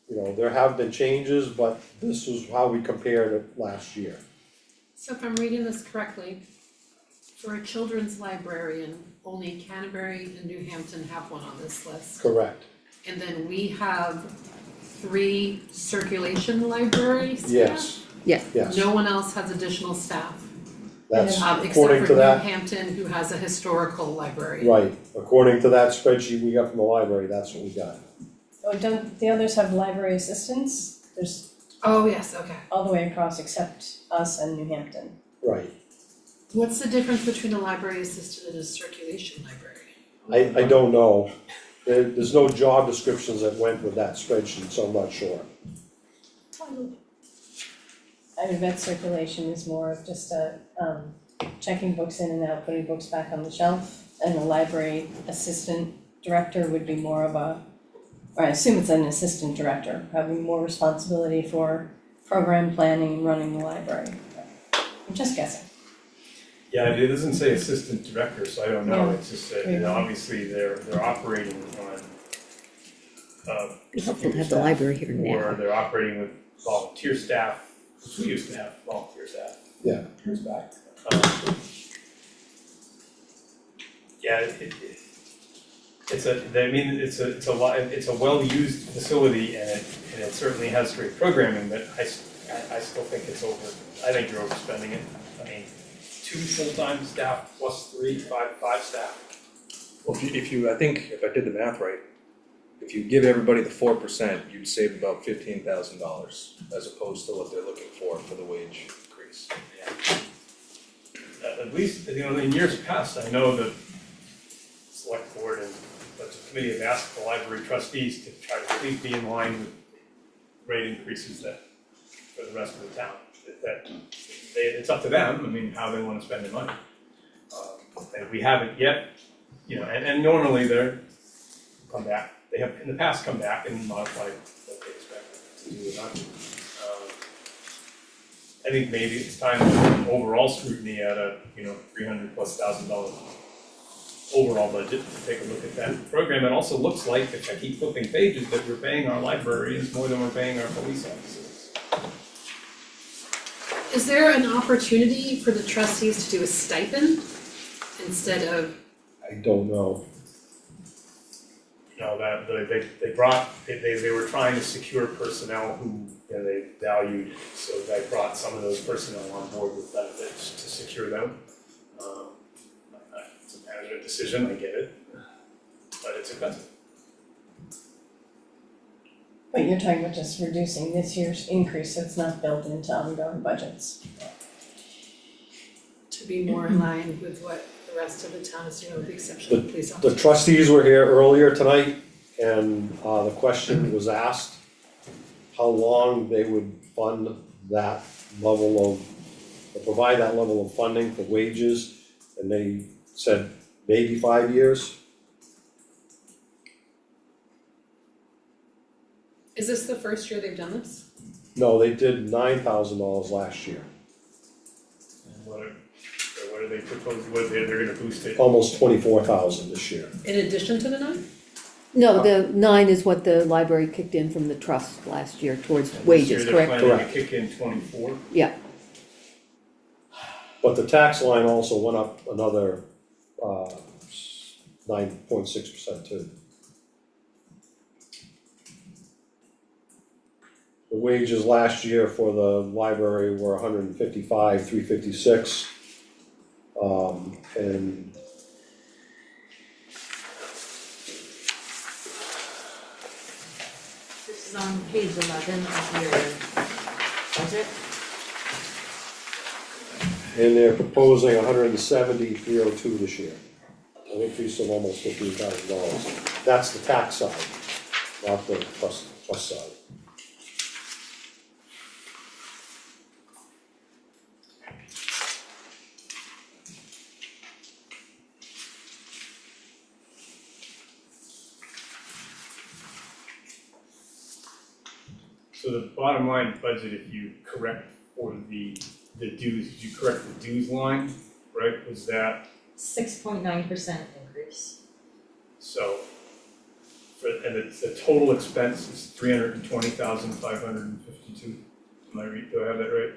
there have been changes, but this was how we compared it last year. So if I'm reading this correctly, for a children's librarian, only Canterbury and New Hampton have one on this list. Correct, And then we have 3 circulation library staff? yes, Yeah, yes, No one else has additional staff, that's except according for to New that, Hampton, who has a historical library. right, according to that spreadsheet we got from the library, that's what we got. Oh, don't the others have library assistants? There's Oh, yes, okay. all the way across except us and New Hampton. Right, What's the difference between a library assistant and a circulation library? I don't know, there's no job descriptions that went with that spreadsheet, so I'm not sure. I would bet circulation is more of just checking books in and out, putting books back on the shelf. And the library assistant director would be more of or I assume it's an assistant director, having more responsibility for program planning and running the library. I'm just guessing. Yeah, it doesn't say assistant director, so I don't know, Yeah. it's just that, obviously they're operating on it'd be helpful to have the library here or now. they're operating with volunteer staff, we used to have volunteer staff. Yeah. Years back. Yeah, it's a well-used facility and it certainly has great programming, but I still think I think you're overspending it. I mean, 2 full-time staff plus 5 staff. Well, I think if I did the math right, if you give everybody the 4%, you'd save about $15,000 as opposed to what they're looking for the wage increase. At least, in years past, I know the select board and the committee have asked the library trustees to try to please be in line with rate increases for the rest of the town. It's up to them, how they wanna spend their money. And we haven't yet, and normally they're come back, they have in the past come back and modified what they expect to do or not do. I think maybe it's time for overall scrutiny at a, $300,000+ overall budget to take a look at that program. It also looks like, if I keep flipping pages, that we're paying our librarians more than we're paying our police officers. Is there an opportunity for the trustees to do a stipend instead of, I don't know. That they were trying to secure personnel who, they valued, so they brought some of those personnel on board with benefits to secure them. It's a management decision, I get it, but it's expensive. But you're talking about just reducing this year's increase, so it's not built into ongoing budgets. to be more in line with what the rest of the town is doing, with the exception of police The officers? trustees were here earlier tonight, and the question was asked, how long they would fund that level of, or provide that level of funding for wages, and they said maybe 5 years. Is this the first year they've done this? No, they did $9,000 last year, What are they proposing, they're gonna boost it? almost 24,000 this year. In addition to the 9? No, the 9 is what the library kicked in from the trust last year towards wages, correct? This year they're planning to kick in 24. Yeah, But the tax line also went up another 9.6% too. The wages last year for the library were 155,356. And This is on page 11 of your budget. and they're proposing 170,302 this year. An increase of almost $15,000. That's the tax side, not the trust side. So the bottom line budget, if you correct for the dues, if you correct the dues line, right, was that, 6.9% increase. so, and the total expense is 320,552. Do I have that right?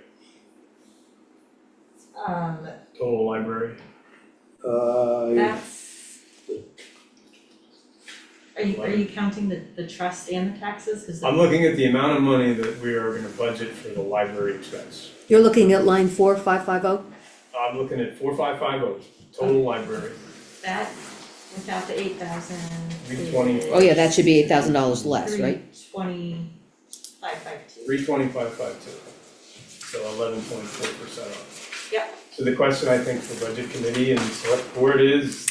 Total library? That's. Are you counting the trust and the taxes? 'Cause I'm looking at the amount of money that we are gonna budget for the library expense. you're looking at line 4550? I'm looking at 4550, total library, that, without the 8,000. 320. Oh yeah, that should be $8,000 less, right? 320,552. 32552, so 11.4% off. Yep. So the question, I think, for budget committee and select board is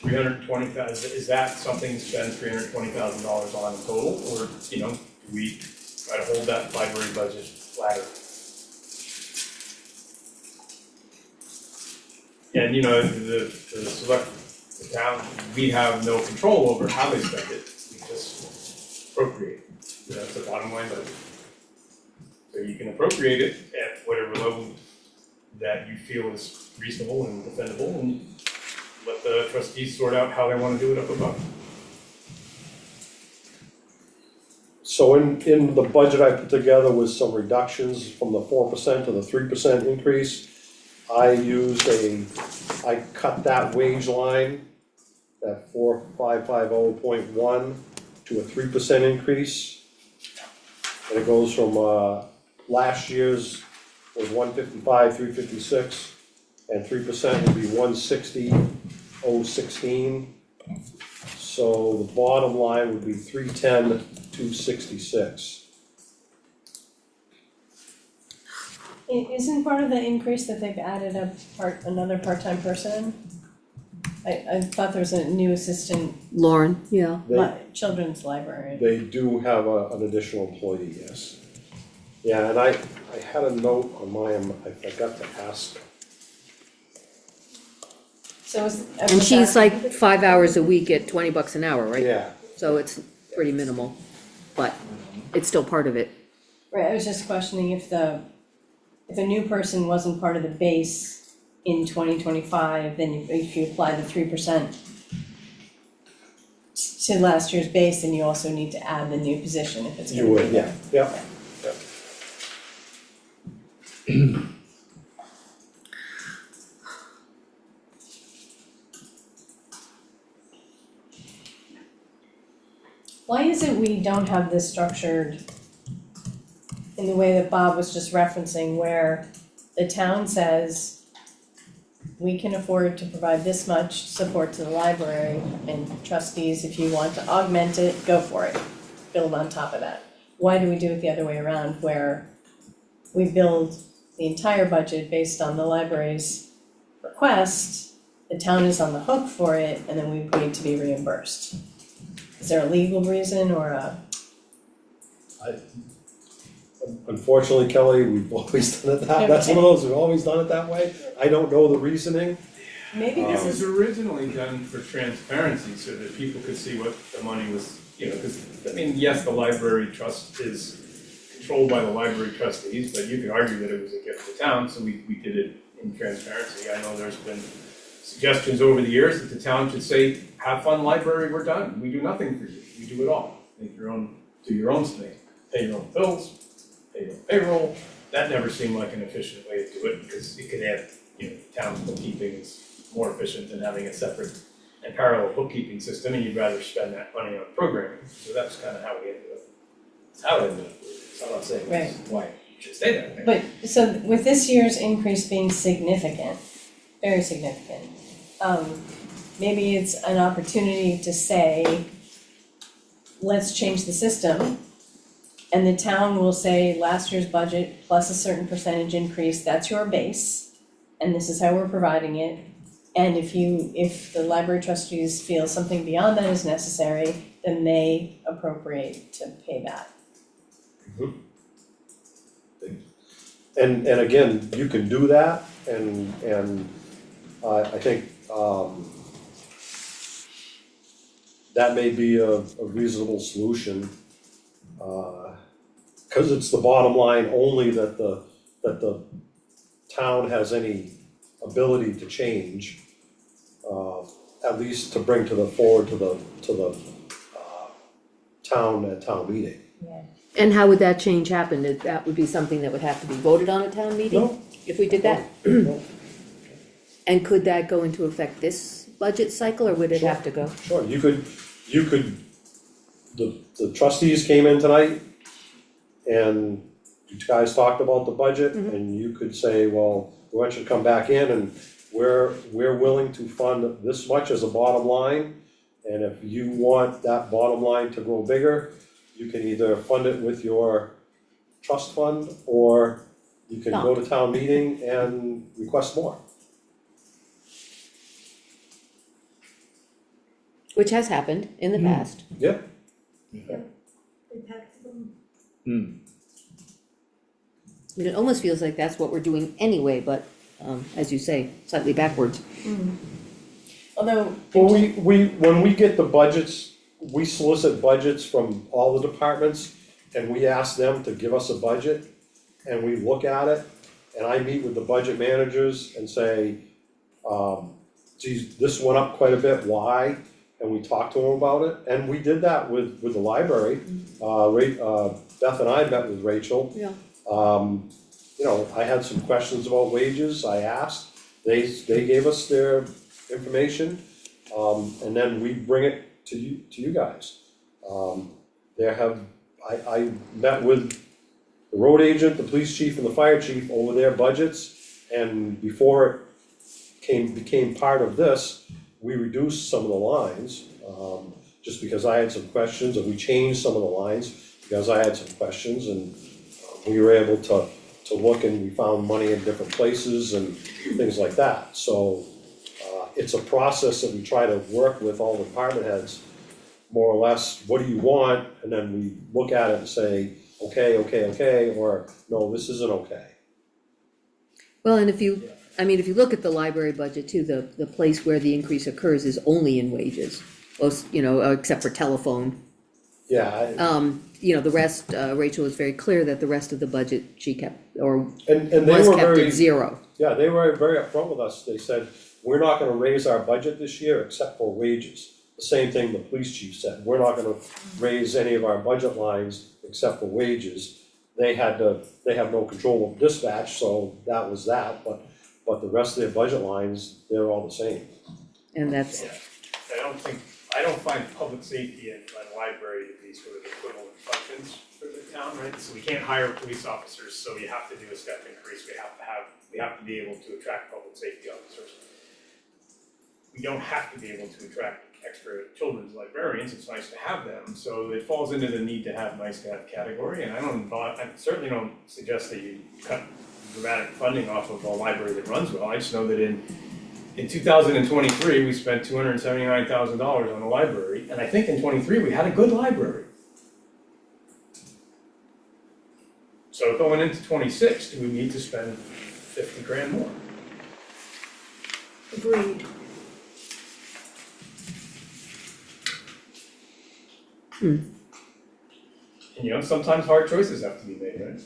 320,000, is that something to spend $320,000 on in total, or, do we try to hold that library budget flatter? And, the town, we have no control over how they spend it, we just appropriate, that's the bottom line budget. So you can appropriate it at whatever level that you feel is reasonable and defendable, and let the trustees sort out how they wanna do it up above. So in the budget I put together with some reductions from the 4% to the 3% increase, I cut that wage line, that 4550.1 to a 3% increase. And it goes from, last year's was 155,356, and 3% would be 160,016. So the bottom line would be 310,266. Isn't part of the increase that they've added another part-time person? I thought there was a new assistant Lauren, yeah. children's library. They do have an additional employee, yes. Yeah, and I had a note on mine, I forgot to ask. So is. And she's like 5 hours a week at $20 an hour, right? Yeah, So it's pretty minimal, but it's still part of it. Right, I was just questioning if a new person wasn't part of the base in 2025, then if you apply the 3% to last year's base, then you also need to add the new position if it's gonna You be would, there. yeah. Why is it we don't have this structured in the way that Bob was just referencing, where the town says we can afford to provide this much support to the library, and trustees, if you want to augment it, go for it, build on top of that? Why do we do it the other way around, where we build the entire budget based on the library's request, the town is on the hook for it, and then we wait to be reimbursed? Is there a legal reason or a? Unfortunately, Kelly, we've always done it that's one of those, we've always done it that way. I don't know the reasoning. Maybe It this was is, originally done for transparency, so that people could see what the money was, cause, I mean, yes, the library trust is controlled by the library trustees, but you could argue that it was a gift to the town, so we did it in transparency. I know there's been suggestions over the years that the town should say, have fun library, we're done, we do nothing for you, we do it all. Make your own, do your own thing, pay your own bills, pay your own payroll. That never seemed like an efficient way to do it, because it could add, town's bookkeeping is more efficient than having a separate and parallel bookkeeping system, and you'd rather spend that money on programming, so that's kind of how we ended up. That's how it ended up, so I'm not saying that's why it should stay that way. but, so with this year's increase being significant, very significant, maybe it's an opportunity to say, let's change the system. And the town will say, last year's budget plus a certain percentage increase, that's your base, and this is how we're providing it. And if the library trustees feel something beyond that is necessary, then they appropriate to pay that. And again, you can do that, and I think, that may be a reasonable solution. Cause it's the bottom line only that the town has any ability to change, at least to bring to the forward to the town at town meeting. And how would that change happen? That would be something that would have to be voted on at town meeting? No. If we did that? No. And could that go into effect this budget cycle, or would it have to go? Sure, you could, the trustees came in tonight and you guys talked about the budget and you could say, well, we want you to come back in and we're willing to fund this much as a bottom line. And if you want that bottom line to grow bigger, you can either fund it with your trust fund or you can go to town meeting and request more. Which has happened in the past. Yeah. I mean, it almost feels like that's what we're doing anyway, but, as you say, slightly backwards. Although. Well, when we get the budgets, we solicit budgets from all the departments and we ask them to give us a budget and we look at it. And I meet with the budget managers and say, geez, this went up quite a bit, why? And we talk to them about it, and we did that with the library. Beth and I met with Rachel. Yeah. I had some questions about wages, I asked, they gave us their information, and then we bring it to you guys. I met with the road agent, the police chief, and the fire chief over their budgets, and before it became part of this, we reduced some of the lines, just because I had some questions, and we changed some of the lines because I had some questions, and we were able to look and we found money in different places and things like that. So, it's a process that we try to work with all the department heads, more or less, what do you want? And then we look at it and say, okay, or no, this isn't okay. Well, and if you look at the library budget too, the place where the increase occurs is only in wages. Most, except for telephone. Yeah, The rest, Rachel was very clear that the rest of the budget she kept, or and they was were kept very, at zero. yeah, they were very upfront with us, they said, we're not gonna raise our budget this year except for wages. The same thing the police chief said, we're not gonna raise any of our budget lines except for wages. They have no control of dispatch, so that was that, but the rest of their budget lines, they're all the same. And that's, I don't find public safety and library to be sort of equivalent functions for the town, right? So we can't hire police officers, so we have to do a step increase, we have to be able to attract public safety officers. We don't have to be able to attract extra children's librarians, it's nice to have them, so it falls into the need to have, nice to have category, and I certainly don't suggest that you cut dramatic funding off of a library that runs well. I just know that in 2023, we spent $279,000 on a library, and I think in '23, we had a good library. So going into '26, do we need to spend 50 grand more? Agreed. And sometimes hard choices have to be made, right?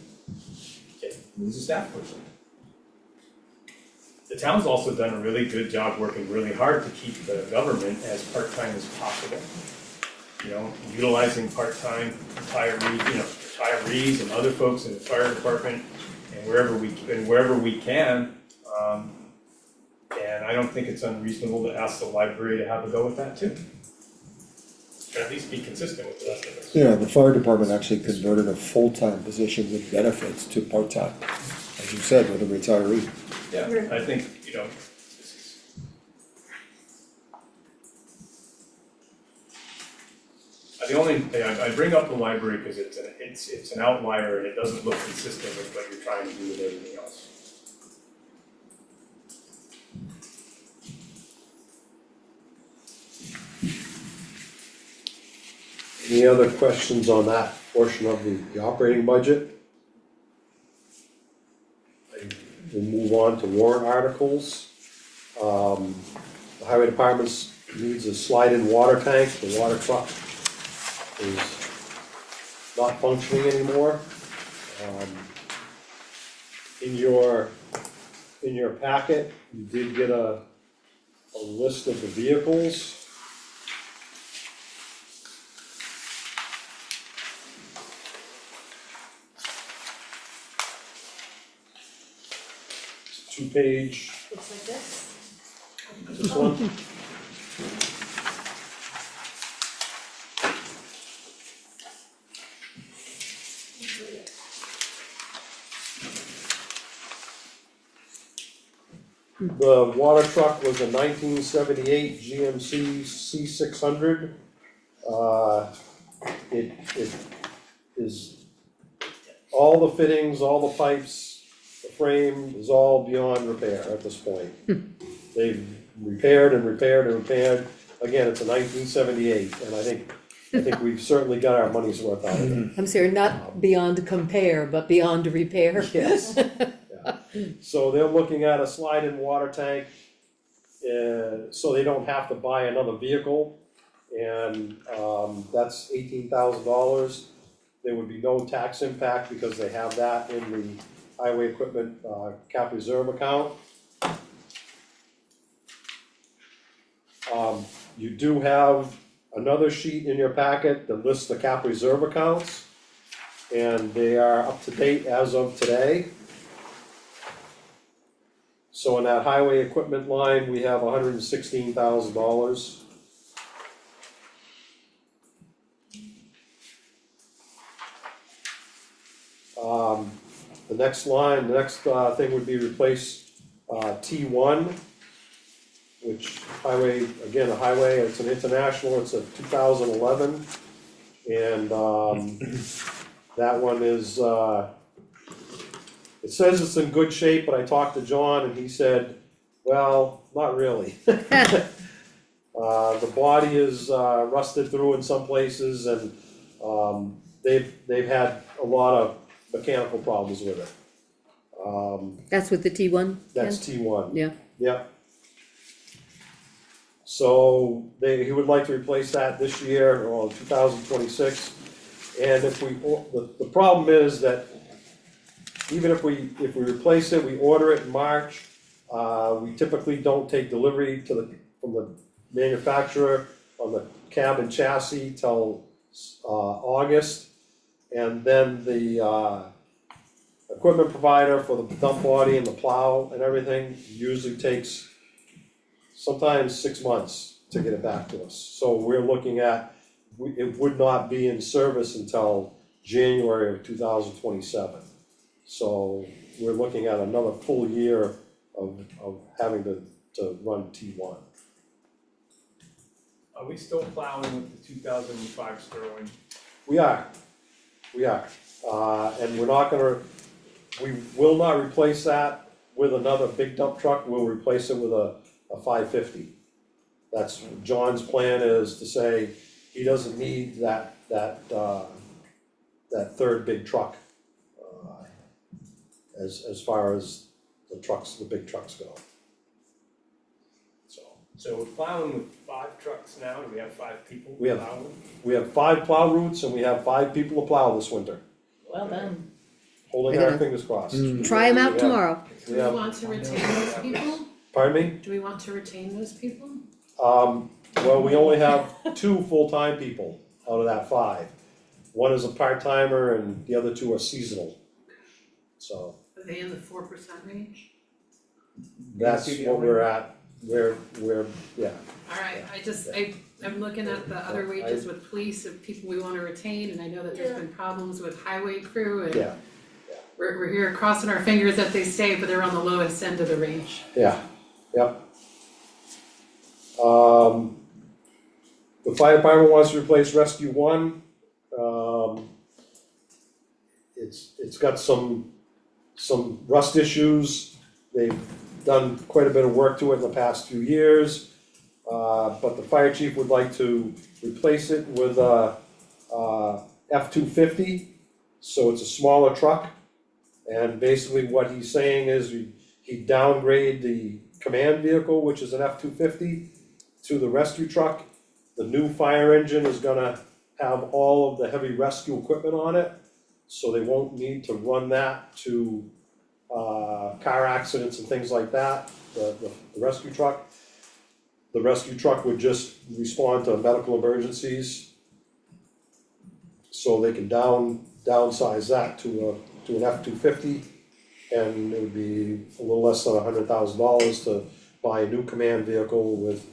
Okay, lose a staff person. The town's also done a really good job working really hard to keep the government as part-time as possible. Utilizing part-time retirees and other folks in the fire department and wherever we can. And I don't think it's unreasonable to ask the library to have a go with that too. Or at least be consistent with the rest of us. Yeah, the fire department actually converted a full-time position with benefits to part-time, as you said, with a retiree. Yeah, I think, the only thing, I bring up the library because it's an outlier and it doesn't look consistent with what you're trying to do with everything else. Any other questions on that portion of the operating budget? We'll move on to warrant articles. The highway department needs a slide-in water tank, the water truck is not functioning anymore. In your packet, you did get a list of the vehicles. Two-page, Looks like this. this one. The water truck was a 1978 GMC C600. It is, all the fittings, all the pipes, the frame is all beyond repair at this point. They've repaired and repaired and repaired. Again, it's a 1978, and I think we've certainly got our money's worth out of it. I'm sorry, not beyond compare, but beyond repair. Yes. So they're looking at a slide-in water tank, so they don't have to buy another vehicle. And, that's $18,000. There would be no tax impact because they have that in the highway equipment, cap reserve account. You do have another sheet in your packet that lists the cap reserve accounts. And they are up to date as of today. So in that highway equipment line, we have $116,000. The next line, the next thing would be replace T1, which highway, again, a highway, it's an international, it's a 2011. And that one is, it says it's in good shape, but I talked to John and he said, well, not really. The body is rusted through in some places and they've had a lot of mechanical problems with it. That's with the T1? That's T1. Yeah. Yeah. So he would like to replace that this year, or 2026. And if the problem is that even if we replace it, we order it in March, we typically don't take delivery from the manufacturer on the cab and chassis till, August. And then the, equipment provider for the dump body and the plow and everything usually takes sometimes 6 months to get it back to us. So we're looking at, it would not be in service until January of 2027. So we're looking at another full year of having to run T1. Are we still plowing with the 2005 Sterling? We are, and we will not replace that with another big dump truck, we'll replace it with a 550. That's, John's plan is to say, he doesn't need that third big truck, as far as the big trucks go. So we're plowing with 5 trucks now, do we have 5 people We have- plowing? We have 5 plow routes and we have 5 people to plow this winter, Well done. holding our fingers crossed. Try them out Yeah. tomorrow. Do we want to retain those people? Pardon me? Do we want to retain those people? Well, we only have 2 full-time people out of that 5. One is a part-timer and the other 2 are seasonal. So Are they in the 4% range? that's what we're at, we're, yeah. Alright, I'm looking at the other wages with police of people we wanna retain, and I know that there's been problems with highway crew and Yeah. we're here crossing our fingers that they stay, but they're on the lowest end of the range. Yeah, yep. The fire department wants to replace Rescue 1. It's got some rust issues. They've done quite a bit of work to it in the past few years. But the fire chief would like to replace it with a F-250. So it's a smaller truck. And basically what he's saying is he downgrade the command vehicle, which is an F-250, to the rescue truck. The new fire engine is gonna have all of the heavy rescue equipment on it, so they won't need to run that to car accidents and things like that, the rescue truck. The rescue truck would just respond to medical emergencies. So they can downsize that to an F-250, and it would be a little less than $100,000 to buy a new command vehicle with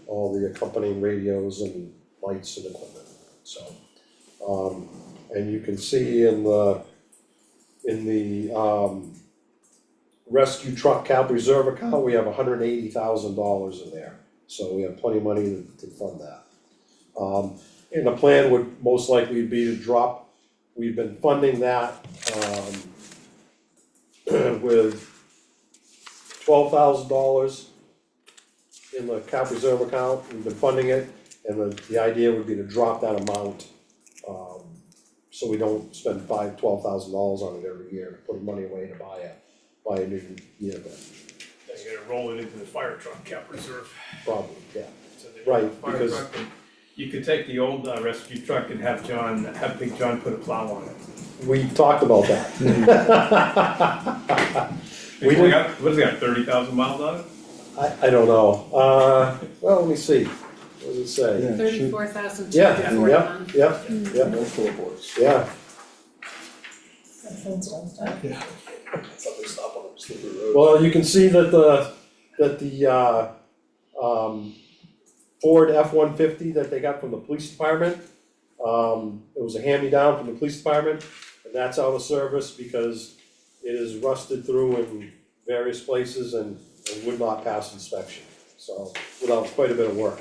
all the accompanying radios and lights and equipment, so. And you can see in the rescue truck cap reserve account, we have $180,000 in there, so we have plenty of money to fund that. And the plan would most likely be to drop, we've been funding that, with $12,000 in the cap reserve account, we've been funding it, and the idea would be to drop that amount, so we don't spend $12,000 on it every year, putting money away to buy a new vehicle, Then you're gonna roll it into the fire truck cap reserve. probably, yeah. So the Right, fire because- truck, you could take the old rescue truck and have Big John put a plow on it. We talked about that. What has it got, 30,000 miles on it? I don't know, well, let me see, what does it say? 34,241. Yep, No floorboards. yeah, That sounds well done. Something stop on a slippery road. well, you can see that the Ford F-150 that they got from the police department, it was a hand-me-down from the police department, and that's out of service because it is rusted through in various places and would not pass inspection, so, without quite a bit of work.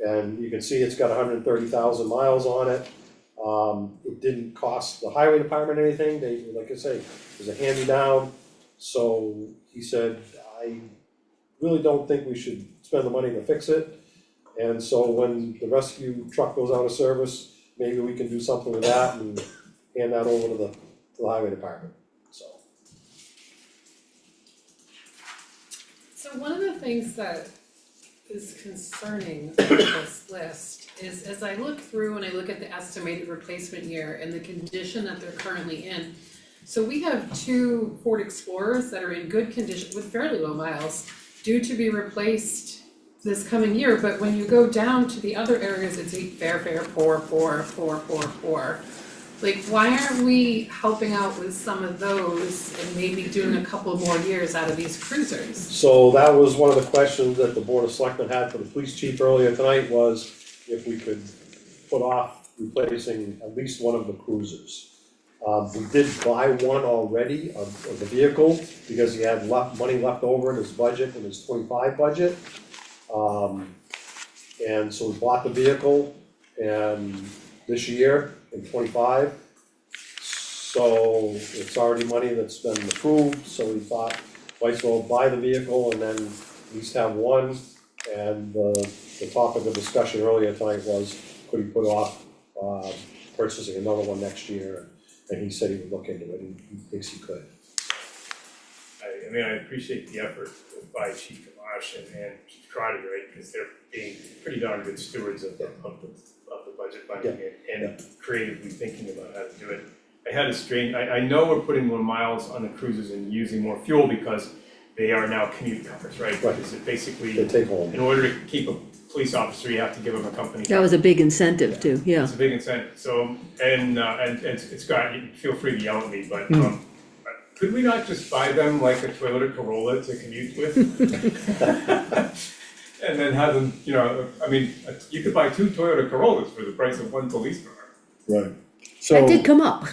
And you can see it's got 130,000 miles on it. It didn't cost the highway department anything, like I say, it was a hand-me-down. So he said, I really don't think we should spend the money to fix it. And so when the rescue truck goes out of service, maybe we can do something with that and hand that over to the highway department, so. So one of the things that is concerning about this list is as I look through and I look at the estimated replacement year and the condition that they're currently in. So we have 2 Ford Explorers that are in good condition with fairly low miles, due to be replaced this coming year, but when you go down to the other areas, it's fair, poor. Like, why aren't we helping out with some of those and maybe doing a couple more years out of these cruisers? So that was one of the questions that the Board of Selectmen had for the police chief earlier tonight, was if we could put off replacing at least one of the cruisers. We did buy one already of the vehicle, because he had money left over in his budget, in his 25 budget. And so we bought the vehicle, and this year, in 25. So it's already money that's been approved, so we thought, might as well buy the vehicle and then at least have one. And the topic of discussion earlier tonight was, could he put off, purchasing another one next year? And he said he would look into it, and he thinks he could. I mean, I appreciate the effort by Chief Gamache and Chief Crotty, right, because they're being pretty darn good stewards of the budget funding and creatively thinking about how to do it. I know we're putting more miles on the cruisers and using more fuel because they are now commute cars, right? Right. Because it basically, They take home. in order to keep a police officer, you have to give them a company car. That was a big incentive too, yeah. It's a big incentive, so, and Scott, you feel free to yell at me, but, could we not just buy them like a Toyota Corolla to commute with? And then have them, I mean, you could buy 2 Toyota Corollas for the price of 1 police car. Right. That did So come up.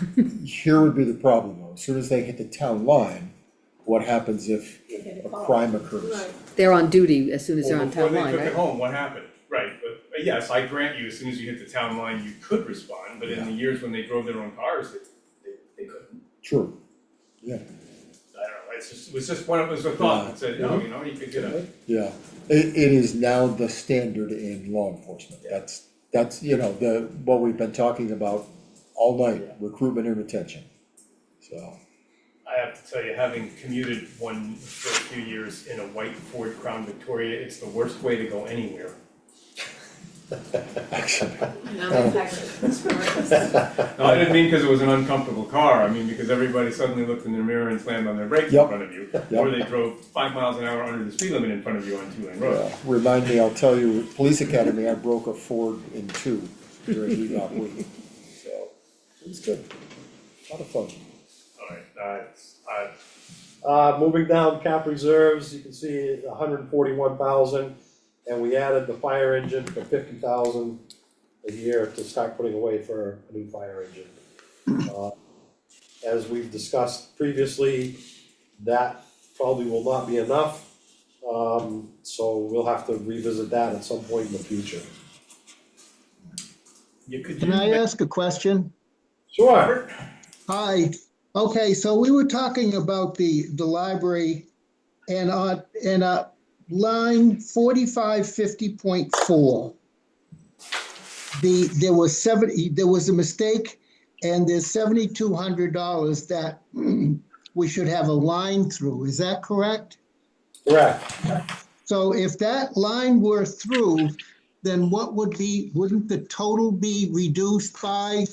here would be the problem though, as soon as they hit the town line, what happens if a crime occurs? They're on duty as soon as they're Well, on town line, Before they took right? it home, what happened? Right, but yes, I grant you, as soon as you hit the town line, you could respond, but in the years when they drove their own cars, they couldn't. True, yeah. I don't know, it was just one of us, a thought that said, no, you could get a. Yeah, it is now the standard in law enforcement, that's, what we've been talking about all night, recruitment and retention, so. I have to tell you, having commuted one for a few years in a white Ford Crown Victoria, it's the worst way to go anywhere. Now they've actually experienced. No, I didn't mean because it was an uncomfortable car, I mean because everybody suddenly looked in their mirror and slammed on their brakes in Yep. front of you. Yep. Or they drove 5 miles an hour under the speed limit in front of you on 2-lane road. Remind me, I'll tell you, police academy, I broke a Ford in 2 during heat op week, so it was good, a lot of fun. Alright, Moving down cap reserves, you can see 141,000, and we added the fire engine for 50,000 a year to start putting away for a new fire engine. As we've discussed previously, that probably will not be enough, so we'll have to revisit that at some point in the future. Can I ask a question? Sure. Hi, okay, so we were talking about the library and line 4550.4. There was a mistake, and there's $7,200 that we should have a line through, is that correct? Correct. So if that line were through, then wouldn't the total be reduced by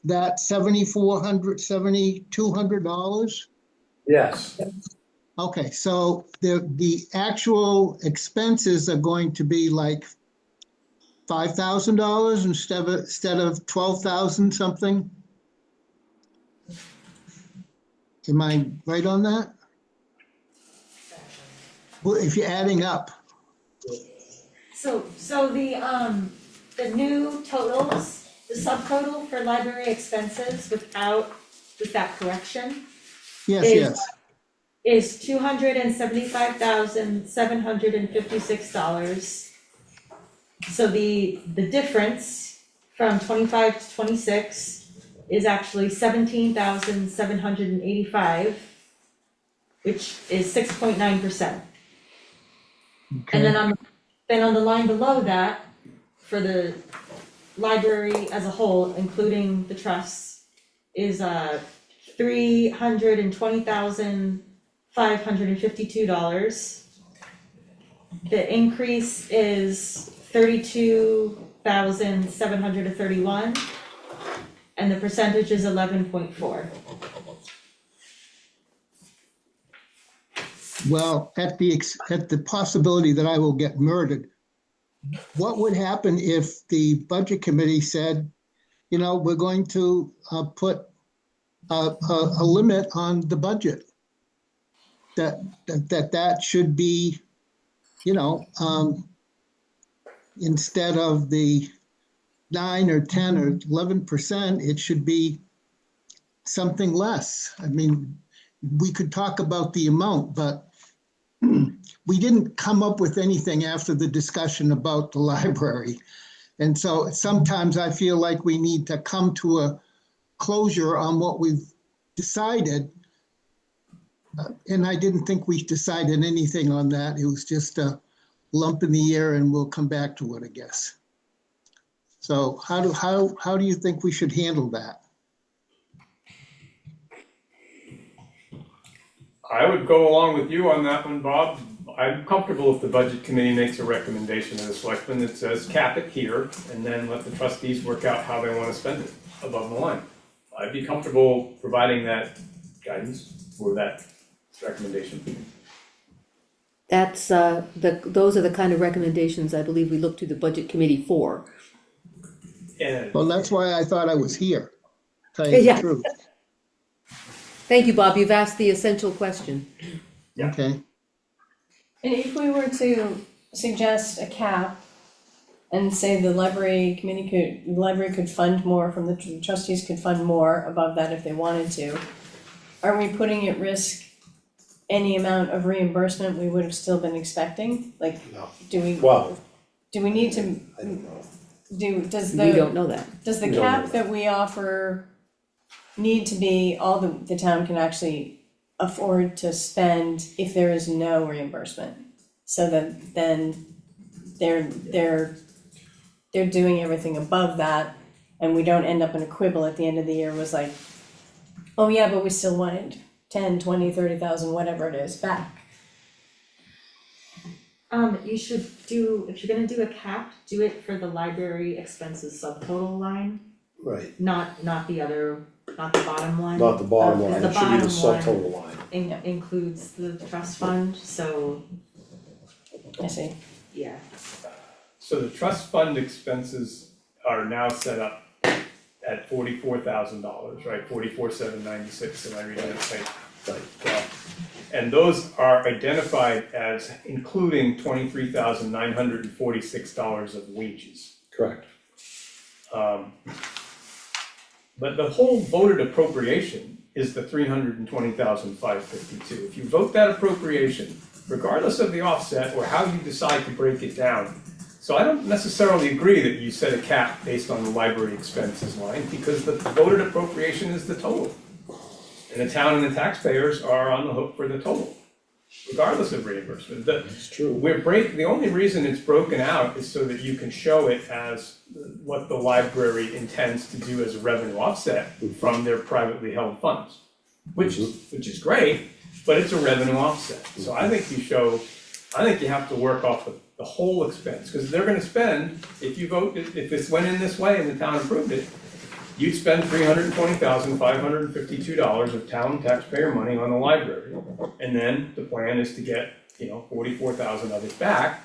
that $7,200? Yes. Okay, so the actual expenses are going to be like $5,000 instead of 12,000 something? Am I right on that? Well, if you're adding up. So the new totals, the subtotal for library expenses with that correction Yes. is $275,756. So the difference from 25 to 26 is actually 17,785, which is 6.9%. And then on the line below that, for the library as a whole, including the trusts, is $320,552. the increase is 32,731, and the percentage is 11.4. Well, at the possibility that I will get murdered, what would happen if the budget committee said, we're going to put a limit on the budget? That should be, instead of the 9 or 10 or 11%, it should be something less. I mean, we could talk about the amount, but we didn't come up with anything after the discussion about the library. And so sometimes I feel like we need to come to a closure on what we've decided. And I didn't think we decided anything on that. It was just a lump in the air, and we'll come back to it, I guess. So how do you think we should handle that? I would go along with you on that one, Bob. I'm comfortable if the budget committee makes a recommendation to the selectmen that says cap it here, and then let the trustees work out how they wanna spend it above the line. I'd be comfortable providing that guidance for that recommendation. That's, those are the kind of recommendations I believe we look to the budget committee for. And Well, that's why I thought I was here, tell you the Yeah. truth. Thank you, Bob, you've asked the essential question. Yeah. Okay. And if we were to suggest a cap and say the library could fund more from the trustees could fund more above that if they wanted to, are we putting at risk any amount of reimbursement we would have still been expecting? Like, No. do we need to, I don't know. does We don't know that. does the We don't know cap that. that we offer need to be all the town can actually afford to spend if there is no reimbursement? So that then they're doing everything above that, and we don't end up in a quibble at the end of the year was like, oh yeah, but we still wanted 10, 20, 30,000, whatever it is, back. You should do, if you're gonna do a cap, do it for the library expenses subtotal line, Right. not the bottom one. Not the bottom Because line, the it should be the bottom one subtotal line. includes the trust fund, so, I see. yeah. so the trust fund expenses are now set up at $44,000, right? 44,796, am I reading that right? Right. Yeah. And those are identified as including $23,946 of wages. Correct. But the whole voted appropriation is the $320,552. If you vote that appropriation, regardless of the offset or how you decide to break it down. So I don't necessarily agree that you set a cap based on the library expenses line, because the voted appropriation is the total. And the town and the taxpayers are on the hook for the total, regardless of reimbursement. It's true. The only reason it's broken out is so that you can show it as what the library intends to do as a revenue offset from their privately held funds. Which is great, but it's a revenue offset. So I think you have to work off the whole expense, because they're gonna spend, if this went in this way and the town approved it, you'd spend $320,552 of town taxpayer money on the library. And then the plan is to get, 44,000 of it back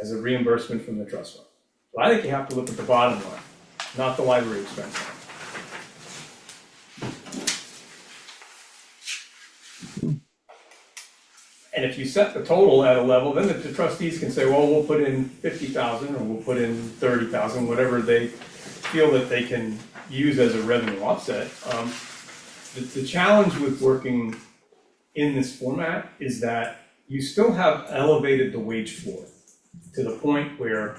as a reimbursement from the trust fund. So I think you have to look at the bottom line, not the library expense line. And if you set the total at a level, then the trustees can say, well, we'll put in 50,000 or we'll put in 30,000, whatever they feel that they can use as a revenue offset. The challenge with working in this format is that you still have elevated the wage floor to the point where,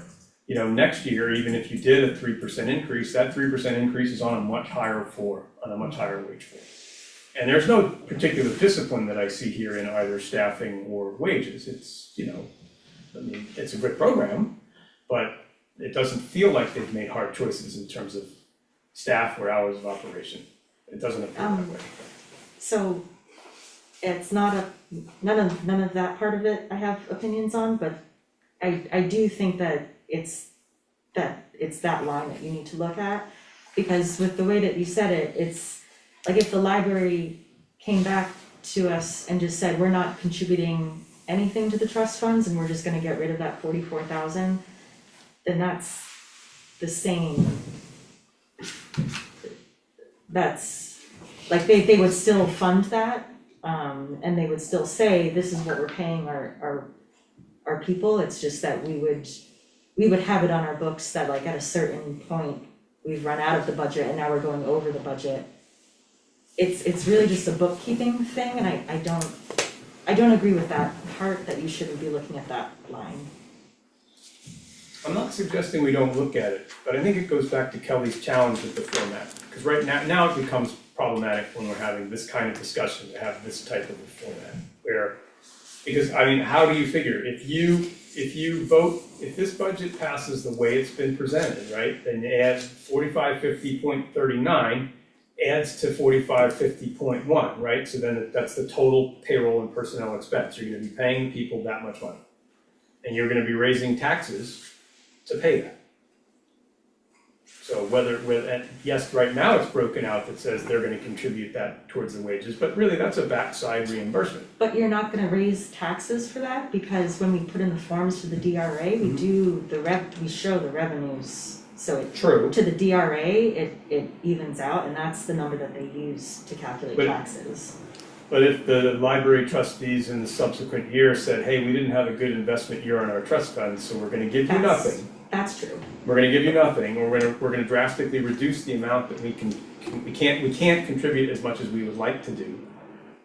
next year, even if you did a 3% increase, that 3% increase is on a much higher floor, on a much higher wage floor. And there's no particular discipline that I see here in either staffing or wages. It's, it's a good program, but it doesn't feel like they've made hard choices in terms of staff or hours of operation. It doesn't appear that way. So it's not none of that part of it I have opinions on, but I do think that it's that line that you need to look at. Because with the way that you said it, it's like if the library came back to us and just said, we're not contributing anything to the trust funds and we're just gonna get rid of that 44,000, then that's the same. That's, like, they would still fund that, and they would still say, this is what we're paying our people, it's just that we would have it on our books that like at a certain point, we've run out of the budget and now we're going over the budget. It's really just a bookkeeping thing, and I don't agree with that part, that you shouldn't be looking at that line. I'm not suggesting we don't look at it, but I think it goes back to Kelly's challenge with the format. Because right now it becomes problematic when we're having this kind of discussion to have this type of a format. Because I mean, how do you figure, if you vote, if this budget passes the way it's been presented, right? Then you add 4550.39 adds to 4550.1, right? So then that's the total payroll and personnel expense. You're gonna be paying people that much money. And you're gonna be raising taxes to pay that. So yes, right now it's broken out that says they're gonna contribute that towards the wages, but really that's a backside reimbursement. But you're not gonna raise taxes for that, because when we put in the forms for the DRA, we do we show the revenues. So True. To the DRA, it evens out, and that's the number that they use to calculate taxes. But if the library trustees in the subsequent year said, hey, we didn't have a good investment year on our trust funds, so we're gonna give you nothing. That's true. We're gonna give you nothing, or we're gonna drastically reduce the amount that we can't contribute as much as we would like to do.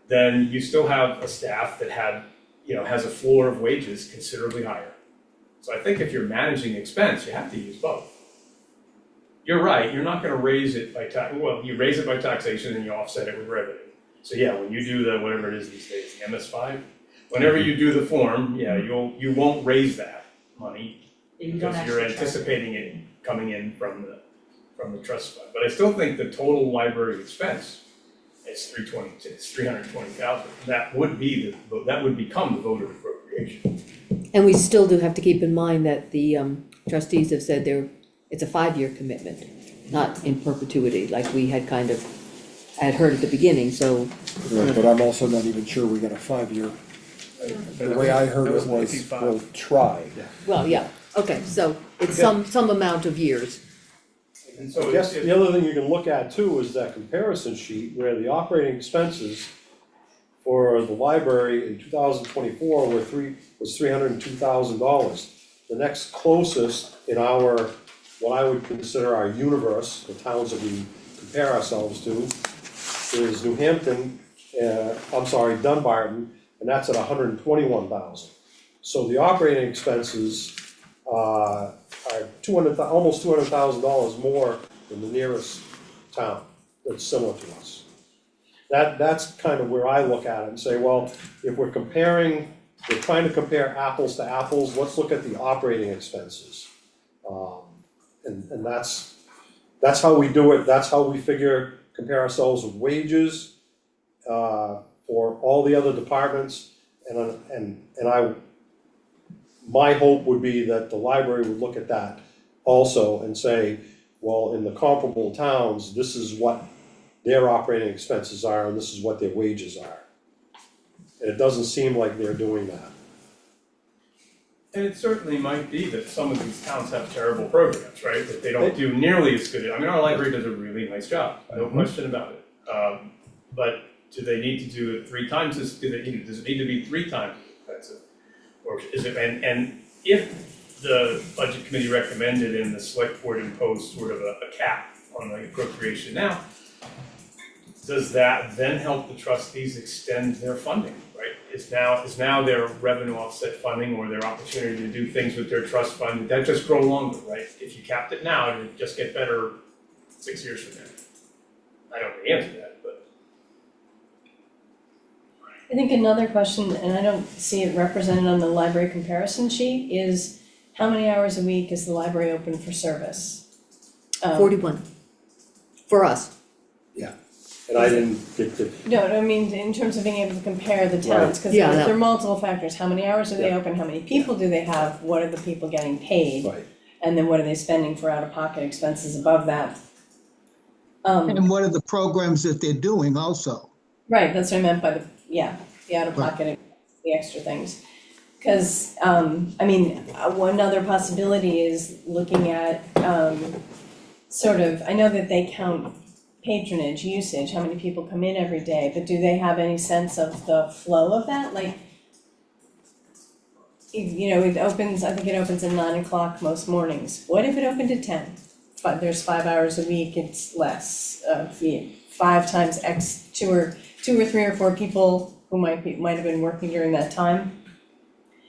Then you still have a staff that has a floor of wages considerably higher. So I think if you're managing expense, you have to use both. You're right, you're not gonna raise it by you raise it by taxation and you offset it with revenue. So yeah, when you do the, whatever it is these days, the MS5, whenever you do the form, you won't raise that money because you're anticipating it coming in from the trust fund. But I still think the total library expense is 320,000. That would become the voter appropriation. And we still do have to keep in mind that the trustees have said it's a 5-year commitment, not in perpetuity, like we had had heard at the beginning, so. Right, but I'm also not even sure we got a 5-year. The way I heard it was, we'll try. Well, yeah, okay, so it's some amount of years. And so I guess the other thing you can look at too is that comparison sheet where the operating expenses for the library in 2024 was $302,000. The next closest in what I would consider our universe, the towns that we compare ourselves to, is New Hampton, Dunbarton, and that's at $121,000. So the operating expenses are almost $200,000 more than the nearest town that's similar to us. That's kind of where I look at it and say, well, if we're trying to compare apples to apples, let's look at the operating expenses. And that's how we do it, that's how we compare ourselves with wages for all the other departments. My hope would be that the library would look at that also and say, well, in the comparable towns, this is what their operating expenses are and this is what their wages are. And it doesn't seem like they're doing that. And it certainly might be that some of these towns have terrible programs, right? That they don't do nearly as good. I mean, our library does a really nice job, no question about it. But do they need to do it 3 times does it need to be 3 times as expensive? Or is it, and if the budget committee recommended and the select board imposed sort of a cap on the appropriation now, does that then help the trustees extend their funding, right? Is now their revenue offset funding or their opportunity to do things with their trust fund, did that just grow longer, right? If you capped it now, it would just get better 6 years from now. I don't know the answer to that, but. I think another question, and I don't see it represented on the library comparison sheet, is how many hours a week is the library open for service? 41, for us. Yeah. And I didn't get to, No, I mean, in terms of being able to compare the towns, cause Yeah, there are multiple factors, how many hours are they Yeah. open, how many people do they have, what are the people getting paid? right, And then what are they spending for out-of-pocket expenses above that? And what are the programs that they're doing also? Right, that's what I meant by the out-of-pocket, the extra things. Cause, I mean, one other possibility is looking at, sort of, I know that they count patronage, usage, how many people come in every day, but do they have any sense of the flow of that? Like, you know, it opens, I think it opens at 9 o'clock most mornings. What if it opened at 10? There's 5 hours a week, it's less, 5 times X, two or 3 or 4 people who might have been working during that time.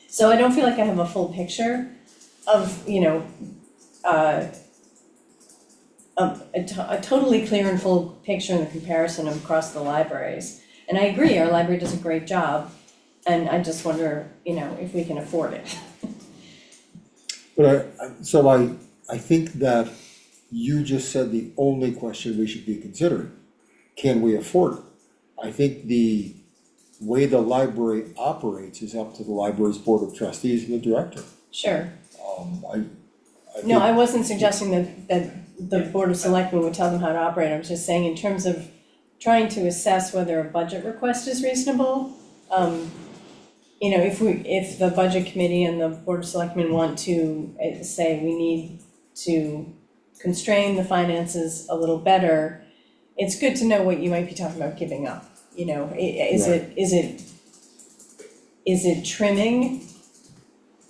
So I don't feel like I have a full picture of, you know, a totally clear and full picture in the comparison across the libraries. And I agree, our library does a great job, and I just wonder, you know, if we can afford it. But I think that you just said the only question we should be considering, can we afford it? I think the way the library operates is up to the library's board of trustees and the director. Sure. I No, think- I wasn't suggesting that the Board of Selectmen would tell them how to operate, I was just saying in terms of trying to assess whether a budget request is reasonable. You know, if the budget committee and the Board of Selectmen want to say we need to constrain the finances a little better, it's good to know what you might be talking about giving up, you know, is it trimming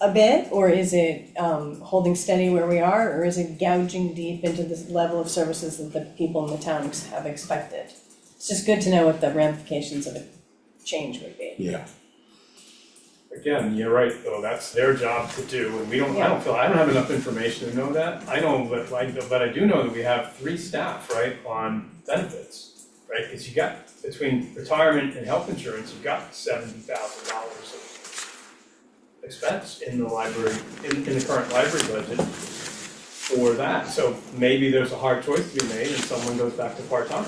a bit, or is it holding steady where we are, or is it gouging deep into this level of services that the people in the town have expected? It's just good to know what the ramifications of a change would be. Yeah, Again, you're right, though, that's their job to do, and I don't have enough information to know that. I know, but I do know that we have 3 staff, right, on benefits, right? Cause you got, between retirement and health insurance, you've got $70,000 of expense in the library, in the current library budget for that. So maybe there's a hard choice to be made and someone goes back to part-time.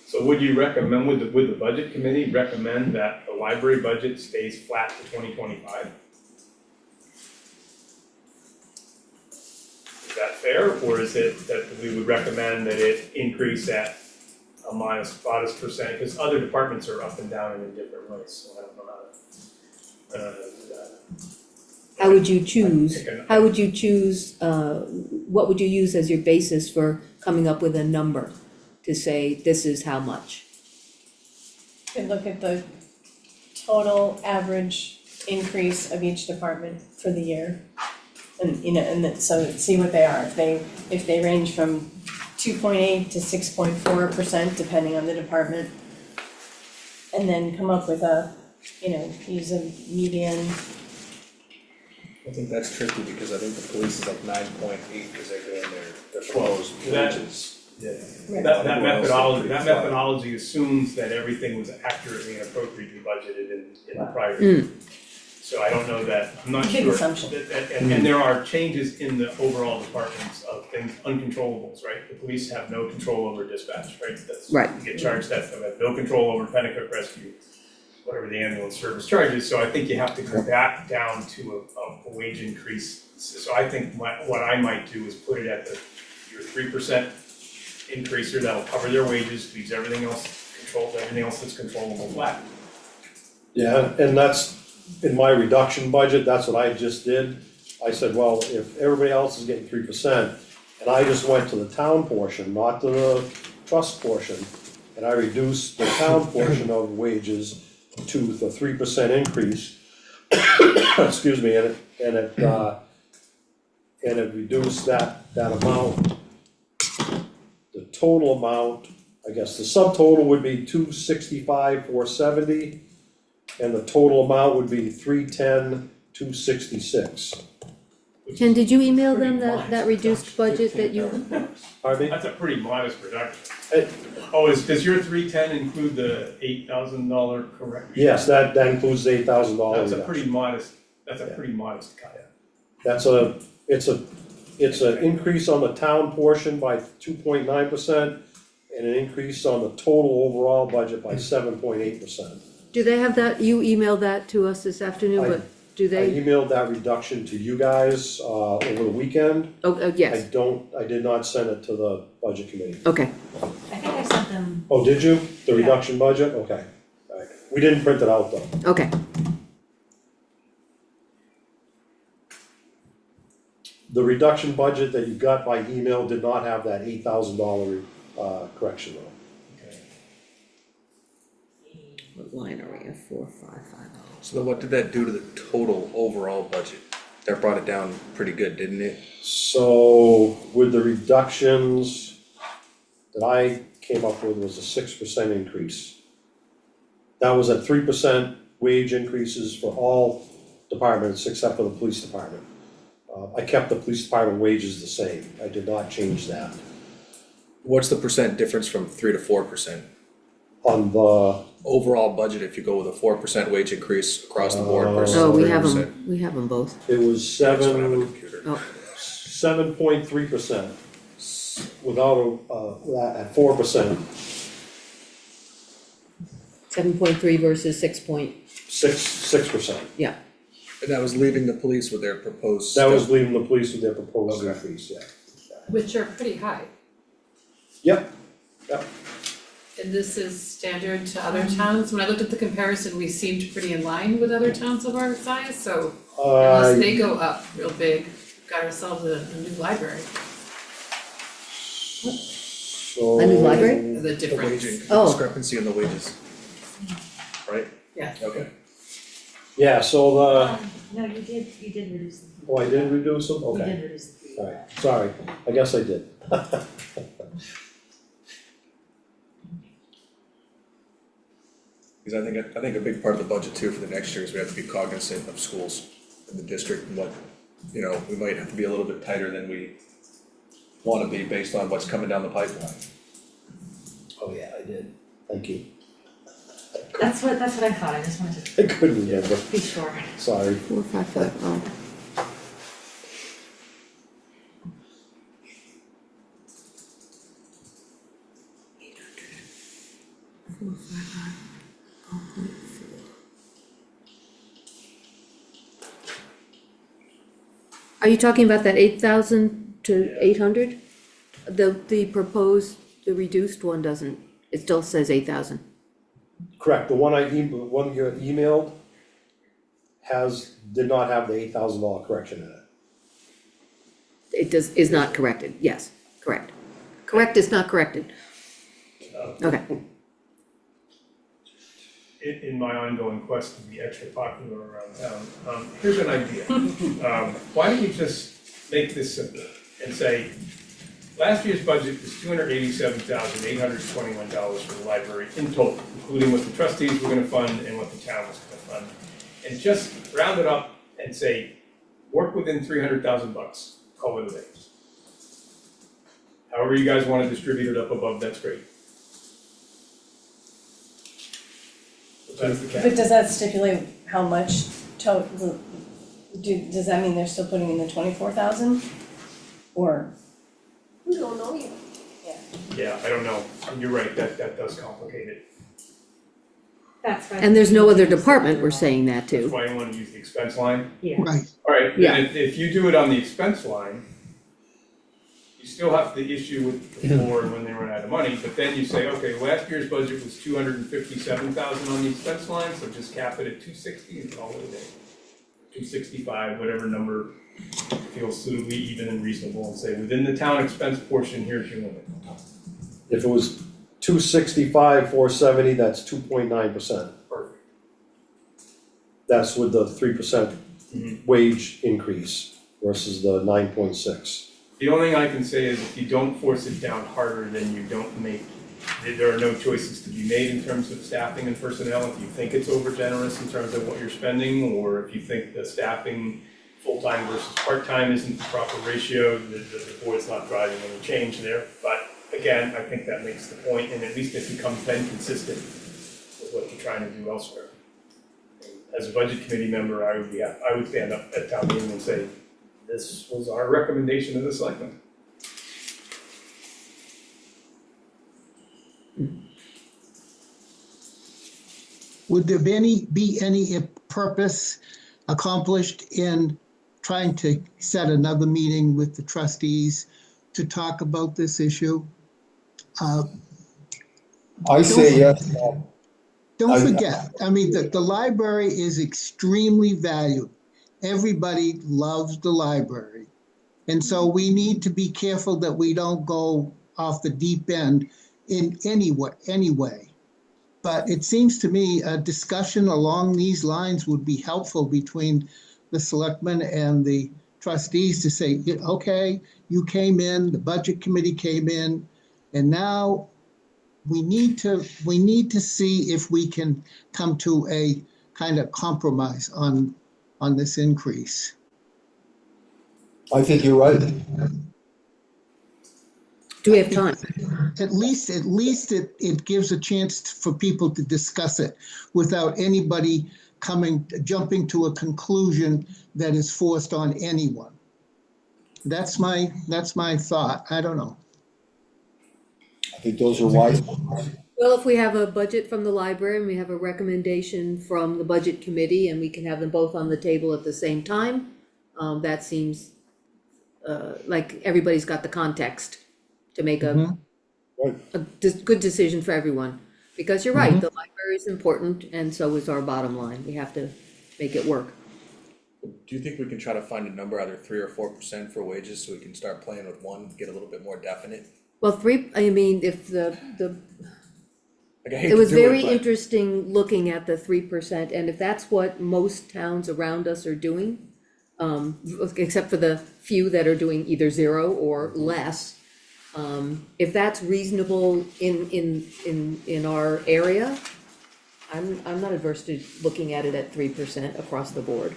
So would you recommend, would the budget committee recommend that the library budget stays flat to 2025? Is that fair, or is it that we would recommend that it increase at a modest percent? Because other departments are up and down in different ways, so I don't know how to do that. How would you choose, what would you use as your basis for coming up with a number to say this is how much? Could look at the total average increase of each department for the year. And, you know, and then, so see what they are, if they range from 2.8 to 6.4%, depending on the department. And then come up with use a median. I think that's tricky because I think the police is like 9.8 because they're doing their proposed wages. Yeah, that methodology assumes that everything was accurately and appropriately budgeted in the prior year. So I don't know that, I'm not sure. Big assumption. And there are changes in the overall departments of things, uncontrollables, right? The police have no control over dispatch, right? Right. You get charged that, they have no control over Pennacook Rescue, whatever the ambulance service charges. So I think you have to go back down to a wage increase. So I think what I might do is put it at your 3% increaser that'll cover their wages, leaves everything else controlled, everything else that's controllable flat. yeah, and that's, in my reduction budget, that's what I just did. I said, well, if everybody else is getting 3%, and I just went to the town portion, not to the trust portion, and I reduced the town portion of wages to the 3% increase. Excuse me, and it reduced that amount. The total amount, I guess the subtotal would be 265,470, and the total amount would be 310,266. Ken, did you email them that reduced budget that you, Pardon me? That's a pretty modest reduction. Does your 310 include the $8,000 correction? Yes, that includes the $8,000 That's a reduction. pretty modest, that's a Yeah. pretty modest cut. It's an increase on the town portion by 2.9% and an increase on the total overall budget by 7.8%. Do they have that, you emailed that to us this afternoon, but do I they, emailed that reduction to you guys, over the weekend. yes, I did not send it to the budget committee. okay, I think I sent them, Oh, did you? The Yeah. reduction budget? Okay. Alright. We didn't print it out though. okay. The reduction budget that you got by email did not have that $8,000, correction though. What line are we at, 4550? So then what did that do to the total overall budget? That brought it down pretty good, didn't it? So with the reductions that I came up with was a 6% increase. That was at 3% wage increases for all departments except for the police department. I kept the police department wages the same, I did not change that. What's the percent difference from 3 to 4%? On the, Overall budget, if you go with a 4% wage increase across the board versus Oh, 3%. we have them both. it was I just don't have a computer. 7.3%. Without at 4%, 7.3 versus 6%. yeah, And that was leaving the police with their proposed That was step. leaving the police with their proposed Okay. increase, yeah. Which are pretty high. Yep, And this is standard to other towns. When I looked at the comparison, we seemed pretty in line with other towns of our size, so unless they go up real big, got ourselves a new library, so. A new library? the The difference. waging, Oh. discrepancy in the wages. Right? Yeah. Okay. Yeah, so no, you did reduce them. oh, I did reduce them, You okay, did reduce them. alright, sorry, I guess I did. Because I think a big part of the budget too for the next year is we have to be cognizant of schools in the district and what, you know, we might have to be a little bit tighter than we wanna be based on what's coming down the pipeline. Oh, yeah, I did, thank you, That's what I thought, I just wanted to I couldn't remember, be sure. sorry. 4550. Are you talking about that 8,000 to 800? The proposed, the reduced one doesn't, it still says 8,000. Correct, the one the one you emailed did not have the $8,000 correction in it. It is not corrected, yes, correct. Correct is not corrected. Okay, In my ongoing quest to be extra popular around town, here's an idea. Why don't you just make this simple and say, last year's budget is $287,821 for the library in total, including what the trustees were gonna fund and what the town was gonna fund. And just round it up and say, work within $300,000, call it a day. However you guys wanna distribute it up above, that's great. But that's the cap. But does that stipulate how much does that mean they're still putting in the 24,000? Or? We don't know yet. Yeah, I don't know, you're right, that does complicate it. That's right. and there's no other department we're saying that That's to. why I wanna use the expense line. Yeah, Right, Alright, Yeah. then if you do it on the expense line, you still have the issue with the board when they run out of money, but then you say, okay, last year's budget was 257,000 on the expense line, so just cap it at 260 and call it a day. 265, whatever number feels suitably even and reasonable, and say, within the town expense portion, here's your limit. If it was 265, 470, that's 2.9%. Perfect. That's with the 3% Mhm. wage increase versus the 9.6. The only thing I can say is if you don't force it down harder, then you don't make, there are no choices to be made in terms of staffing and personnel. If you think it's over generous in terms of what you're spending, or if you think the staffing full-time versus part-time isn't the proper ratio, the board's not driving any change there. But again, I think that makes the point, and at least it becomes then consistent with what you're trying to do elsewhere. As a budget committee member, I would stand up at town meeting and say, this was our recommendation to the selectmen. Would there be any purpose accomplished in trying to set another meeting with the trustees to talk about this issue? I say yes. Don't forget, I mean, the library is extremely valued. Everybody loves the library. And so we need to be careful that we don't go off the deep end in any way. But it seems to me a discussion along these lines would be helpful between the selectmen and the trustees to say, okay, you came in, the budget committee came in, and now we need to see if we can come to a kind of compromise on this increase. I think you're right. Do we have time? At least it gives a chance for people to discuss it without anybody jumping to a conclusion that is forced on anyone. That's my thought. I don't know. I think those are wise. Well, if we have a budget from the library and we have a recommendation from the budget committee and we can have them both on the table at the same time, that seems like everybody's got the context to make a good decision for everyone. Because you're right, the library is important and so is our bottom line. We have to make it work. Do you think we can try to find a number, either 3 or 4% for wages, so we can start playing with one, get a little bit more definite? Well, I mean, if the Like, I hate it was to do very but- interesting looking at the 3%, and if that's what most towns around us are doing, except for the few that are doing either 0 or less, if that's reasonable in our area, I'm not adverse to looking at it at 3% across the board.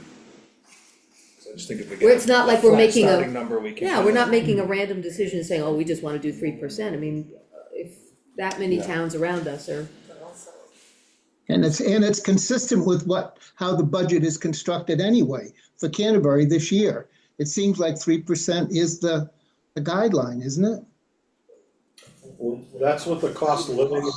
So I just think if we Where get it's not a like we're flat making starting number, we can. Yeah, we're not making a random decision saying, oh, we just wanna do 3%, I mean, if that many towns around us are. And it's consistent with how the budget is constructed anyway for Canterbury this year. It seems like 3% is the guideline, isn't it? Well, that's what the cost of living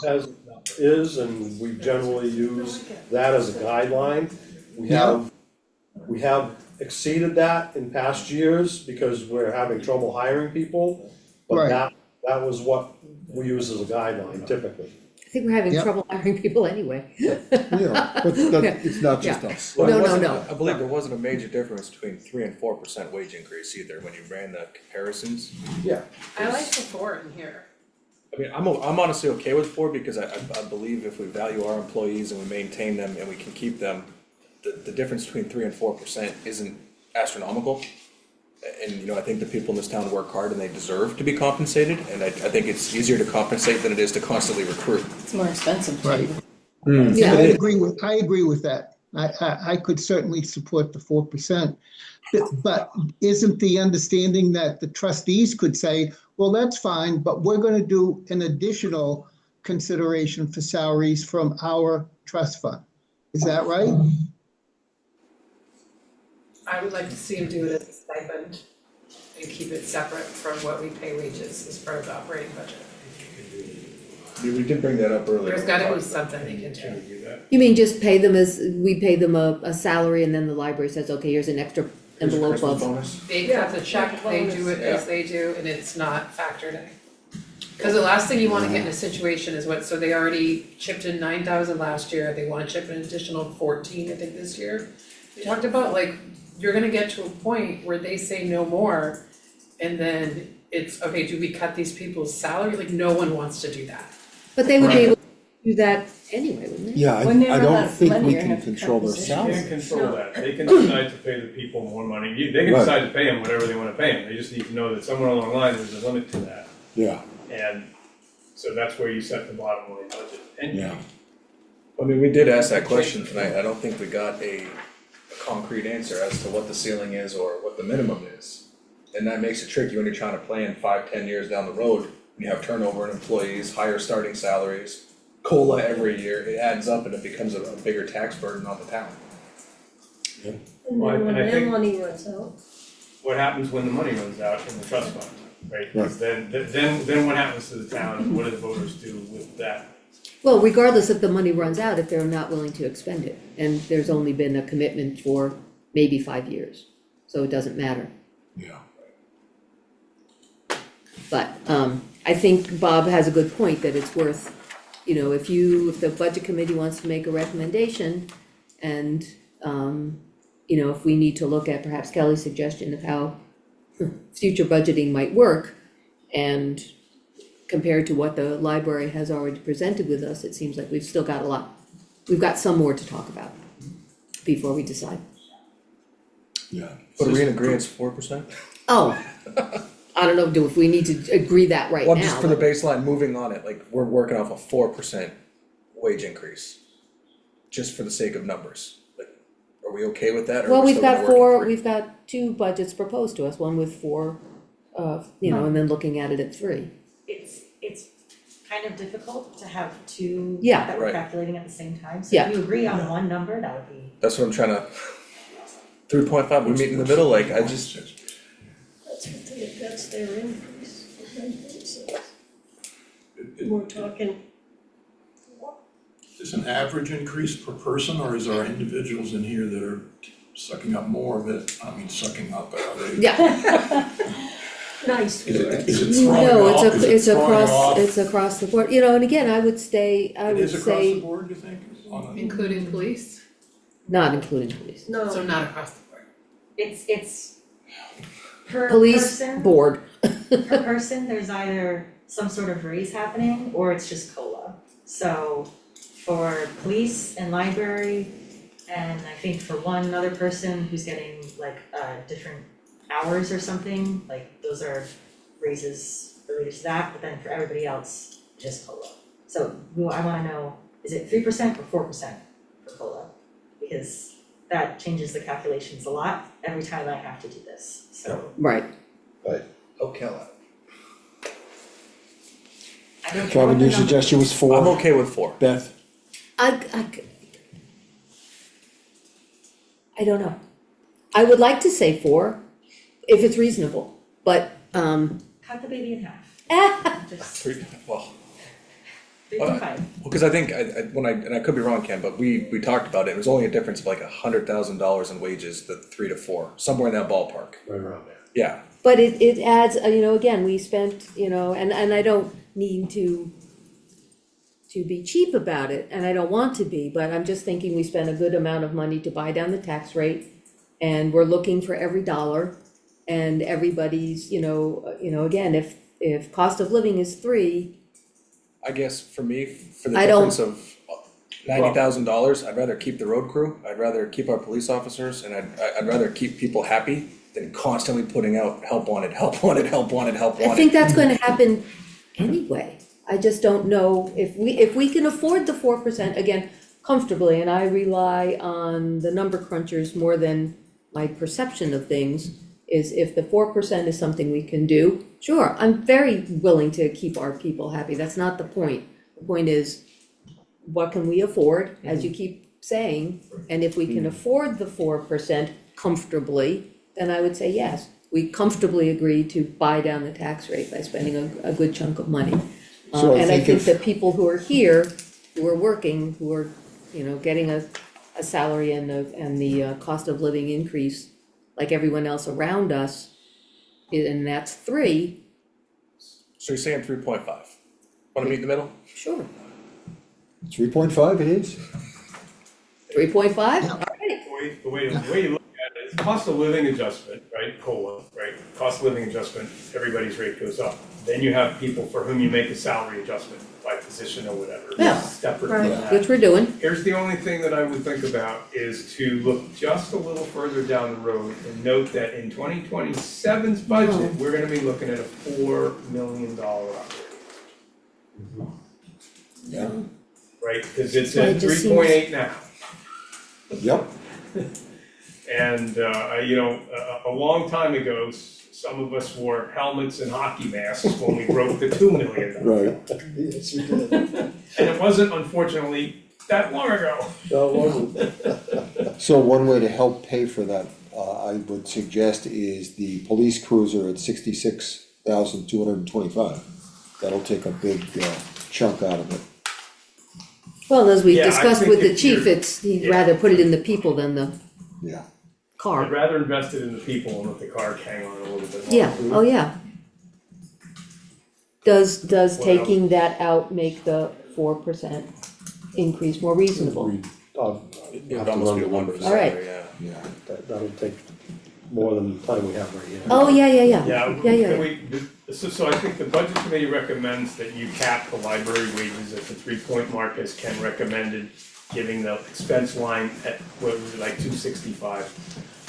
is, and we generally use that as a guideline. We have exceeded that in past years because we're having trouble hiring people, but Right. that was what we use as a guideline typically. I think we're having Yep. trouble hiring people anyway. Yeah, but it's not just us. Well, No, it no, wasn't- no. I believe there wasn't a major difference between 3 and 4% wage increase either, when you ran the comparisons. Yeah. I like the 4 in here. I mean, I'm honestly okay with 4 because I believe if we value our employees and we maintain them and we can keep them, the difference between 3 and 4% isn't astronomical. And, you know, I think the people in this town work hard and they deserve to be compensated, and I think it's easier to compensate than it is to constantly recruit. It's more expensive too. Right. Yeah. I agree with that. I could certainly support the 4%. But isn't the understanding that the trustees could say, well, that's fine, but we're gonna do an additional consideration for salaries from our trust fund? Is that right? I would like to see him do it as a stipend and keep it separate from what we pay wages as part of the operating budget. We did bring that up earlier. There's gotta be something they can do. You mean just pay them we pay them a salary and then the library says, okay, here's an extra Here's a envelope Christmas of. bonus. They cut the check, they do it as they do, and it's not factored in. Cause the last thing you wanna get in a situation is so they already chipped in 9,000 last year, they wanna chip in an additional 14, I think, this year. We talked about you're gonna get to a point where they say no more, and then it's, okay, do we cut these people's salary? No one wants to do that. But they would be able to do that anyway, wouldn't they? Yeah, When they're I a don't lot think we linear, can have to control cut their positions. They salaries. can't control that, they can decide to pay the people more money, they can Right. decide to pay them whatever they wanna pay them, they just need to know that somewhere along the line, there's a limit to that. Yeah, And so that's where you set the bottom line budget. And yeah. I mean, we did ask that question tonight, I don't think we got a concrete answer as to what the ceiling is or what the minimum is. And that makes it tricky when you're trying to plan 5-10 years down the road, you have turnover in employees, higher starting salaries, COLA every year, it adds up and it becomes a bigger tax burden on the town. And Well, then when and I their think- money runs out, What happens when the money runs out in the trust fund, right? 'Cause then what happens to the town, and what do the voters do with that? Well, regardless if the money runs out, if they're not willing to expend it, and there's only been a commitment for maybe 5 years, so it doesn't matter. Yeah. But, I think Bob has a good point, that it's worth, if the budget committee wants to make a recommendation, and, if we need to look at perhaps Kelly's suggestion of how future budgeting might work, and compared to what the library has already presented with us, it seems like we've still got we've got some more to talk about before we decide. Yeah. But are we in agreement 4%? Oh, I don't know, if we need to agree that right now. Well, just for the baseline, moving on it, like, we're working off a 4% wage increase. Just for the sake of numbers, like, are we okay with that, or Well, are we we've still got gonna work at 3? we've got 2 budgets proposed to us, one with 4, and then looking at it at 3. It's kind of difficult to have two Yeah. that we're Right. calculating at the same time, so Yeah. if you agree on one number, that would be. That's what I'm trying to, 3.5, we meet in the middle, like, I just, that's their increase. We're talking, Is an average increase per person, or is there individuals in here that are sucking up more of it? I mean, sucking up, are they? Yeah. nice. Is it throwing No, it off? Is it it's throwing it off? across the board, and again, I would say, It is across the board, you think? On a- Including police, not including police. so No, not across the board. It's per Police person, board, per person, there's either some sort of raise happening, or it's just COLA. So for police and library, and I think for one other person who's getting like different hours or something, like those are raises related to that, but then for everybody else, just COLA. So I wanna know, is it 3% or 4% for COLA? Because that changes the calculations a lot every time I have to do this, so. right. okay, I don't care what Kevin, the your number- suggestion was 4? I'm okay with 4. Beth? I don't know. I would like to say 4, if it's reasonable, but, Cut the baby in half, just 3, well, 3.5. because I think, and I could be wrong, Ken, but we talked about it, it was only a difference of like $100,000 in wages, the 3 to 4, somewhere in that ballpark, Right around there. yeah. but it adds, again, we spent, and I don't need to be cheap about it, and I don't want to be, but I'm just thinking we spent a good amount of money to buy down the tax rate, and we're looking for every dollar, and everybody's, again, if cost of living is 3, I guess for me, for the I don't- difference of $90,000, I'd rather keep the road crew, I'd rather keep our police officers, and I'd rather keep people happy than constantly putting out help wanted, help wanted, help wanted, help wanted. I think that's gonna happen anyway. I just don't know if we can afford the 4% again comfortably, and I rely on the number crunchers more than my perception of things, is if the 4% is something we can do, sure, I'm very willing to keep our people happy, that's not the point. The point is, what can we afford, as you keep saying, and if we can afford the 4% comfortably, then I would say yes. We comfortably agree to buy down the tax rate by spending a good chunk of money. So I And I think think if- that people who are here, who are working, who are, getting a salary and the cost of living increase, like everyone else around us, and that's 3, So you're saying 3.5, wanna meet in the middle? sure, 3.5 it is? 3.5, Yeah. alright, The way you look at it is cost of living adjustment, right, COLA, right? Cost of living adjustment, everybody's rate goes up. Then you have people for whom you make a salary adjustment by position or whatever, Yeah. separate from Right. that. which we're doing, Here's the only thing that I would think about is to look just a little further down the road and note that in 2027's budget, we're gonna be looking at a $4 million operating, Yeah. right? Cause it's So it at just 3.8 now. Yep. And, a long time ago, some of us wore helmets and hockey masks when we broke the $2 million. Right. Yes, we did. And it wasn't unfortunately that long ago. No, it wasn't. So one way to help pay for that, I would suggest is the police cruiser at 66,225. That'll take a big chunk out of it. Well, as we Yeah, I discussed think with the if chief, you're- he'd yeah. rather put it in the people than the Yeah. car. I'd rather invest it in the people and let the car hang on a little bit longer. Yeah, oh yeah. Does What taking that out make the 4% increase more reasonable? We, It'd have to almost run be the numbers. All right. Yeah. Yeah. that'll take more than the time we have right here. Oh, yeah. Yeah, Yeah. can we, so I think the budget committee recommends that you cap the library wages at the 3-point mark as Ken recommended, giving the expense line at, what was it, like 265,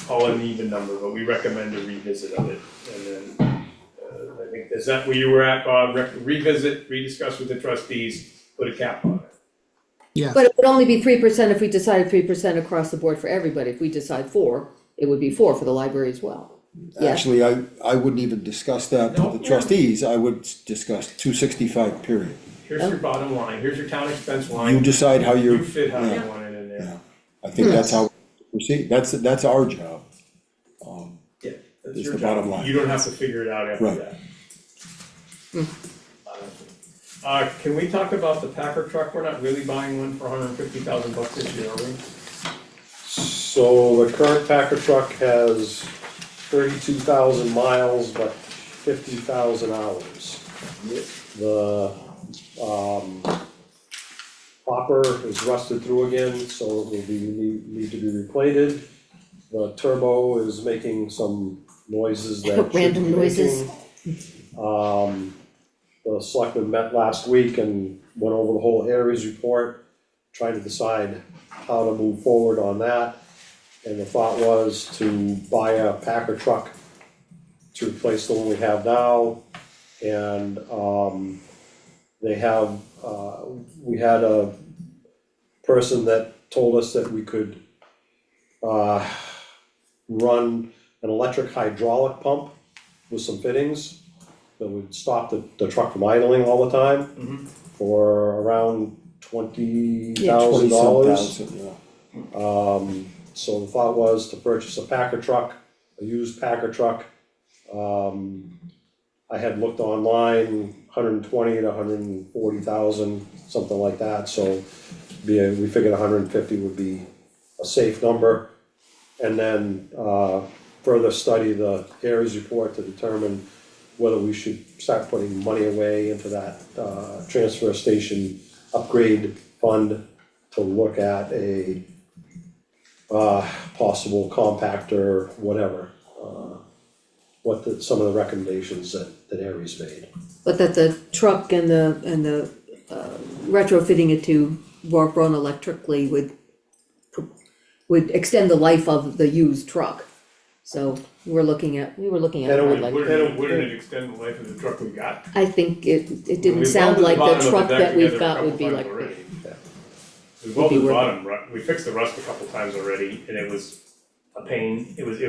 call it an even number, but we recommend a revisit of it, and then, I think, is that where you were at, Bob, revisit, rediscuss with the trustees, put a cap on it. Yes, But it would only be 3% if we decided 3% across the board for everybody. If we decide 4, it would be 4 for the library as well. Yeah. Actually, I wouldn't even discuss that No, with the yeah. trustees, I would discuss 265, period. Here's your bottom line, here's your town expense You line, decide how you you're, fit how you yeah. want it in there. Yeah, I think that's how we proceed, that's our job. Yeah, that's Is your the job. bottom line. You don't have to figure it out after Right. that. Can we talk about the Packer truck? We're not really buying one for $150,000 this year, are we? So the current Packer truck has 32,000 miles, but 50,000 hours. The, hopper is rusted through again, so it will need to be replated. The turbo is making some noises that it shouldn't be Random noises. making. The selectmen met last week and went over the whole Aries report, trying to decide how to move forward on that. And the thought was to buy a Packer truck to replace the one we have now. And, they have, we had a person that told us that we could, run an electric hydraulic pump with some fittings that would stop the truck from idling all the time for around $20,000. 20-some thousand, yeah. So the thought was to purchase a Packer truck, a used Packer truck. I had looked online, 120 to 140,000, something like that, so we figured 150 would be a safe number. And then, further study the Aries report to determine whether we should start putting money away into that, transfer station upgrade fund to look at a, possible compactor, whatever. Some of the recommendations that Aries made. But that the truck and the retrofitting it to run electrically would extend the life of the used truck. So we were looking at And it one would- like, Wouldn't it extend the life of the truck we got? I think it didn't We've sound welded like bottom the of truck deck that we've together a got would couple be times like, already. Yeah. We be welded the worth it. bottom, we fixed the rust a couple times already, and it was a pain, it was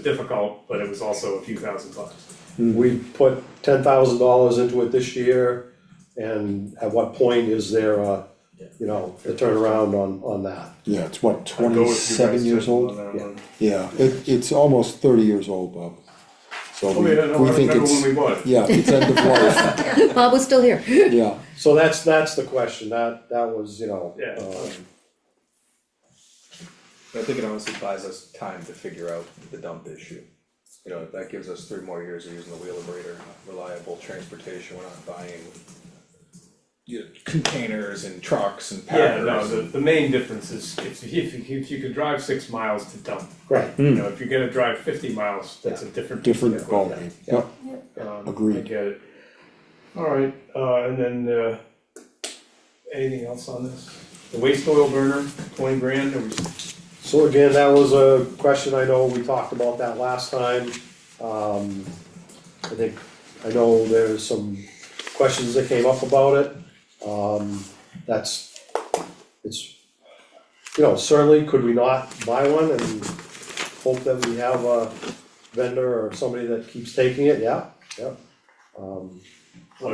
difficult, but it was also a few $1,000s. We put $10,000 into it this year, and at what point is there a turnaround on that? Yeah, it's what, I'd go with you 27 guys years on old? that Yeah. one. Yeah, it's almost 30 years old, Bob. So Oh, yeah, no, we I think remember when it's, we bought it. yeah, it's end of life, Bob was still here. yeah. So that's the question, that was, Yeah. I think it honestly buys us time to figure out the dump issue. You know, that gives us 3 more years of using the wheelabrator, reliable transportation, we're not buying containers and trucks and Yeah, no, packers. the main difference is if you could drive 6 miles to dump, Right, if you're gonna drive 50 miles, that's a different piece of Different equipment. ballgame, yeah. I Agreed. get it. Alright, and then, anything else on this? The waste oil burner, 20 grand, or we, so again, that was a question, I know we talked about that last time. I know there's some questions that came up about it. Certainly, could we not buy one and hope that we have a vendor or somebody that keeps taking it, yeah. I'm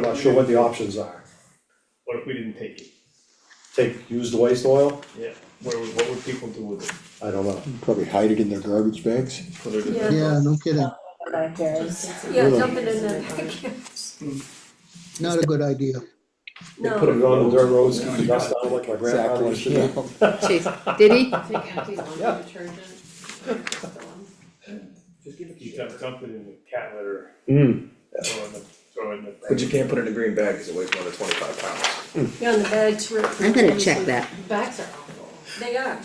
not sure what the options are. What if we didn't take it? Take used waste oil? Yeah. What would people do with it? I don't know. Probably hide it in their garbage bags. Put it in Yeah. Yeah, no kidding, Backyards. Yeah, Really? dump it in the not a good idea. They put it on the dirt roads, keep the dust down like my grandfather used to do. Exactly, Chase, did he? Take empty laundry Yeah. detergent. Just give it to you. Dump it in the cat litter, Hmm. throw it in the. But you can't put it in a green bag because it weighs more than 25 pounds. Yeah, and the bags were. I'm gonna check that. Bags are awful. They are.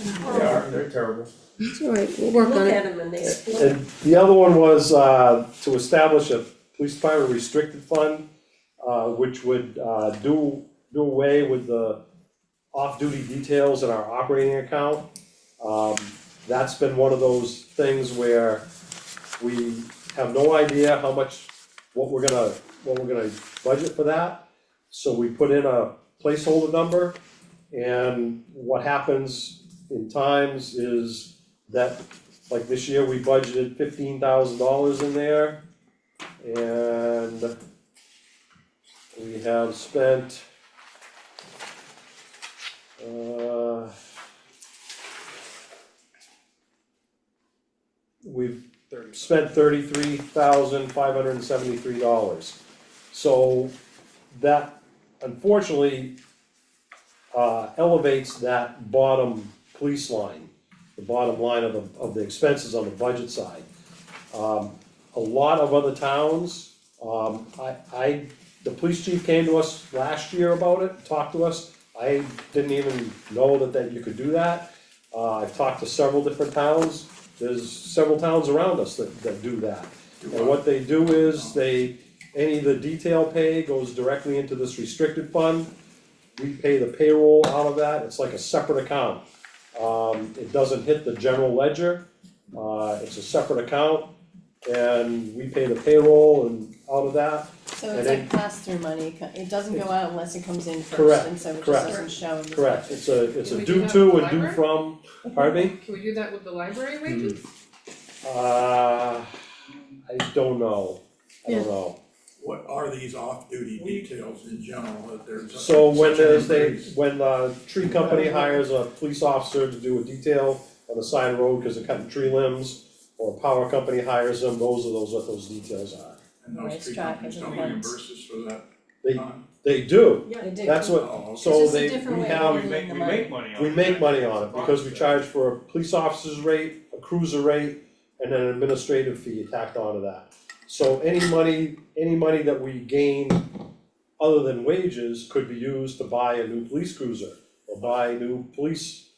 They're terrible. It's all right, we'll work on Look it. at them and they split. And the other one was, to establish a police department restricted fund, which would, do away with the off-duty details in our operating account. That's been one of those things where we have no idea how much, what we're gonna budget for that. So we put in a placeholder number, and what happens in times is that, like this year, we budgeted $15,000 in there. And we have spent, we've spent $33,573. So that unfortunately elevates that bottom police line, the bottom line of the expenses on the budget side. A lot of other towns, the police chief came to us last year about it, talked to us. I didn't even know that you could do that. I've talked to several different towns. There's several towns around us that do that. And what they do is any of the detail pay goes directly into this restricted fund. We pay the payroll out of that. It's like a separate account. It doesn't hit the general ledger. It's a separate account, and we pay the payroll and out of that. So And it's then- like pass-through money, it doesn't go out unless it comes in Correct, first, and so it just correct. doesn't show in the Correct, budget. it's Can a we do due that to with the and due library? from, pardon me? Can we do that with the library wages? I don't know, I don't know. What are these off-duty details in general, that there's So when such an there's increase? when the tree company hires a police officer to do a detail on the side of the road because they're cutting tree limbs, or a power company hires them, those are what those details are. And Right, those tree track companies it don't in reimburse us for that They, time? they do, They do. that's what, Oh, okay. so It's just a they, different we way of have, handling the money. money on it. we make money on it because we charge for a police officer's rate, a cruiser rate, and then an administrative fee tacked onto that. So any money that we gain other than wages could be used to buy a new police cruiser, or buy new police,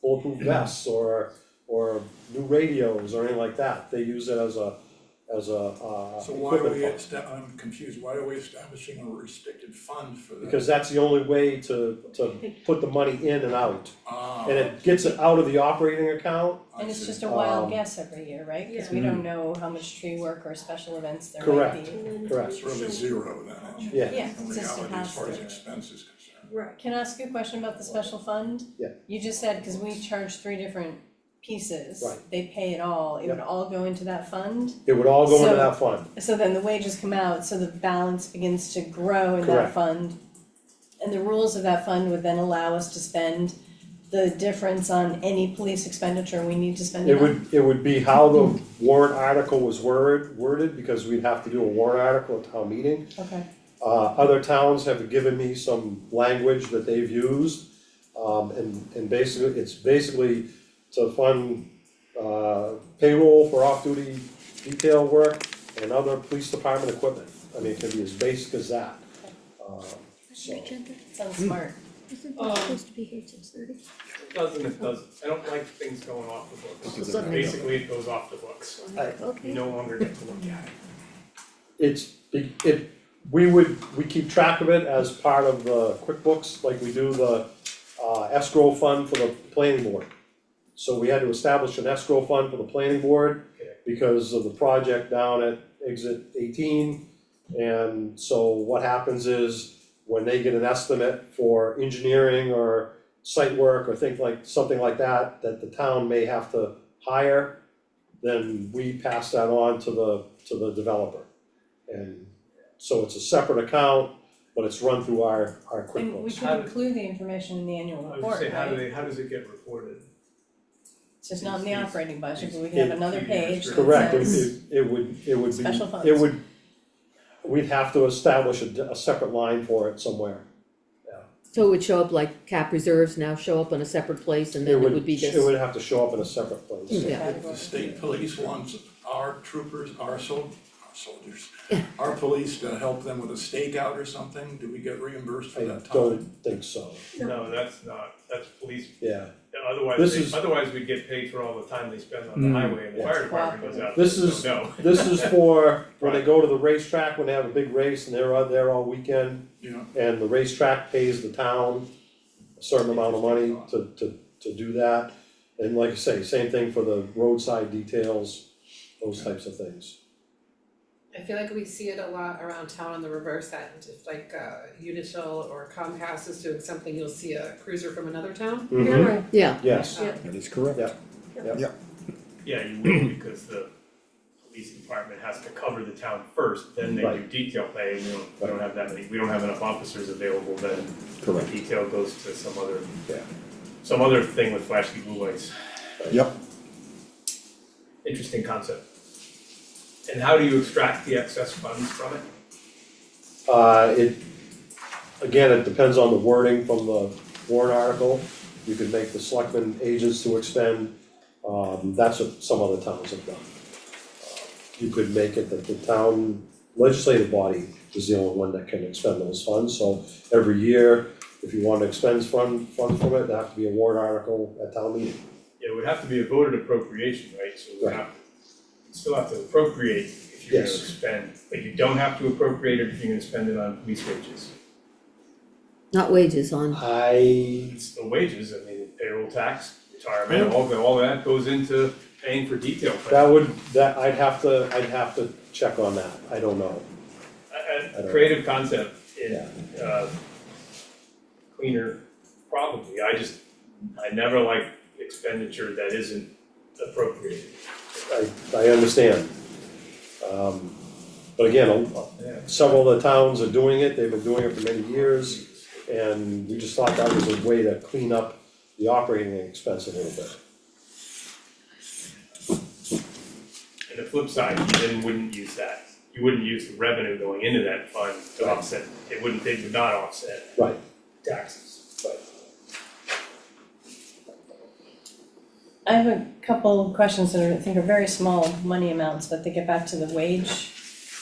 bulletproof vests, or new radios, or anything like that. They use it as a So why are equipment we, fund. I'm confused, why are we establishing a restricted fund for that? Because that's the only way to put the money in and out. Ah, And it gets it out of the operating account. I And it's see. just a wild Um, guess every year, right? Cause we don't know how much tree work or special events there might Correct. be. Correct, It's really zero then, yeah. Yeah, in it's just a reality, as far as pass-through. expense is concerned. Right. Can I ask you a question about the special fund? Yeah. You just said, cause we charge 3 different pieces. Right. They pay it all, it would all go into that fund? It would all go into So- that fund. So then the wages come out, so the balance begins to grow in that Correct. fund. And the rules of that fund would then allow us to spend the difference on any police expenditure we need to spend it on? It would be how the warrant article was worded, because we'd have to do a warrant article at town meeting. Okay, Other towns have given me some language that they've used. And basically, it's basically to fund, payroll for off-duty detail work and other police department equipment. I mean, it can be as basic as that. So, sounds smart. Isn't that supposed to be here till 30? It doesn't, I don't like things going off the books, basically it goes off the books, you Okay. no longer get to look at it. we keep track of it as part of the QuickBooks, like we do the escrow fund for the planning board. So we had to establish an escrow fund for the planning board because of the project down at exit 18. And so what happens is, when they get an estimate for engineering or site work or something like that, that the town may have to higher, then we pass that on to the developer. And so it's a separate account, but it's run through our And we QuickBooks. could include the information in the annual I was report, gonna say, right? how does it get reported? It's just not in the These- operating budget, but we it- can have another page that Correct, says it would be, special funds. it would, we'd have to establish a separate line for it somewhere. So it would show up like cap reserves now show up on a separate place and then it would be this. It would have to show up in a separate place. Yeah. If the state police wants our troopers, our soldiers, our police to help them with a stakeout or something, do we get reimbursed for I that time? don't think so, No, that's police, yeah. otherwise, otherwise we'd get paid for all the time they spend on the highway and the fire department goes out. This is, No. this is for when they go to the racetrack, when they have a big race and they're out there all weekend. Yeah. And the racetrack pays the town a certain amount of money to do that. And like I say, same thing for the roadside details, those types of things. I feel like we see it a lot around town on the reverse end, if like Unitil or Comcast is doing something, you'll see a cruiser from another town. Mhm. Yeah, Yes, That is correct. Yeah. Yeah, you will, because the police department has to cover the town first, then they do Right. detail pay, and we don't have that many, we don't have enough officers available, then Correct. detail goes to some other, Yeah. some other thing with flashy blue lights. Yep. Interesting concept. And how do you extract the excess funds from it? It, again, it depends on the wording from the warrant article. You could make the selectmen agents to expend, that's what some other towns have done. You could make it that the town legislative body is the only one that can expend those funds, so every year, if you want to expend funds from it, there have to be a warrant article at town meeting. Yeah, it would have to be a voted appropriation, right? So we Right. have, you still have to appropriate if you're gonna Yes. spend, but you don't have to appropriate it if you're gonna spend it on police wages. not wages on, It's the wages, I mean, payroll tax, retirement, all that goes into paying for detail. I'd have to check on that, I don't know. A don't- creative concept in, Yeah. cleaner, probably, I never like expenditure that isn't appropriated. I understand. But again, Yeah. several of the towns are doing it, they've been doing it for many years, and we just thought that was a way to clean up the operating expense a little bit. And the flip side, you then wouldn't use that, you wouldn't use the revenue going into that fund to Right. offset, it would not offset Right. taxes. I have a couple questions that I think are very small money amounts, but they get back to the wage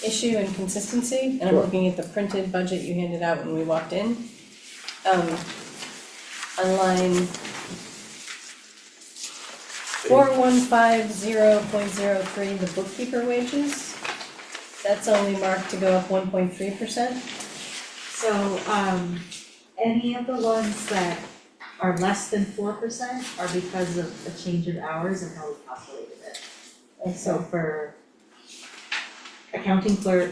issue and consistency. And I'm Sure. looking at the printed budget you handed out when we walked in. On line 4150.03, the bookkeeper wages, that's only marked to go up 1.3%. So, any of the ones that are less than 4% are because of a change of hours and how we calculated it. And so for accounting clerk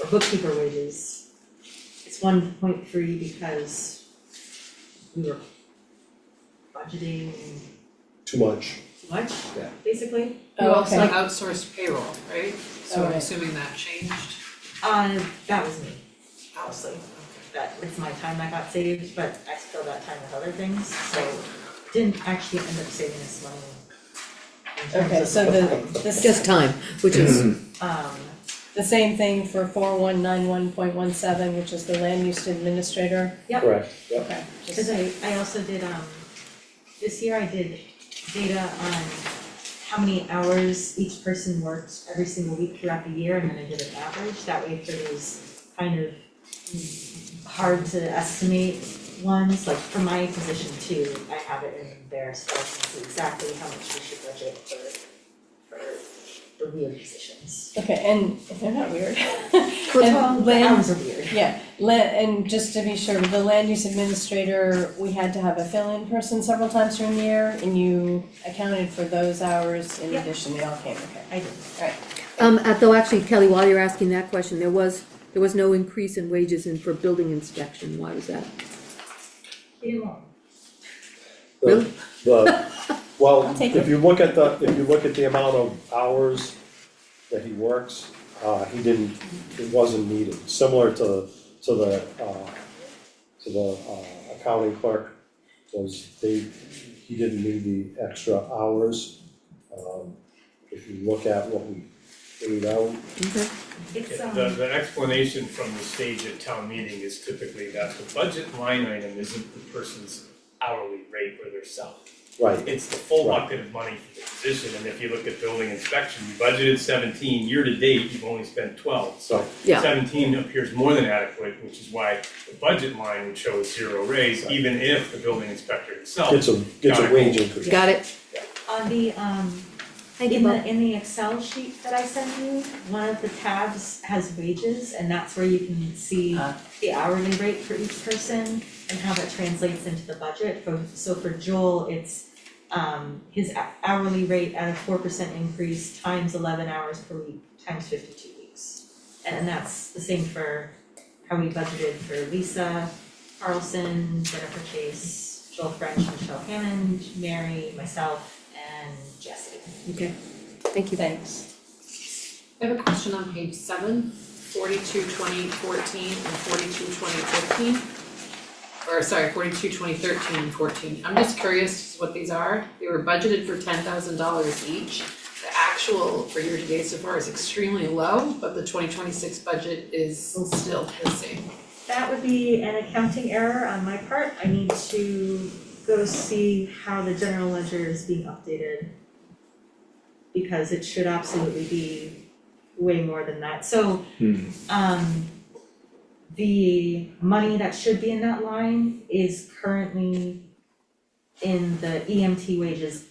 or bookkeeper wages, it's 1.3 because we were budgeting Too much. too much, Yeah. basically. You Oh, also okay. outsourced payroll, right? So I'm Alright. assuming that changed. That was me, Honestly. that, it's my time that got saved, but I filled that time with other things, so didn't actually end up saving us money. in terms Okay, of- so this. just time, which is, The same thing for 4191.17, which is the land use administrator. Correct, yep. Okay. Cause I also did, this year I did data on how many hours each person worked every single week throughout the year, and then I did an average, that way for those kind of hard to estimate ones, like for my position too, I have it in there, so I can see exactly how much we should budget for the weird positions. Okay, and they're not weird. Well, And the land- hours are weird. Yeah, and just to be sure, the land use administrator, we had to have a fill-in person several times during the year, and you accounted for those hours in Yep. addition, they all came, okay. I did. though actually Kelly, while you're asking that question, there was no increase in wages for building inspection, why was that? Leave it alone. Really? Well, I'll take if you look at the amount of hours that he works, it wasn't needed, similar to the accounting clerk, he didn't need the extra hours. If you look at what we paid out, Okay. It's, The explanation from the stage at town meeting is typically that the budget line item isn't the person's hourly rate or their salary. right, It's the full Right. bucket of money for the position, and if you look at building inspection, you budgeted 17, year to date, you've only spent 12, so Yeah. 17 appears more than adequate, which is why the budget line would show a zero raise, even if the building inspector himself. gets a wage increase. Got it? on the, Thank you, in Bob. the Excel sheet that I sent you, one of the tabs has wages, and that's where you can see the hourly rate for each person and how that translates into the budget. So for Joel, it's his hourly rate at a 4% increase times 11 hours per week times 52 weeks. And that's the same for how we budgeted for Lisa Carlson, Jennifer Chase, Joel French, Michelle Hammond, Mary, myself, and Jesse. Okay, thank you. Thanks. I have a question on page 7, 42-20-14 and 42-20-15. Or sorry, 42-20-13 and 14. I'm just curious what these are. They were budgeted for $10,000 each. The actual for year to date so far is extremely low, but the 2026 budget is still the same. That would be an accounting error on my part. I need to go see how the general ledger is being updated. Because it should absolutely be way more than that. So, the money that should be in that line is currently in the EMT wages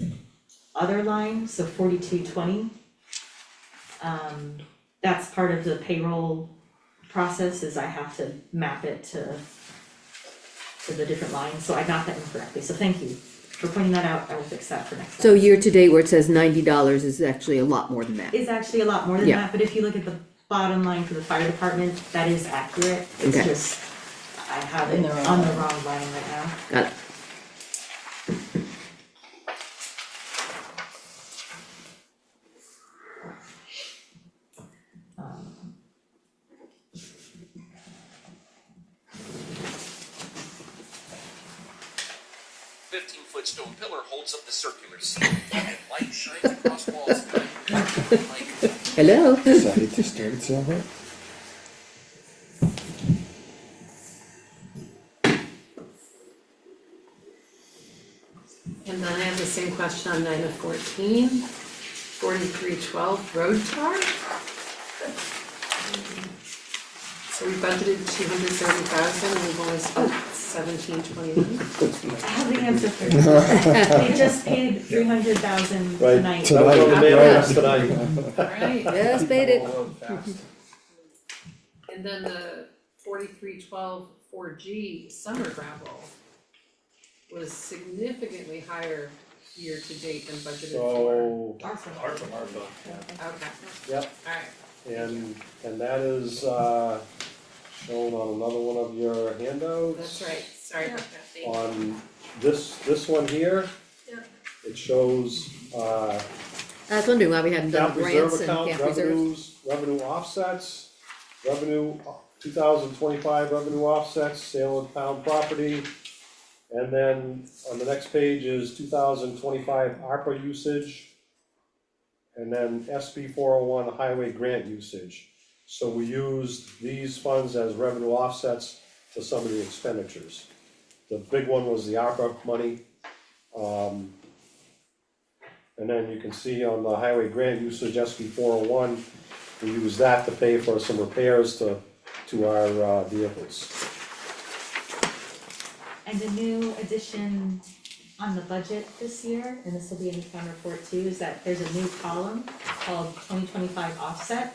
other line, so 4220. That's part of the payroll process, is I have to map it to the different lines, so I got that incorrectly, so thank you for pointing that out. I will fix that for next time. So year to date where it says $90 is actually a lot more than that. It's actually a lot more than Yeah. that, but if you look at the bottom line for the fire department, that is accurate. It's Okay. just, I have In it the wrong on the line. wrong line right now. Got it. Um, 15-foot stone pillar holds up the circular seal, and light shines across walls. Like, Hello? Decided to start itself up. And then I have the same question on 9 of 14, 4312 road tar. So we budgeted 230,000 and we've only spent 1729. I have the answer for you. They just paid 300,000 Right. tonight. That was on the mailing list tonight. Alright, Yes, made it. and then the 4312 4G summer gravel was significantly higher year to date than budgeted for. So, Okay, yep, alright, and that is, shown on another one of your handouts. that's right, sorry about that, thank you. On this one here. Yeah. It shows, I was wondering why we hadn't done cap reserve grants and account, cap reserves. revenue offsets, revenue, 2025 revenue offsets, sale of town property. And then on the next page is 2025 ARPA usage. And then SB 401 highway grant usage. So we used these funds as revenue offsets to some of the expenditures. The big one was the ARPA money. And then you can see on the highway grant usage, SB 401, we used that to pay for some repairs to our vehicles. And a new addition on the budget this year, and this will be in the town report too, is that there's a new column called 2025 offset.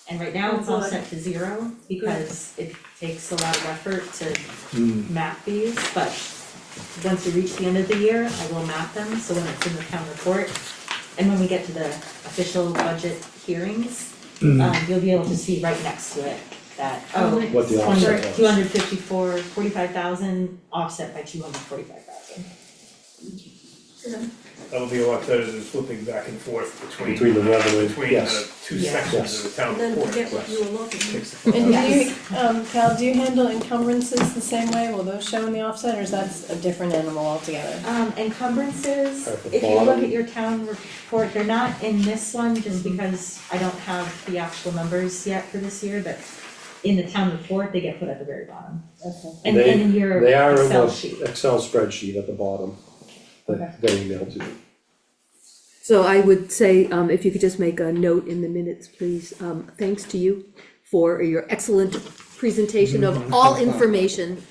And right now it's Oh, all good. set to 0 because it takes a lot of effort to map these, but once we reach the end of the year, I will map them, so when it's in the town report, and when we get to the official budget hearings, you'll be able to see right next to it that, What the offset was. 254, 45,000 offset by 245,000. That'll be a lot better than flipping back and forth Between the revenue, between yes. the two Yeah. sections of the town And then report. forget what you were looking at. And do you, Cal, do you handle encumbrances the same way? Will those show in the offset, or is that a different animal altogether? Encumbrances, At the if you look bottom. at your town report, they're not in this one, just because I don't have the actual numbers yet for this year, but in the town report, they get put at the very bottom. Okay. And They- in your They are in Excel the sheet. Excel spreadsheet at the bottom that they emailed to you. So I would say, if you could just make a note in the minutes, please, thanks to you for your excellent presentation of all information,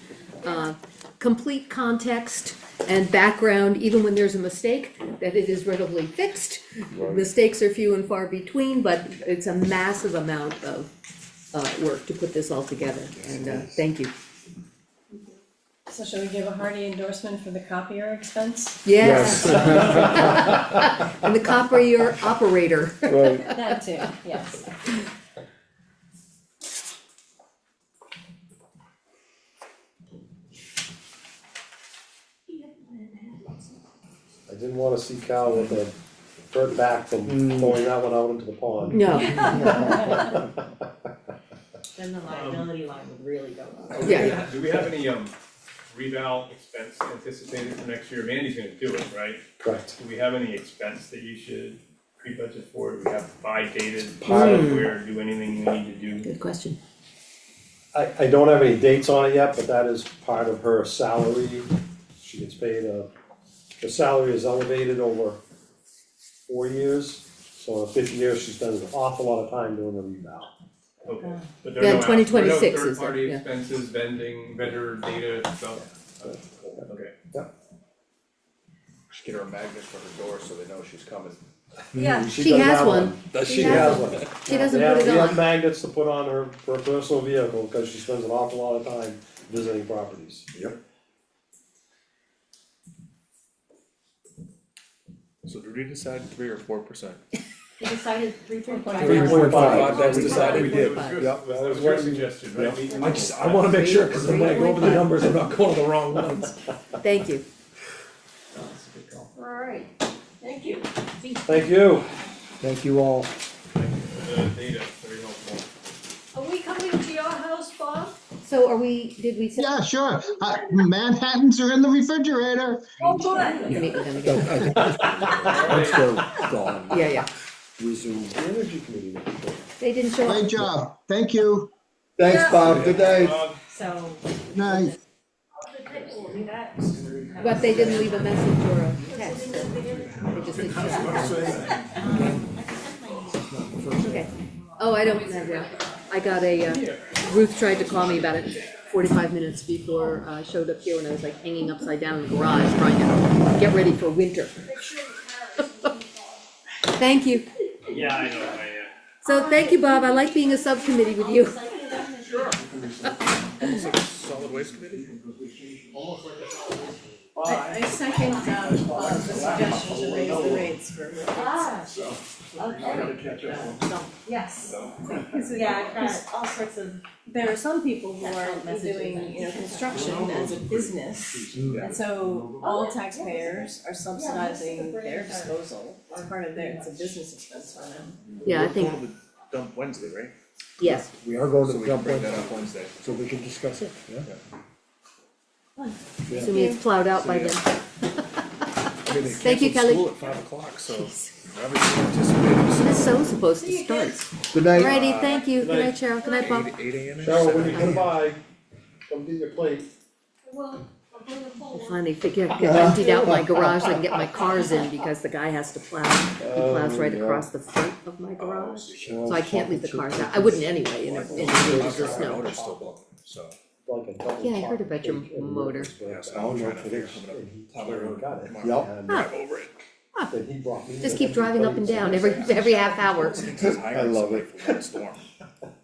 complete context and background, even when there's a mistake, that it is readily fixed. Mistakes are few and far between, but it's a massive amount of, work to put this all together, and, thank you. So shall we give a hearty endorsement for the copier expense? Yes. And the copier operator. Right. That too, yes. I didn't wanna see Cal with a burnt back from throwing that one out into the pond. No, Then the liability line would really go up. Yeah. Do we have any, reval expense anticipated for next year? Mandy's gonna do it, right? Correct. Do we have any expense that you should pre-budget for? Do we have to buy dated Part of- software, do anything we need to do? good question. I don't have any dates on it yet, but that is part of her salary. She gets paid the salary is elevated over 4 years. So in 50 years, she spends an awful lot of time doing the reval. Okay, but Yeah, there are no, 2026 is it, third-party yeah. expenses, vendor data stuff? Okay. Just get her a magnet for her door so they know she's coming. Yeah, She does has have one. Does She She has has one. She doesn't We have- put it We have on. magnets to put on her personal vehicle, because she spends an awful lot of time visiting properties. Yep. So did we decide 3 or 4%? You decided 3.5. 3.5. That's decided. We did, it was good. Yep, That was your suggestion, right? We- I wanna make sure, cause then when I go over the numbers, I'm not going to the wrong ones. Thank you. alright, thank you. Thank you. Thank you all. The data, very helpful. Are we coming to your house, Bob? So are we, did we? Yeah, sure. Manhattans are in the refrigerator. Oh, good. Meet with them again. Once they're gone, Yeah, yeah. resume. The Energy Committee. They didn't show Great up. job. Thank you. Thanks, Bob, good day. So, Night. But they didn't leave a message or a text. They just didn't show up. Okay. Oh, I don't have that. I got a, Ruth tried to call me about it 45 minutes before I showed up here when I was like hanging upside down in the garage trying to get ready for winter. Thank you. Yeah, I know, So thank you, Bob. I like being a subcommittee with you. Almost like a solid waste committee? I second, the suggestion to raise the rates for yes. Yeah, I've got all sorts of, there are some people who are doing, construction as a business. And so all taxpayers are subsidizing their disposal, it's part of their, it's a business expense for them. Yeah, I We're think, going to the dump Wednesday, right? yes. We are going So to we the can dump bring one, that up Wednesday. so we can discuss it, yeah. Assuming it's plowed out by then. I mean, they Thank you, canceled Kelly. school at 5 o'clock, so obviously anticipating. It's so supposed to start. Good night. Alrighty, thank you. Good night, Cheryl. Good night, Bob. 8 AM? Cheryl, when you come by, come get your plate. Well, I'll bring a phone. I finally figured I emptied out my garage so I can get my cars in because the guy has to plow. He plows right across the front of my garage. So I can't leave the cars out. I wouldn't anyway in the inches of snow. Motor's still blowing, so. Like a double Yeah, I heard chocolate about your cake and motor. milk. Yeah, so Oh, I'm no trying to figure kidding. something And out. he clearly got it. Yep. And drive over it. Then he brought me. Just keep driving up and down every half hour. I love it. For that storm.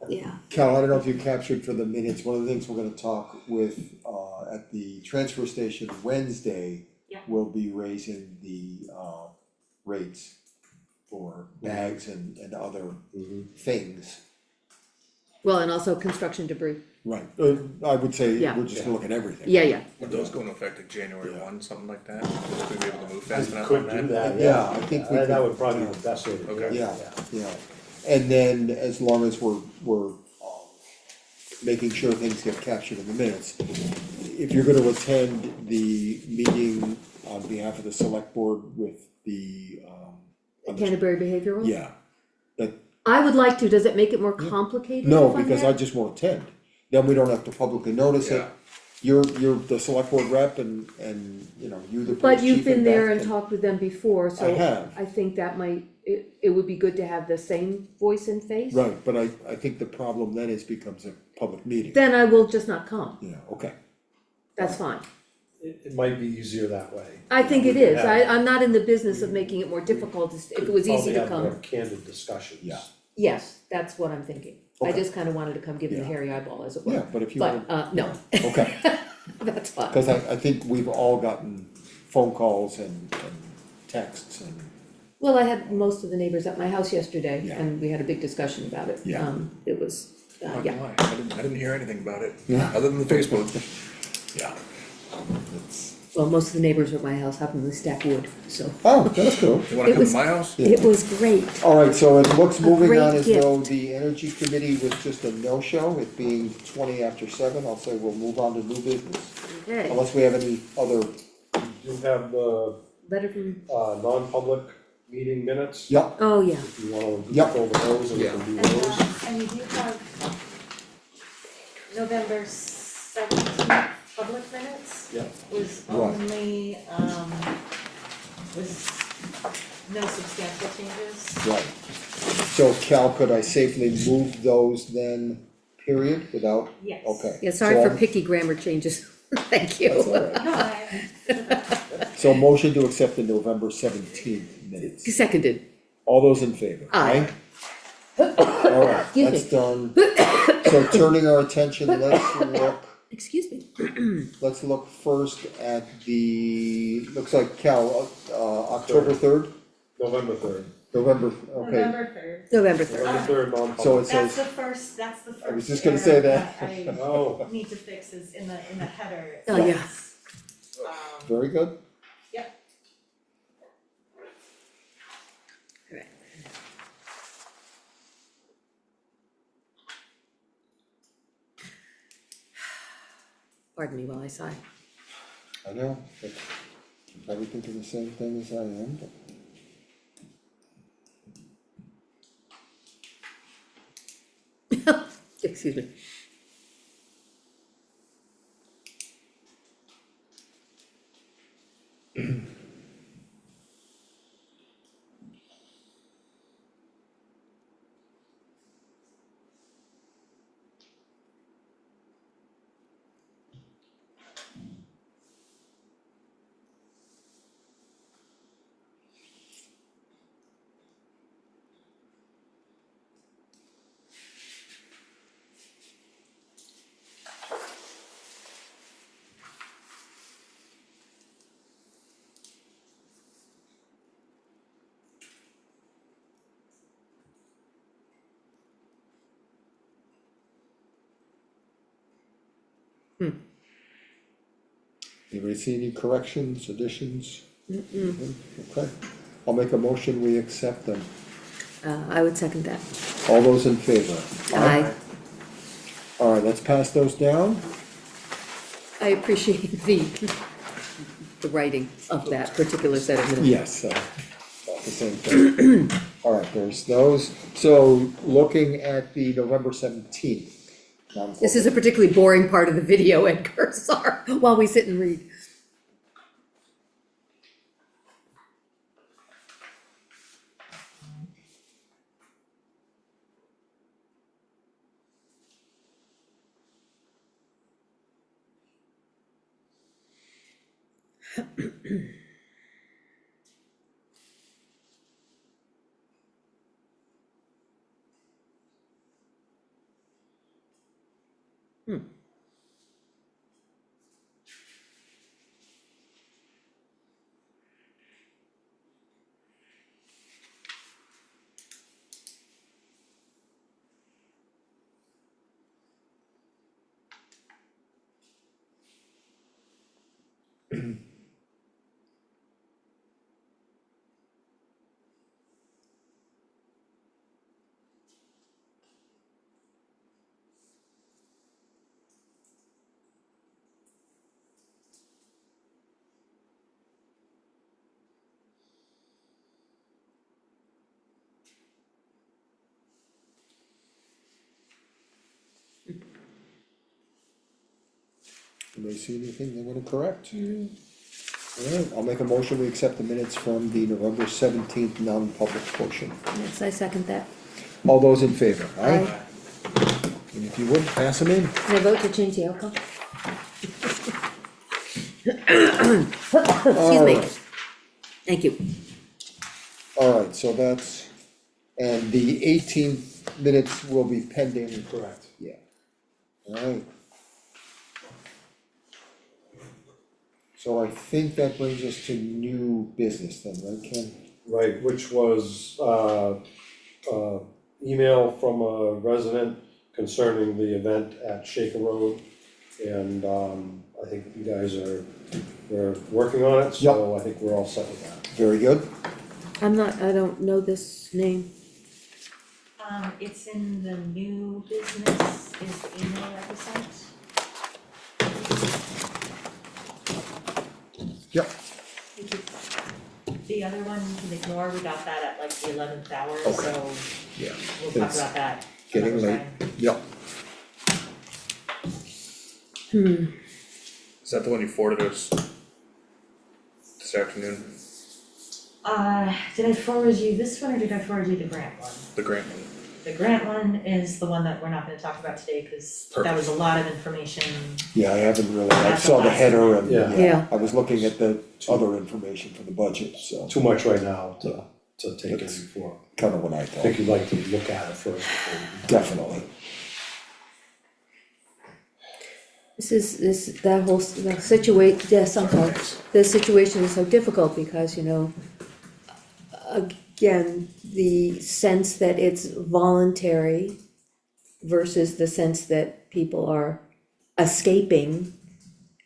Yeah. Cal, I don't know if you captured for the minutes, one of the things we're gonna talk with, at the transfer station Wednesday. Yeah. We'll be raising the, rates for bags and other things. Well, and also construction debris. right, I would say Yeah. we're just gonna look at everything. Yeah, Would those go into effect in January Yeah. 1, something like that? Just to be able to move I fast enough could on that? do that, Yeah, yeah. I think we That could- would probably be the best way to do it, Okay. Yeah. And then as long as we're making sure things get captured in the minutes, if you're gonna attend the meeting on behalf of the select board with the, on the- Canterbury Behavioral? yeah, that, I would like to, does it make it more complicated no, if I'm because there? I just won't attend, then we don't have to publicly notice it. Yeah. You're the select board rep and, you know, you the police But you've chief been there Beth and can- talked with them before, so I have. I think that might, it would be good to have the same voice and face. Right, but I think the problem then is becomes a public meeting. Then I will just not come, Yeah, okay, that's fine. It might be easier that way. I think it We could is, have- I'm not in the business of making it more difficult, if it was easy to Probably have more come. candid discussions. Yeah. Yes, that's what I'm thinking. I Okay. just kinda wanted to come give you the Yeah. hairy eyeball, as it were. yeah, but if you But, want, no, okay. that's fine. Cause I think we've all gotten phone calls and texts and, Well, I had most of the neighbors at my house yesterday, Yeah. and we had a big discussion about it. Yeah. It was, Not yeah. gonna lie, I didn't hear anything about it, Yeah. other than the Facebook. yeah. It's, Well, most of the neighbors at my house happen to stack wood, so oh, that's cool. You wanna It come to was- my house? Yeah. it was great. Alright, so it looks moving great on as though gift. the energy committee was just a no-show, it being 7:20, I'll say we'll move on to new business. Okay, Unless we have any other, You have the letter from, non-public meeting minutes. yeah, oh, yeah. If you wanna Yep. look over those and we Yeah. can do And, those. and you do have November 17th public minutes Yeah. was Right. only, was no substantial changes. right. So Cal, could I safely move those then, period, without, Yes. okay. Yeah, sorry So for I'm- picky grammar changes, thank you. That's all right. No, I, So motion to accept the November 17th minutes. Seconded, All those in favor? Aye. Alright, Excuse that's done. So turning our attention, excuse me. let's look first at the, looks like Cal, October 3rd? November 3rd. November, okay. November 3rd. November 3rd. November 3rd, So non-public. it says, That's the first I was just gonna say error that. I Oh, need to fix is in the header. It Oh, yeah. says, very good. Yep. Alright. Pardon me while I sigh. I know, but probably thinking the same thing as I am, but. Excuse me. Anybody see any corrections, additions? Okay, I'll make a motion, we accept them. I would second that. All those in favor? Aye. Alright, let's pass those down. I appreciate the writing of that particular set of minutes. Yes, about the same thing. Alright, there's those. So looking at the November 17th. This is a particularly boring part of the video, Edgar, sorry, while we sit and read. Anybody see anything they wanna correct? Alright, I'll make a motion, we accept the minutes from the November 17th non-public portion. Yes, I second that. All those in favor, aye? Aye. And if you would, pass them in. Can I vote to change the outcome? Excuse me. Alright. Thank you. Alright, so that's, and the 18th minutes will be pending. Correct. Yeah. Alright. So I think that brings us to new business then, right, Ken? Right, which was, email from a resident concerning the event at Shaker Road. And, I think you guys we're working on it, so I think we're all set with that. Very good. I don't know this name. It's in the new business, is the email that was sent. Yep. The other one you can ignore, we got that at like the 11th hour, Okay. so Yeah. we'll talk It's about that getting another late. time. Yep. Is that the one you forwarded us this afternoon, Did I forward you this one or did I forward you the grant one? the grant one? The grant one is the one that we're not gonna talk about today, cause that was a lot of information. Yeah, I haven't really, I That's saw the the last header and, Yeah. Yeah. I was looking at the other information for the budget, so Too much right now to take in It's- before. kinda what I I thought, think you'd like to look at it first before you. definitely. That whole, the situation, yes, I'm sorry, the situation is so difficult because, you know, again, the sense that it's voluntary versus the sense that people are escaping.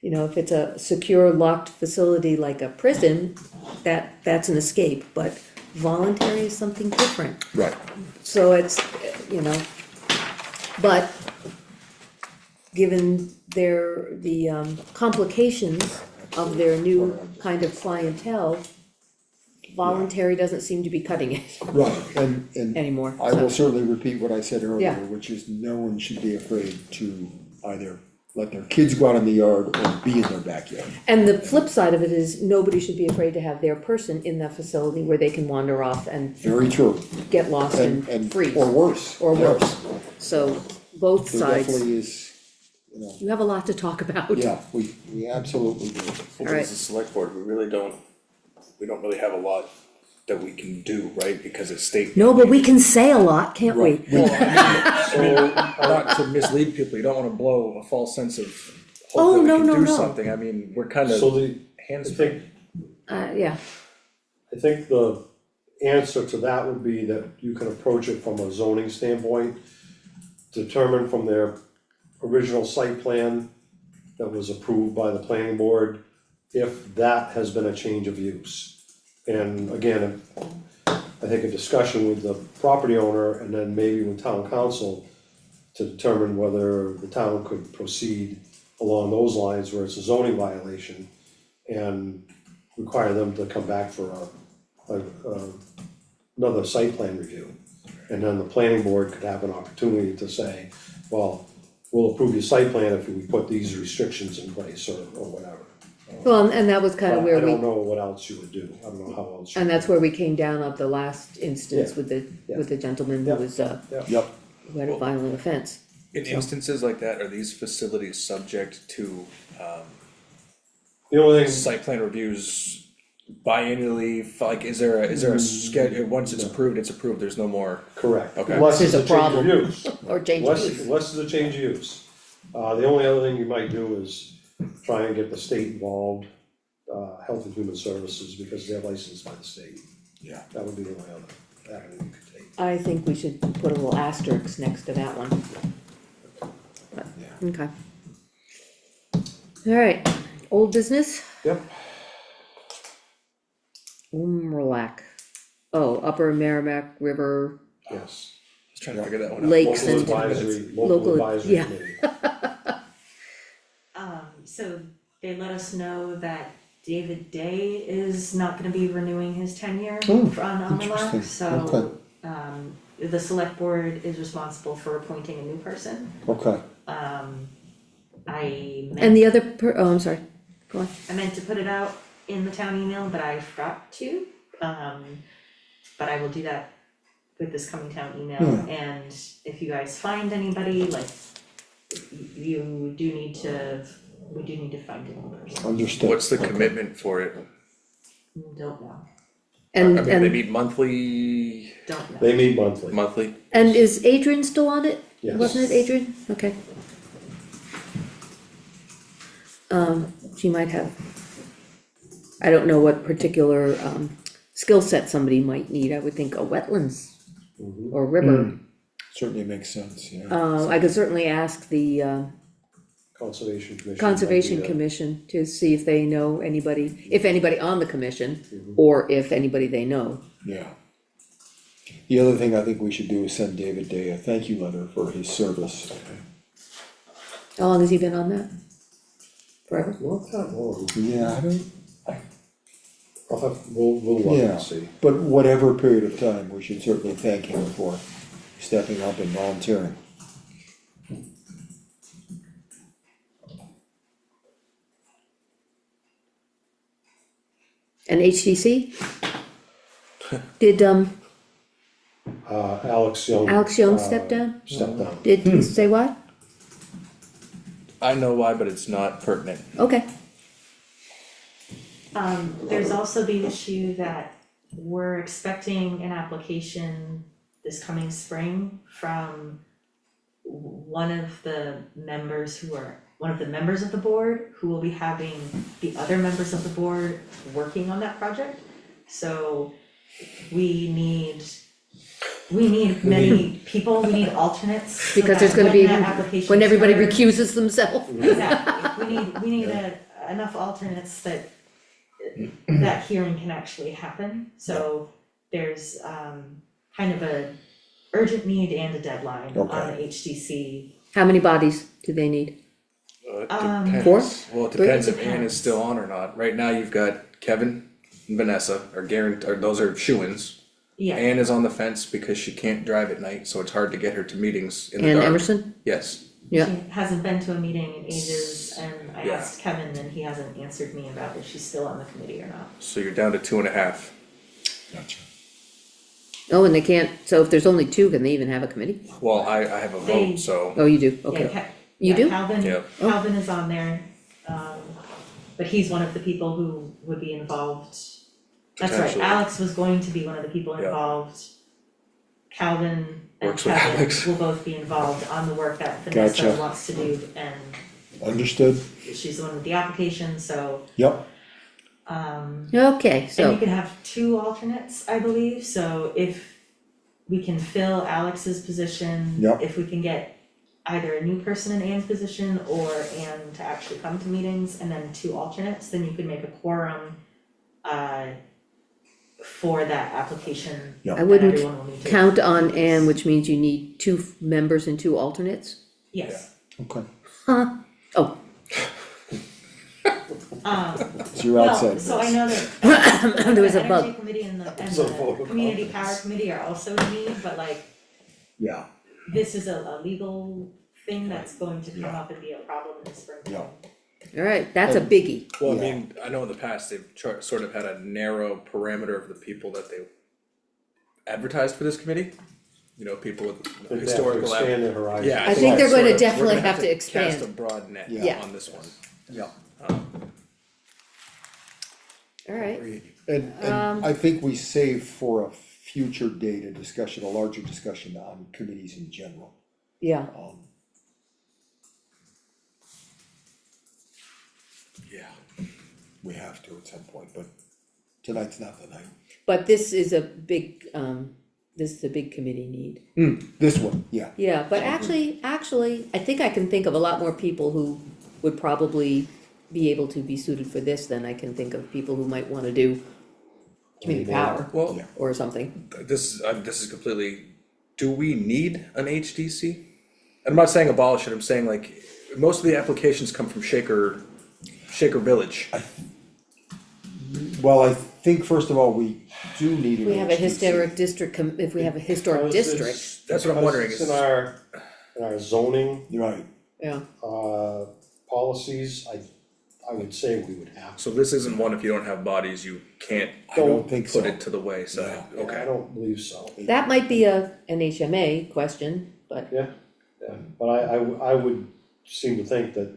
You know, if it's a secure locked facility like a prison, that's an escape, but voluntary is something different. Right. So it's, you know, but given the complications of their new kind of clientele, voluntary doesn't seem to be cutting it Right, and anymore, I will so. certainly repeat what I said earlier, Yeah. which is no one should be afraid to either let their kids go out in the yard or be in their backyard. And the flip side of it is, nobody should be afraid to have their person in that facility where they can wander off and Very true, get lost and and, freeze, or worse. or Yeah. worse. So, both There sides, definitely is, you know, you have a lot to talk about. yeah, we absolutely do. Well, Alright. as a select board, we don't really have a lot that we can do, right, because it's state. No, but we can say a lot, can't we? Right. Well, I mean, not to mislead people, you don't wanna blow a false sense of Oh, hope that we no, can no, do no. something, I mean, we're kind So of I hands-free. think, Yeah, I think the answer to that would be that you can approach it from a zoning standpoint. Determine from their original site plan that was approved by the planning board, if that has been a change of use. And again, I think a discussion with the property owner and then maybe with town council to determine whether the town could proceed along those lines where it's a zoning violation and require them to come back for another site plan review. And then the planning board could have an opportunity to say, well, we'll approve your site plan if we put these restrictions in place or whatever. well, and that was kind of But where I don't we, know what else you would do, I don't know how else. and that's where we came down of the last instance Yeah. with the gentleman who Yeah. was, Yep, who had a violent offense. In instances like that, are these facilities subject to, The only thing, site plan reviews biannually, like, is there a schedule, once it's approved, there's no more? correct, Okay. unless There's it's a a change of problem. use. Or change of use. Unless it's a change of use. The only other thing you might do is try and get the state involved, Health and Human Services, because they're licensed by the state. Yeah. That would be the only other avenue you could take. I think we should put a little asterisk next to that one. But, okay. Alright, old business, Yep. Umrlac. Oh, Upper Merrimack River Yes. I was trying to figure that one out. Lakes Local and. advisory, Local- local advisory yeah. committee. So they let us know that David Day is not gonna be renewing his tenure Oh, on interesting. Umrlac, so the select board is responsible for appointing a new person. Okay, I And meant, the other I'm sorry, go on. I meant to put it out in the town email, but I forgot to. But I will do that with this coming town email, and if you guys find anybody, like, you do need to, we do need to find a new person. understood. What's the commitment for it? Don't know, And I mean, they meet monthly, don't know. They meet monthly. monthly? and is Adrian still on it? Yes. Wasn't it Adrian? Okay. She might have, I don't know what particular skill set somebody might need, I would think a wetlands or river. Certainly makes sense, yeah. I could certainly ask the Conservation Commission. Conservation might be Commission to see if they know anybody, if anybody on the commission, Mhm. or if anybody they know. Yeah. The other thing I think we should do is send David Day a thank you letter for his service. How long has he been on that? Forever? Not that long. Yeah, I don't, We'll look Yeah. and see. but whatever period of time, we should certainly thank him for stepping up and volunteering. And HTC? Did Alex Young. Alex Young step down? Step down. Did he say why? I know why, but it's not pertinent. Okay, There's also the issue that we're expecting an application this coming spring from one of the members of the board who will be having the other members of the board working on that project. So we need many people, we need alternates, so because that there's gonna when be, that application when everybody starts- recuses themselves. Exactly, we need enough alternates that hearing can actually happen, so there's kind of a urgent need and a deadline on the HDC. How many bodies do they need? It Um, depends. Four? Well, it depends if Ann Depends. is still on or not. Right now, you've got Kevin and Vanessa are or those are shoo-ins. Yeah, Ann is on the fence because she can't drive at night, so it's hard to get her to meetings in the Ann dark. Emerson? Yes, Yeah. she hasn't been to a meeting in ages, and I Yeah. asked Kevin and he hasn't answered me about if she's still on the committee or not. so you're down to 2.5. Gotcha. Oh, and they can't, so if there's only two, can they even have a committee? Well, I have a They- vote, so, Oh, you do, Yeah, okay. You yeah, do? Calvin, Yeah. Oh. Calvin is on there, but he's one of the people who would be involved. That's right, Potentially. Alex was going to be one of the people Yeah. involved. Calvin and Works with Kevin Alex. will both be involved on the work that Vanessa Gotcha. wants to do, and Understood? she's the one with the application, so, Yep, Okay, and you so, can have two alternates, I believe, so if we can fill Alex's position, Yep. if we can get either a new person in Ann's position or Ann to actually come to meetings, and then two alternates, then you could make a quorum for that application Yep. I that wouldn't everyone will need to. count on Ann, which means you need two members and two alternates? Yes, okay, Huh? Oh, so you're outside well, this. so I know that there was a the bug. energy committee and So the vote community on power this. committee are also to me, but like, Yeah, this is a legal thing that's going to come up and be a problem in the spring. Yeah. Alright, that's a biggie. well, I Yeah. mean, I know in the past, they've sort of had a narrow parameter of the people that they advertised for this committee. You know, people with They have to historical. expand their horizon. Yeah, I think they're sort gonna of- definitely we're gonna have to Cast a expand. broad net Yeah. on this one. yeah. Alright, And I think we save for a future date a discussion, a larger discussion on committees in general. yeah, Yeah. We have to at some point, but tonight's not the night. but this is a big committee need. This one, yeah, Yeah, but actually, I think I can think of a lot more people who would probably be able to be suited for this, then I can think of people who might wanna do community power Well, or something. this is completely, do we need an HDC? And I'm not saying abolish it, I'm saying like, most of the applications come from Shaker Village. Well, I think first of all, we do need an If we have a HDC. historic district, if we have a historic Because district, it's- That's what I'm wondering because is- it's in our zoning, Right, yeah. policies, I would say we would have to. So this isn't one, if you don't have bodies, you can't I don't think so. put it to the wayside, I okay. don't believe so, That might be a NHMA question, but yeah, but I would seem to think that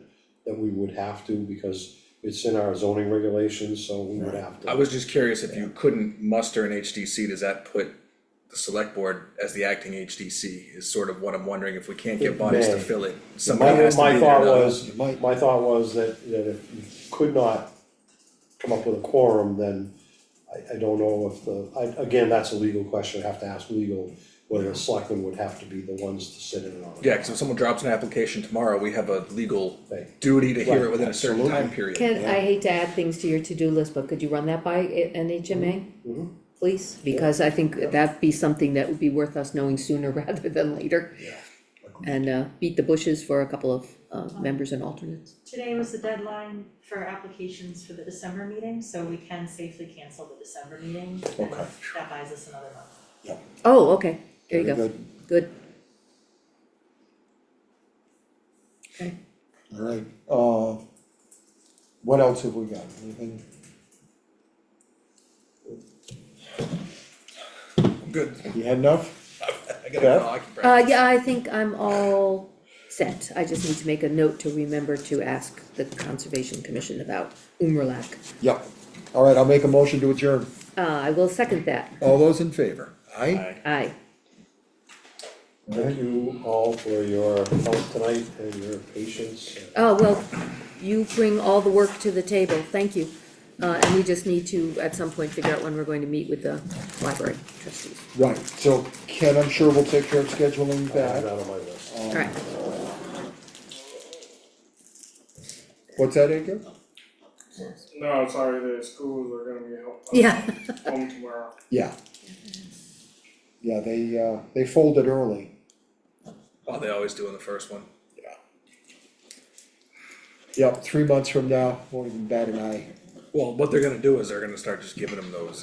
we would have to, because it's in our zoning regulations, so we would have to. I was just curious, if you couldn't muster an HDC, does that put the select board as the acting HDC, is sort of what I'm wondering, if we can't get It bodies to may. fill it, somebody has to be My there. thought now. was, it might, my thought was that if you could not come up with a quorum, then I don't know if again, that's a legal question, I have to ask legal, whether the selectmen would have to be the ones to sit in on it. Yeah, cause if someone drops an application tomorrow, we have a legal Right. duty to hear it Right, within a certain absolutely. time period. Ken, I hate to add things to your to-do list, but could you run that by NHMA? Mhm. Please, because I think that'd be something that would be worth us knowing sooner rather than later. Yeah. And beat the bushes for a couple of members and alternates. Today was the deadline for applications for the December meeting, so we can safely cancel the December meeting. And Okay. that buys us another month. Oh, okay, there you very go, good, good. Okay, alright, what else have we got, anything? Good. You had enough? I gotta go to Beth? hockey practice. yeah, I think I'm all set. I just need to make a note to remember to ask the Conservation Commission about Umralak. Yep, alright, I'll make a motion to adjourn, I will second that, all those in favor, aye? Aye. aye. Thank you all for your help tonight and your patience. Oh, well, you bring all the work to the table, thank you. And we just need to, at some point, figure out when we're going to meet with the library trustees. Right, so Ken, I'm sure we'll take care of scheduling I have that. that on my list. Alright, What's that, Edgar? No, sorry, the schools are gonna be yeah, home tomorrow. Yeah. Yeah, they folded early. Oh, they always do in the first one. Yep, 3 months from now, won't even bat an eye. Well, what they're gonna do is they're gonna start just giving them those